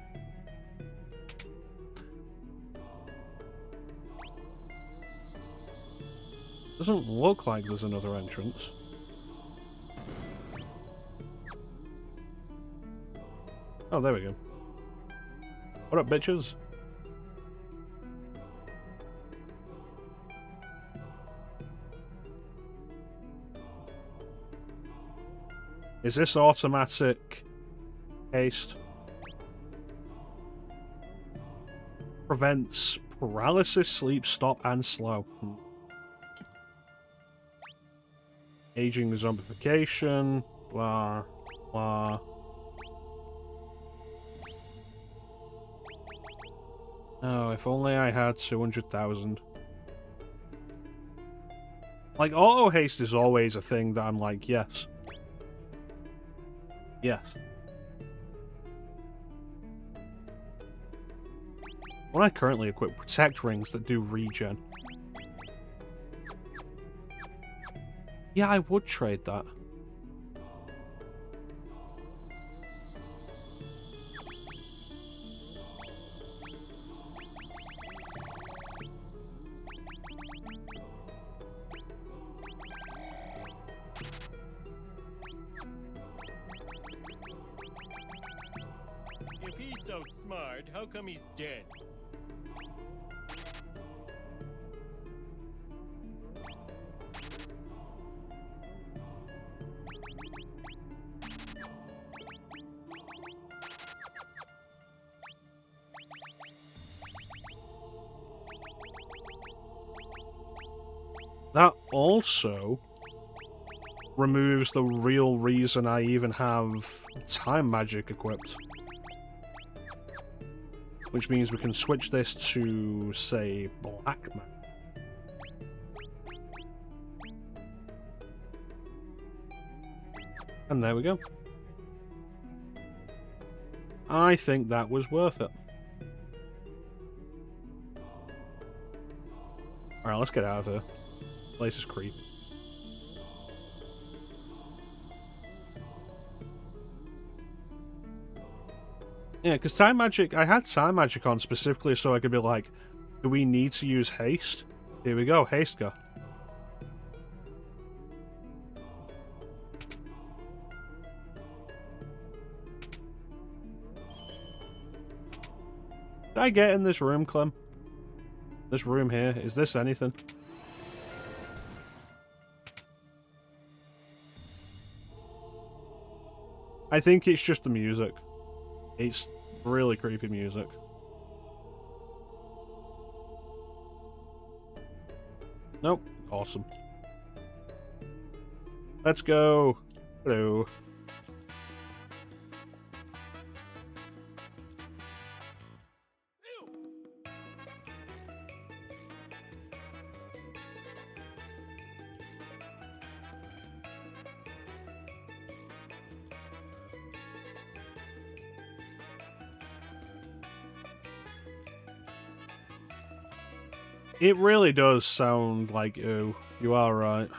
Doesn't look like there's another entrance. Oh, there we go. What up, bitches? Is this automatic haste? Prevents paralysis, sleep, stop, and slow. Aging the zombification. Blah, blah. Oh, if only I had 200,000. Like, auto haste is always a thing that I'm like, yes. Yes. When I currently equip protect rings that do regen. Yeah, I would trade that. If he's so smart, how come he's dead? That also removes the real reason I even have time magic equipped. Which means we can switch this to, say, black magic. And there we go. I think that was worth it. Alright, let's get out of here. Place is creepy. Yeah, because time magic, I had time magic on specifically so I could be like, do we need to use haste? Here we go, haste go. Did I get in this room, Clem? This room here, is this anything? I think it's just the music. It's really creepy music. Nope. Awesome. Let's go. Hello. It really does sound like ooh. You are right.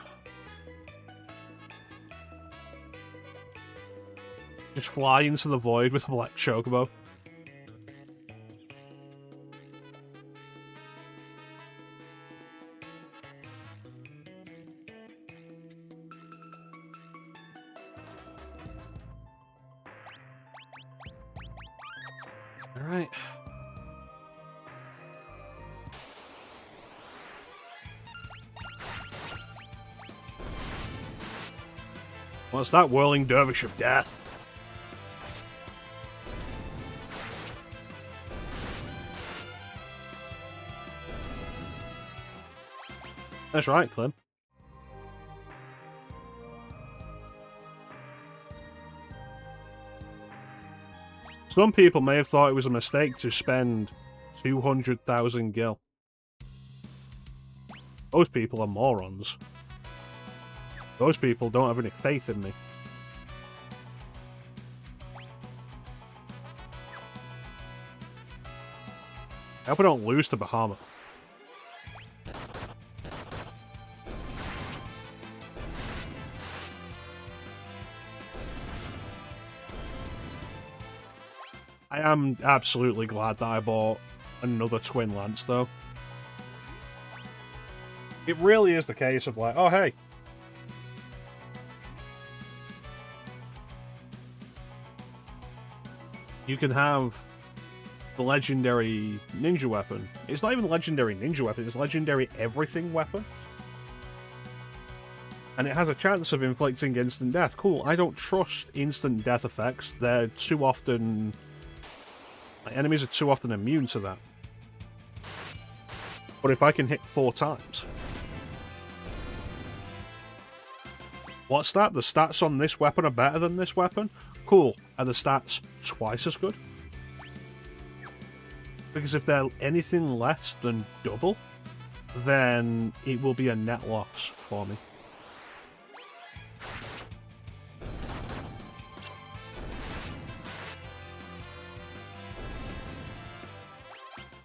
Just fly into the void with a black chocobo. Alright. What's that whirling dervish of death? That's right, Clem. Some people may have thought it was a mistake to spend 200,000 gil. Those people are morons. Those people don't have any faith in me. I hope I don't lose to Bahama. I am absolutely glad that I bought another twin lance, though. It really is the case of like, oh hey, you can have the legendary ninja weapon. It's not even legendary ninja weapon, it's legendary everything weapon. And it has a chance of inflicting instant death. Cool, I don't trust instant death effects. They're too often... Like, enemies are too often immune to that. But if I can hit 4 times... What's that? The stats on this weapon are better than this weapon? Cool. Are the stats twice as good? Because if they're anything less than double, then it will be a net loss for me.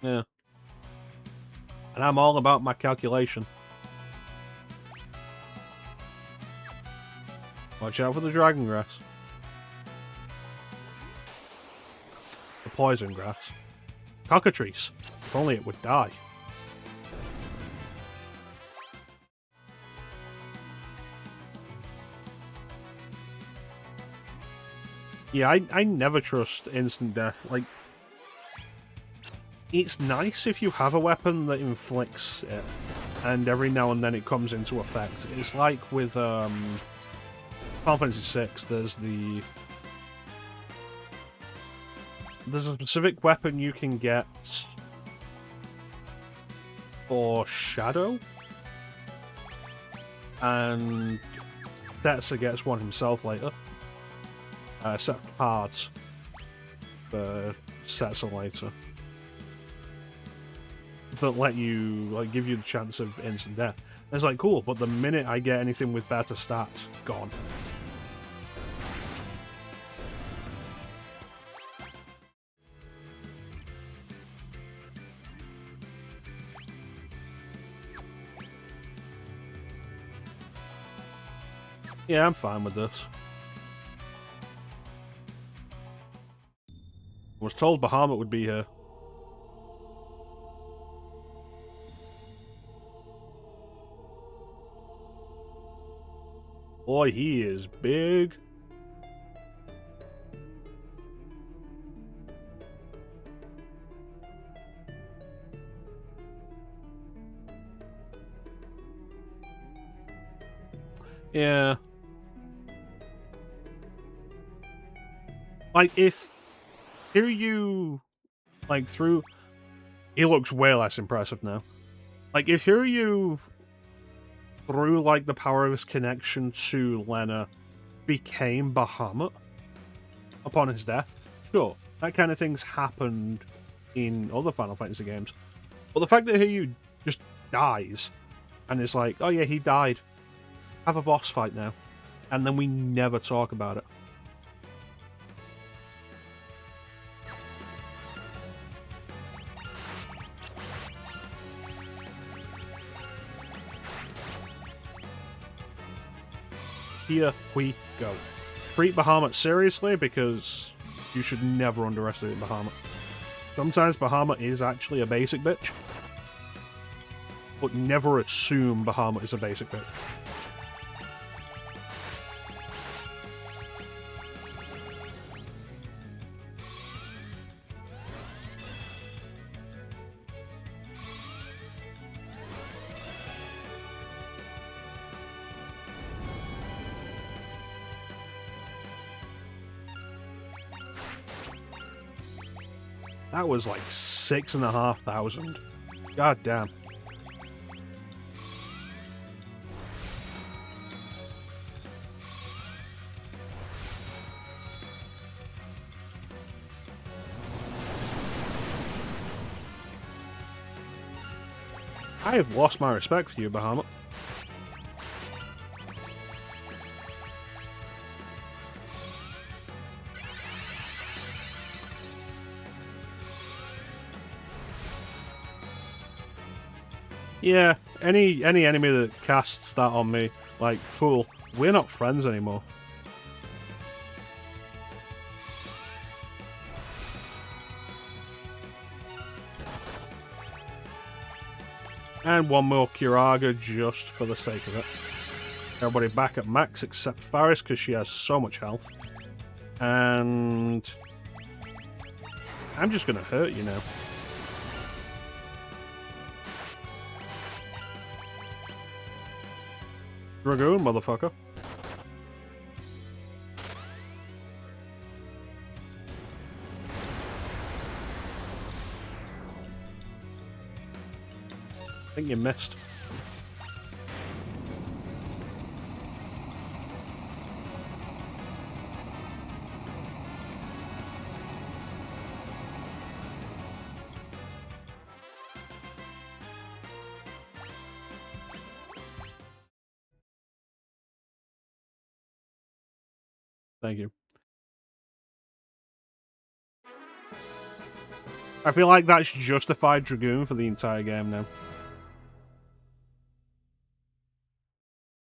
Yeah. And I'm all about my calculation. Watch out for the dragon grass. The poison grass. Cockatrice. If only it would die. Yeah, I never trust instant death. Like, it's nice if you have a weapon that inflicts it, and every now and then it comes into effect. It's like with Final Fantasy VI, there's a specific weapon you can get for Shadow, and Setzer gets one himself later. A set of cards for Setzer later that let you, like, give you the chance of instant death. And it's like, cool, but the minute I get anything with better stats, gone. Yeah, I'm fine with this. I was told Bahamut would be here. Boy, he is big. Yeah. Like, if Hiryu, like, through... He looks way less impressive now. Like, if Hiryu, through, like, the power of his connection to Lena, became Bahamut upon his death, sure, that kind of thing's happened in other Final Fantasy games. But the fact that Hiryu just dies, and it's like, oh yeah, he died, have a boss fight now, and then we never talk about it. Here we go. Treat Bahamut seriously, because you should never underestimate Bahamut. Sometimes Bahamut is actually a basic bitch, but never assume Bahamut is a basic bitch. That was like 6,500. God damn. I have lost my respect for you, Bahamut. Yeah, any enemy that casts that on me, like, cool, we're not friends anymore. And one more Curaga just for the sake of it. Everybody back at max except Faris because she has so much health. And I'm just going to hurt you now. Dragoon, motherfucker. I think you missed. Thank you. I feel like that's justified Dragoon for the entire game now.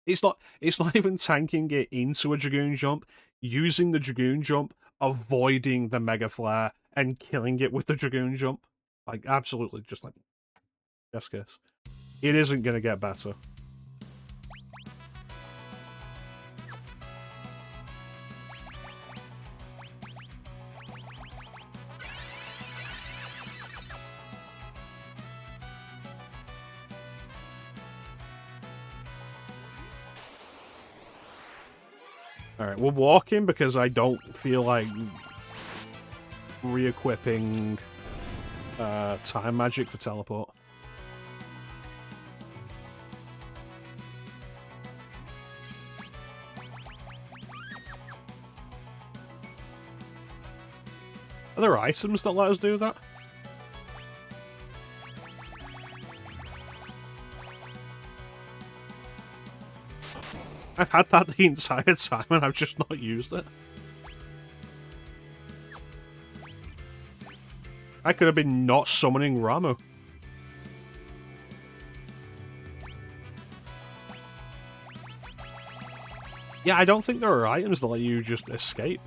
It's not even tanking it into a Dragoon jump, using the Dragoon jump, avoiding the Mega Flare, and killing it with the Dragoon jump. Like, absolutely, just like, yes, kiss. It isn't gonna get better. Alright, we're walking because I don't feel like re-equipping time magic for teleport. Are there items that let us do that? I've had that the entire time and I've just not used it. I could have been not summoning Ramu. Yeah, I don't think there are items that let you just escape.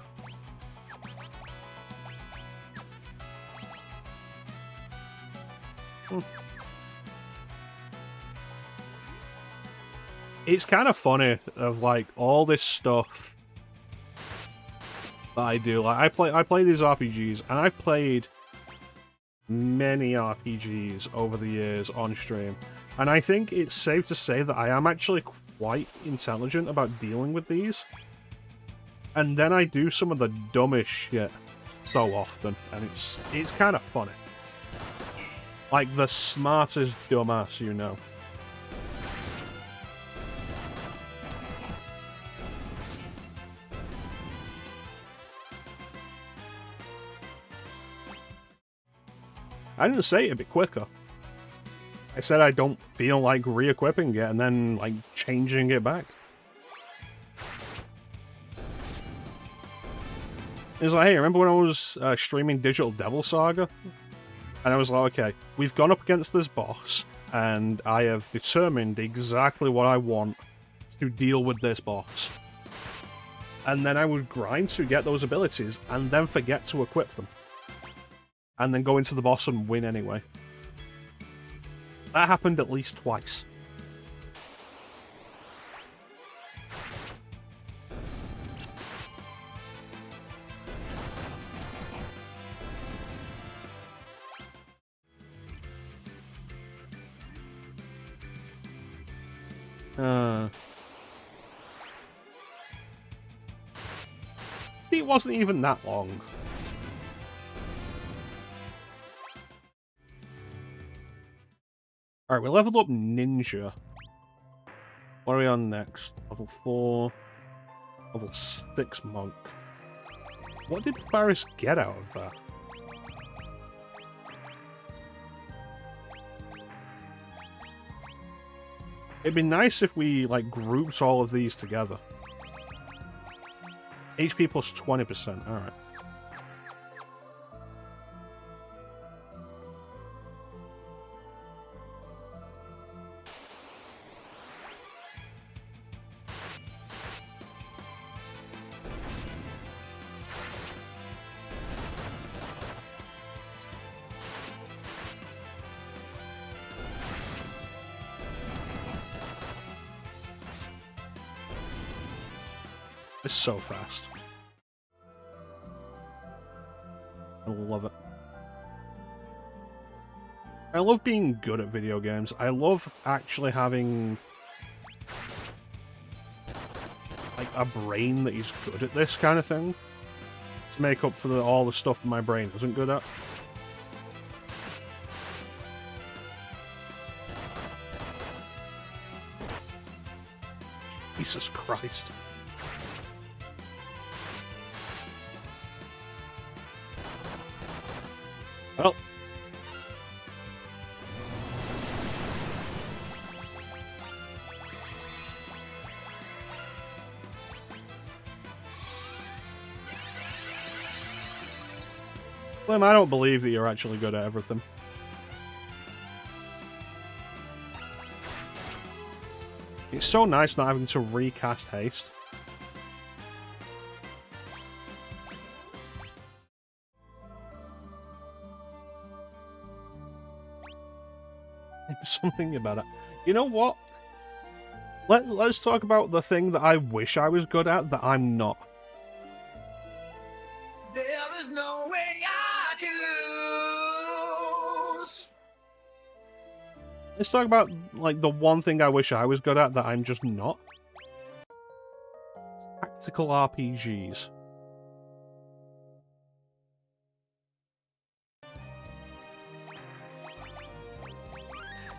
It's kind of funny of like all this stuff that I do. Like I play these RPGs, and I've played many RPGs over the years on stream, and I think it's safe to say that I am actually quite intelligent about dealing with these. And then I do some of the dumbest shit so often, and it's kind of funny. Like the smartest dumbass you know. I didn't say it a bit quicker. I said I don't feel like re-equipping it and then, like, changing it back. It's like, hey, remember when I was streaming Digital Devil Saga? And I was like, okay, we've gone up against this boss, and I have determined exactly what I want to deal with this boss. And then I would grind to get those abilities, and then forget to equip them. And then go into the boss and win anyway. That happened at least twice. See, it wasn't even that long. Alright, we leveled up Ninja. What are we on next? Level 4. Level 6 Monk. What did Faris get out of that? It'd be nice if we, like, grouped all of these together. HP plus 20%, alright. It's so fast. I love it. I love being good at video games. I love actually having like a brain that is good at this kind of thing to make up for all the stuff that my brain isn't good at. Jesus Christ. Well. Slim, I don't believe that you're actually good at everything. It's so nice not having to recast haste. There's something about it. You know what? Let's talk about the thing that I wish I was good at that I'm not. There is no way I can lose. Let's talk about, like, the one thing I wish I was good at that I'm just not. Tactical RPGs.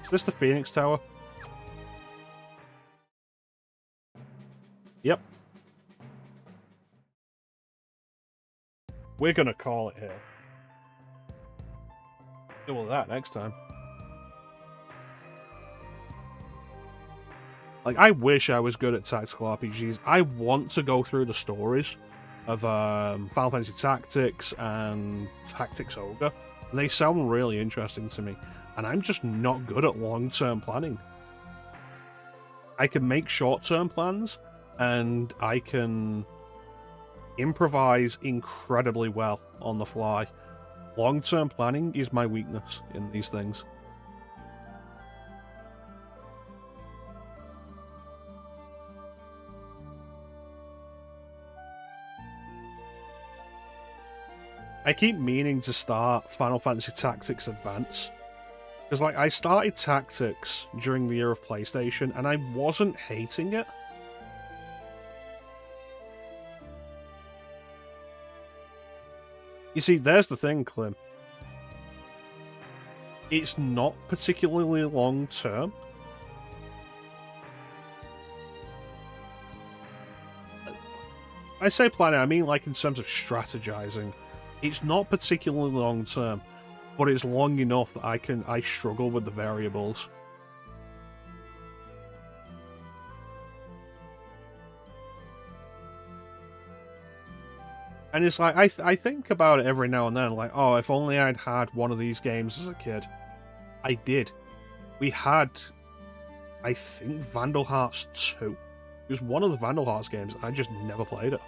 Is this the Phoenix Tower? Yep. We're gonna call it here. Deal with that next time. Like, I wish I was good at tactical RPGs. I want to go through the stories of Final Fantasy Tactics and Tactics Ogre. They sound really interesting to me, and I'm just not good at long-term planning. I can make short-term plans, and I can improvise incredibly well on the fly. Long-term planning is my weakness in these things. I keep meaning to start Final Fantasy Tactics Advance. Because, like, I started Tactics during the era of PlayStation, and I wasn't hating it. You see, there's the thing, Clem. It's not particularly long-term. I say planning, I mean, like, in terms of strategizing. It's not particularly long-term, but it's long enough that I struggle with the variables. And it's like, I think about it every now and then, like, oh, if only I'd had one of these games as a kid. I did. We had, I think, Vandal Hearts 2. It was one of the Vandal Hearts games, and I just never played it.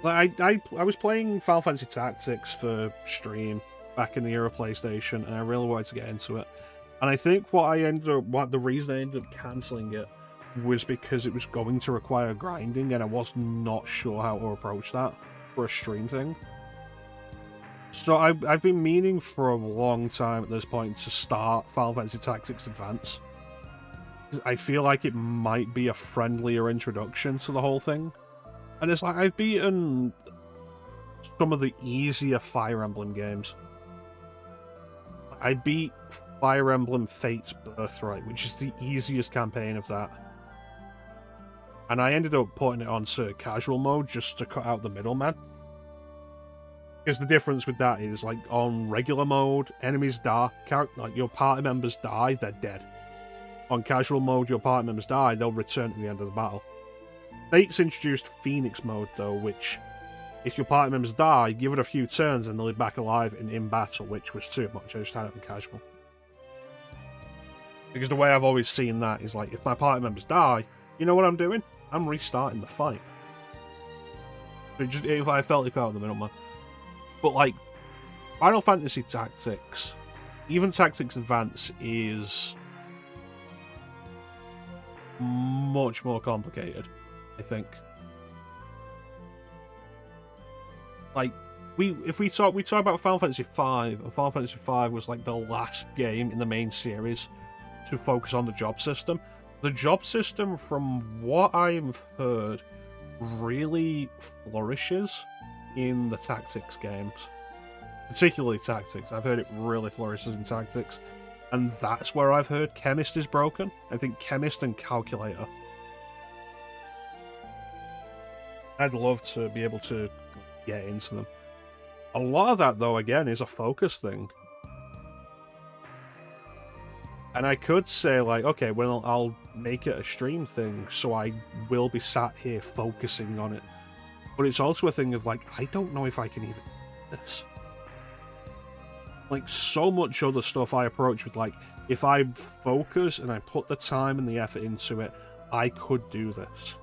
Like, I was playing Final Fantasy Tactics for stream back in the era of PlayStation, and I really wanted to get into it. And I think the reason I ended up cancelling it was because it was going to require grinding, and I was not sure how to approach that for a stream thing. So I've been meaning for a long time at this point to start Final Fantasy Tactics Advance. I feel like it might be a friendlier introduction to the whole thing. And it's like, I've beaten some of the easier Fire Emblem games. I beat Fire Emblem Fate's Birthright, which is the easiest campaign of that. And I ended up putting it onto casual mode just to cut out the middleman. Because the difference with that is, like, on regular mode, enemies die, like, your party members die, they're dead. On casual mode, your party members die, they'll return at the end of the battle. Fate's introduced Phoenix mode, though, which, if your party members die, give it a few turns and they'll be back alive and in battle, which was too much. I just had it on casual. Because the way I've always seen that is, like, if my party members die, you know what I'm doing? I'm restarting the fight. I felt it out in the middle, man. But, like, Final Fantasy Tactics even Tactics Advance is much more complicated, I think. Like, we talk about Final Fantasy V, and Final Fantasy V was like the last game in the main series to focus on the job system. The job system, from what I've heard, really flourishes in the Tactics games. Particularly Tactics. I've heard it really flourishes in Tactics. And that's where I've heard Chemist is broken. I think Chemist and Calculator. I'd love to be able to get into them. A lot of that, though, again, is a focus thing. And I could say, like, okay, well, I'll make it a stream thing, so I will be sat here focusing on it. But it's also a thing of, like, I don't know if I can even do this. Like, so much other stuff I approach with, like, if I focus and I put the time and the effort into it, I could do this.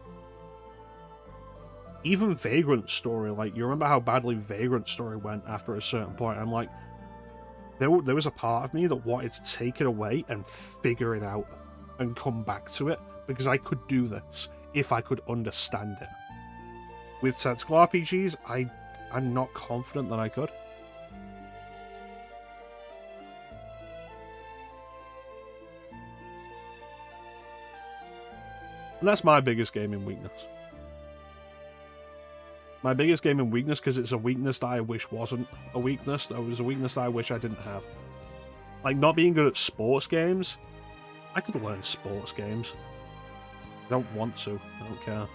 Even Vagrant Story, like, you remember how badly Vagrant Story went after a certain point? I'm like, there was a part of me that wanted to take it away and figure it out and come back to it, because I could do this if I could understand it. With tactical RPGs, I'm not confident that I could. And that's my biggest gaming weakness. My biggest gaming weakness, because it's a weakness that I wish wasn't a weakness. That was a weakness that I wish I didn't have. Like, not being good at sports games. I could learn sports games. I don't want to. I don't care.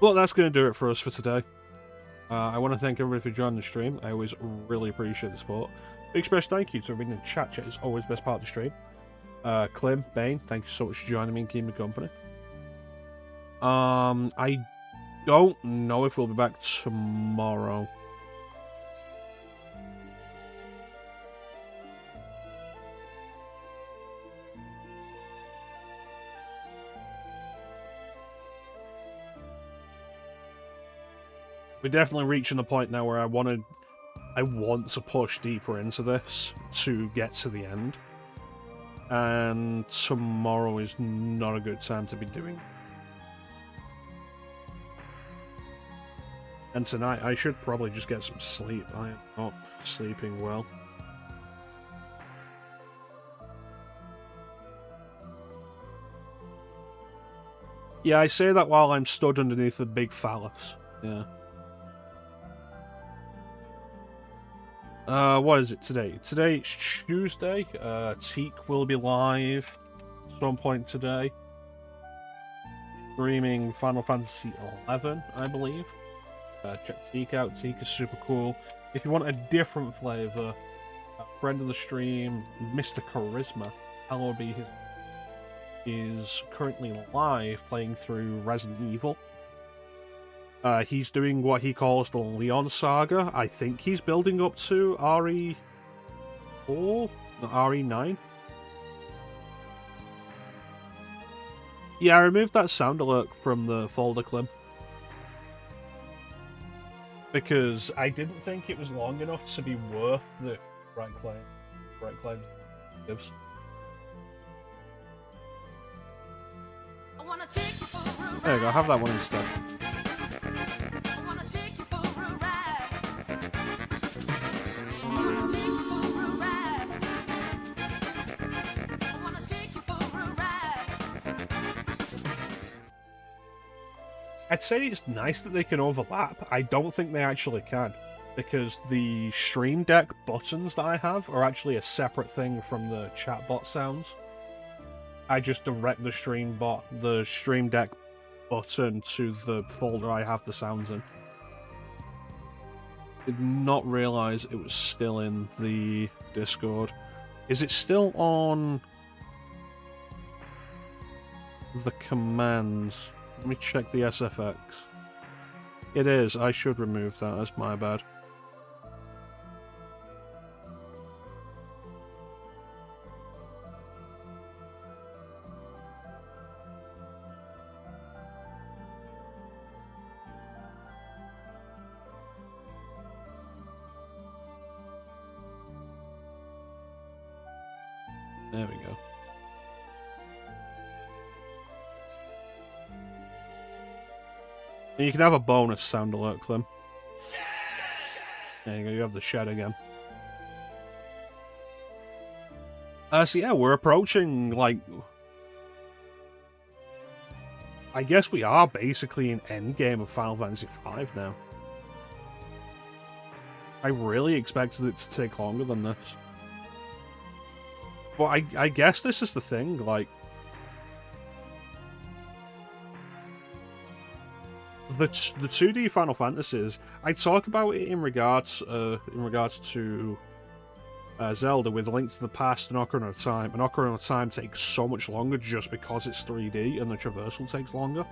Well, that's going to do it for us for today. I want to thank everybody for joining the stream. I always really appreciate the support. Big special thank you to everybody in the chat. Chat is always the best part of the stream. Clem, Bane, thank you so much for joining me and keeping me company. I don't know if we'll be back tomorrow. We're definitely reaching the point now where I want to push deeper into this to get to the end. And tomorrow is not a good time to be doing. And tonight I should probably just get some sleep. I am not sleeping well. Yeah, I say that while I'm stood underneath a big phallus. Yeah. What is it today? Today it's Tuesday. Teak will be live at some point today. Streaming Final Fantasy XI, I believe. Check Teak out. Teak is super cool. If you want a different flavour, a friend of the stream, Mr. Charisma, hello be his, is currently live playing through Resident Evil. He's doing what he calls the Leon Saga. I think he's building up to RE4? No, RE9? Yeah, I removed that sound alert from the folder, Clem. Because I didn't think it was long enough to be worth the right claim gives. There you go, have that one instead. I'd say it's nice that they can overlap. I don't think they actually can, because the Stream Deck buttons that I have are actually a separate thing from the chatbot sounds. I just direct the Stream Deck button to the folder I have the sounds in. Did not realise it was still in the Discord. Is it still on the commands? Let me check the SFX. It is. I should remove that. That's my bad. There we go. And you can have a bonus sound alert, Clem. There you go, you have the shed again. So yeah, we're approaching, like... I guess we are basically an endgame of Final Fantasy V now. I really expected it to take longer than this. But I guess this is the thing, like... The 2D Final Fantasies, I talk about it in regards to Zelda with Link to the Past and Ocarina of Time. And Ocarina of Time takes so much longer just because it's 3D and the traversal takes longer.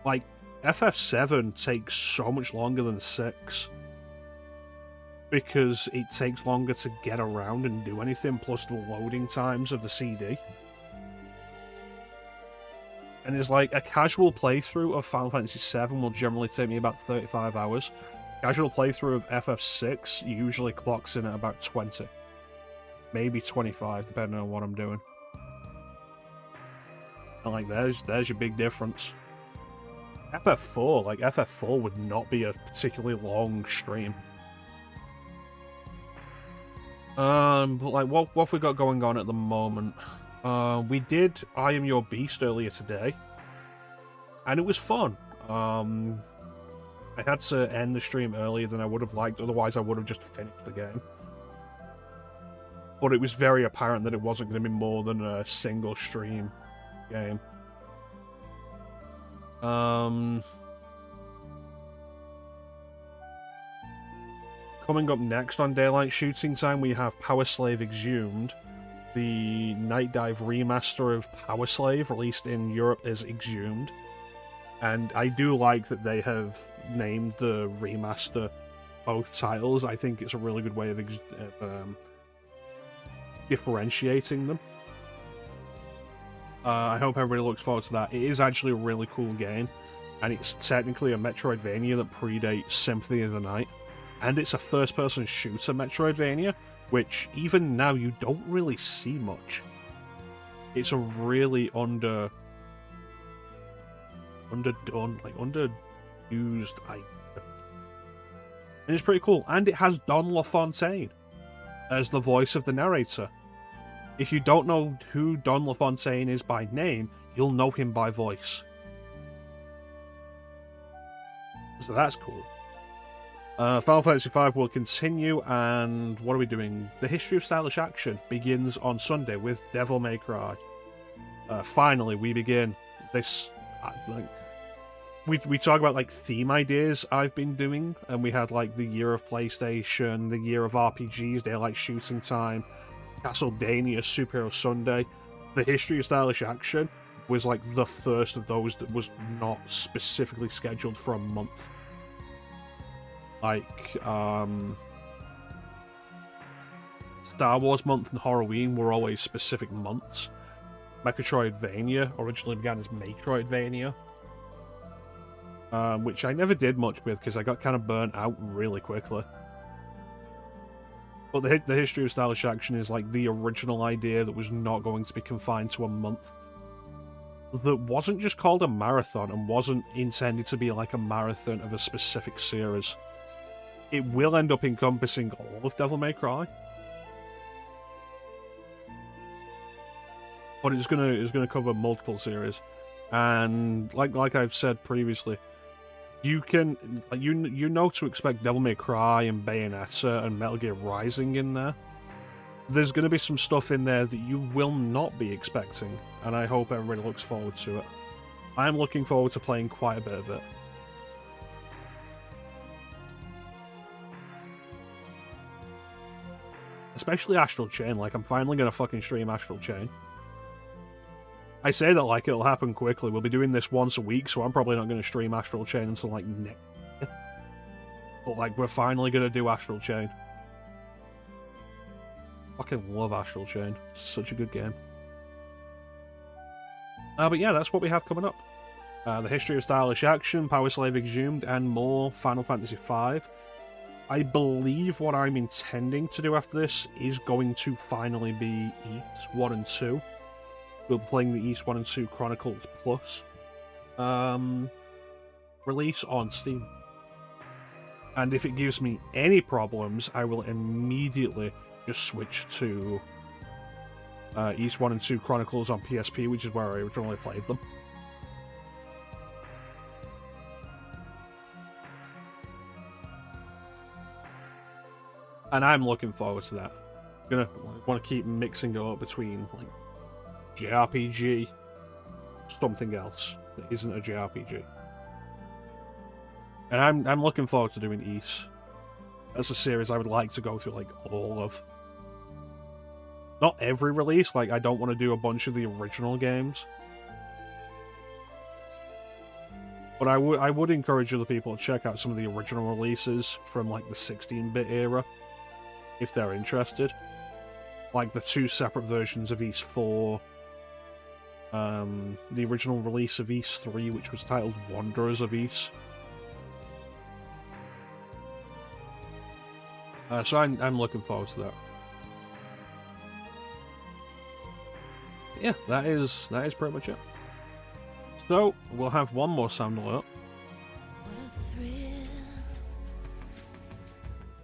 Like, FF7 takes so much longer than 6. Because it takes longer to get around and do anything, plus the loading times of the CD. And it's like, a casual playthrough of Final Fantasy VII will generally take me about 35 hours. Casual playthrough of FF6 usually clocks in at about 20. Maybe 25, depending on what I'm doing. And like, there's your big difference. FF4 would not be a particularly long stream. But like, what have we got going on at the moment? We did I Am Your Beast earlier today, and it was fun. I had to end the stream earlier than I would have liked, otherwise I would have just finished the game. But it was very apparent that it wasn't going to be more than a single stream game. Coming up next on Daylight Shooting Time, we have Power Slave Exhumed. The Night Dive remaster of Power Slave, released in Europe as Exhumed. And I do like that they have named the remaster both titles. I think it's a really good way of differentiating them. I hope everybody looks forward to that. It is actually a really cool game, and it's technically a Metroidvania that predates Symphony of the Night. And it's a first-person shooter Metroidvania, which even now you don't really see much. It's a really underdone, like underused idea. And it's pretty cool. And it has Don LaFontaine as the voice of the narrator. If you don't know who Don LaFontaine is by name, you'll know him by voice. So that's cool. Final Fantasy V will continue, and what are we doing? The History of Stylish Action begins on Sunday with Devil May Cry. Finally, we begin this. We talk about like theme ideas I've been doing, and we had like the year of PlayStation, the year of RPGs, Daylight Shooting Time, Castlevania, Superhero Sunday. The History of Stylish Action was like the first of those that was not specifically scheduled for a month. Like, Star Wars month and Halloween were always specific months. Mecha-chrono originally began as Metroidvania, which I never did much with because I got kind of burnt out really quickly. But the History of Stylish Action is like the original idea that was not going to be confined to a month. That wasn't just called a marathon and wasn't intended to be like a marathon of a specific series. It will end up encompassing all of Devil May Cry. But it's gonna cover multiple series. And like I've said previously, you can you know to expect Devil May Cry and Bayonetta and Metal Gear Rising in there. There's gonna be some stuff in there that you will not be expecting, and I hope everybody looks forward to it. I'm looking forward to playing quite a bit of it. Especially Astral Chain, like I'm finally gonna fucking stream Astral Chain. I say that like it'll happen quickly. We'll be doing this once a week, so I'm probably not gonna stream Astral Chain until like next year. But like we're finally gonna do Astral Chain. Fucking love Astral Chain. Such a good game. But yeah, that's what we have coming up. The History of Stylish Action, Power Slave Exhumed, and more Final Fantasy V. I believe what I'm intending to do after this is going to finally be East 1 and 2. We'll be playing the East 1 and 2 Chronicles Plus. Release on Steam. And if it gives me any problems, I will immediately just switch to East 1 and 2 Chronicles on PSP, which is where I originally played them. And I'm looking forward to that. I want to keep mixing it up between like JRPG, something else that isn't a JRPG. And I'm looking forward to doing Ys. That's a series I would like to go through like all of. Not every release, like I don't want to do a bunch of the original games. But I would encourage other people to check out some of the original releases from like the 16-bit era, if they're interested. Like the 2 separate versions of Ys 4, the original release of Ys 3, which was titled Wanderers of Ys. So I'm looking forward to that. Yeah, that is pretty much it. So we'll have one more sound alert. What a thrill.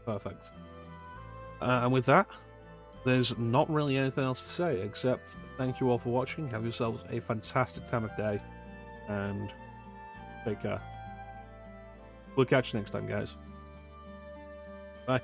Perfect. And with that, there's not really anything else to say except thank you all for watching. Have yourselves a fantastic time of day, and take care. We'll catch you next time, guys. Bye.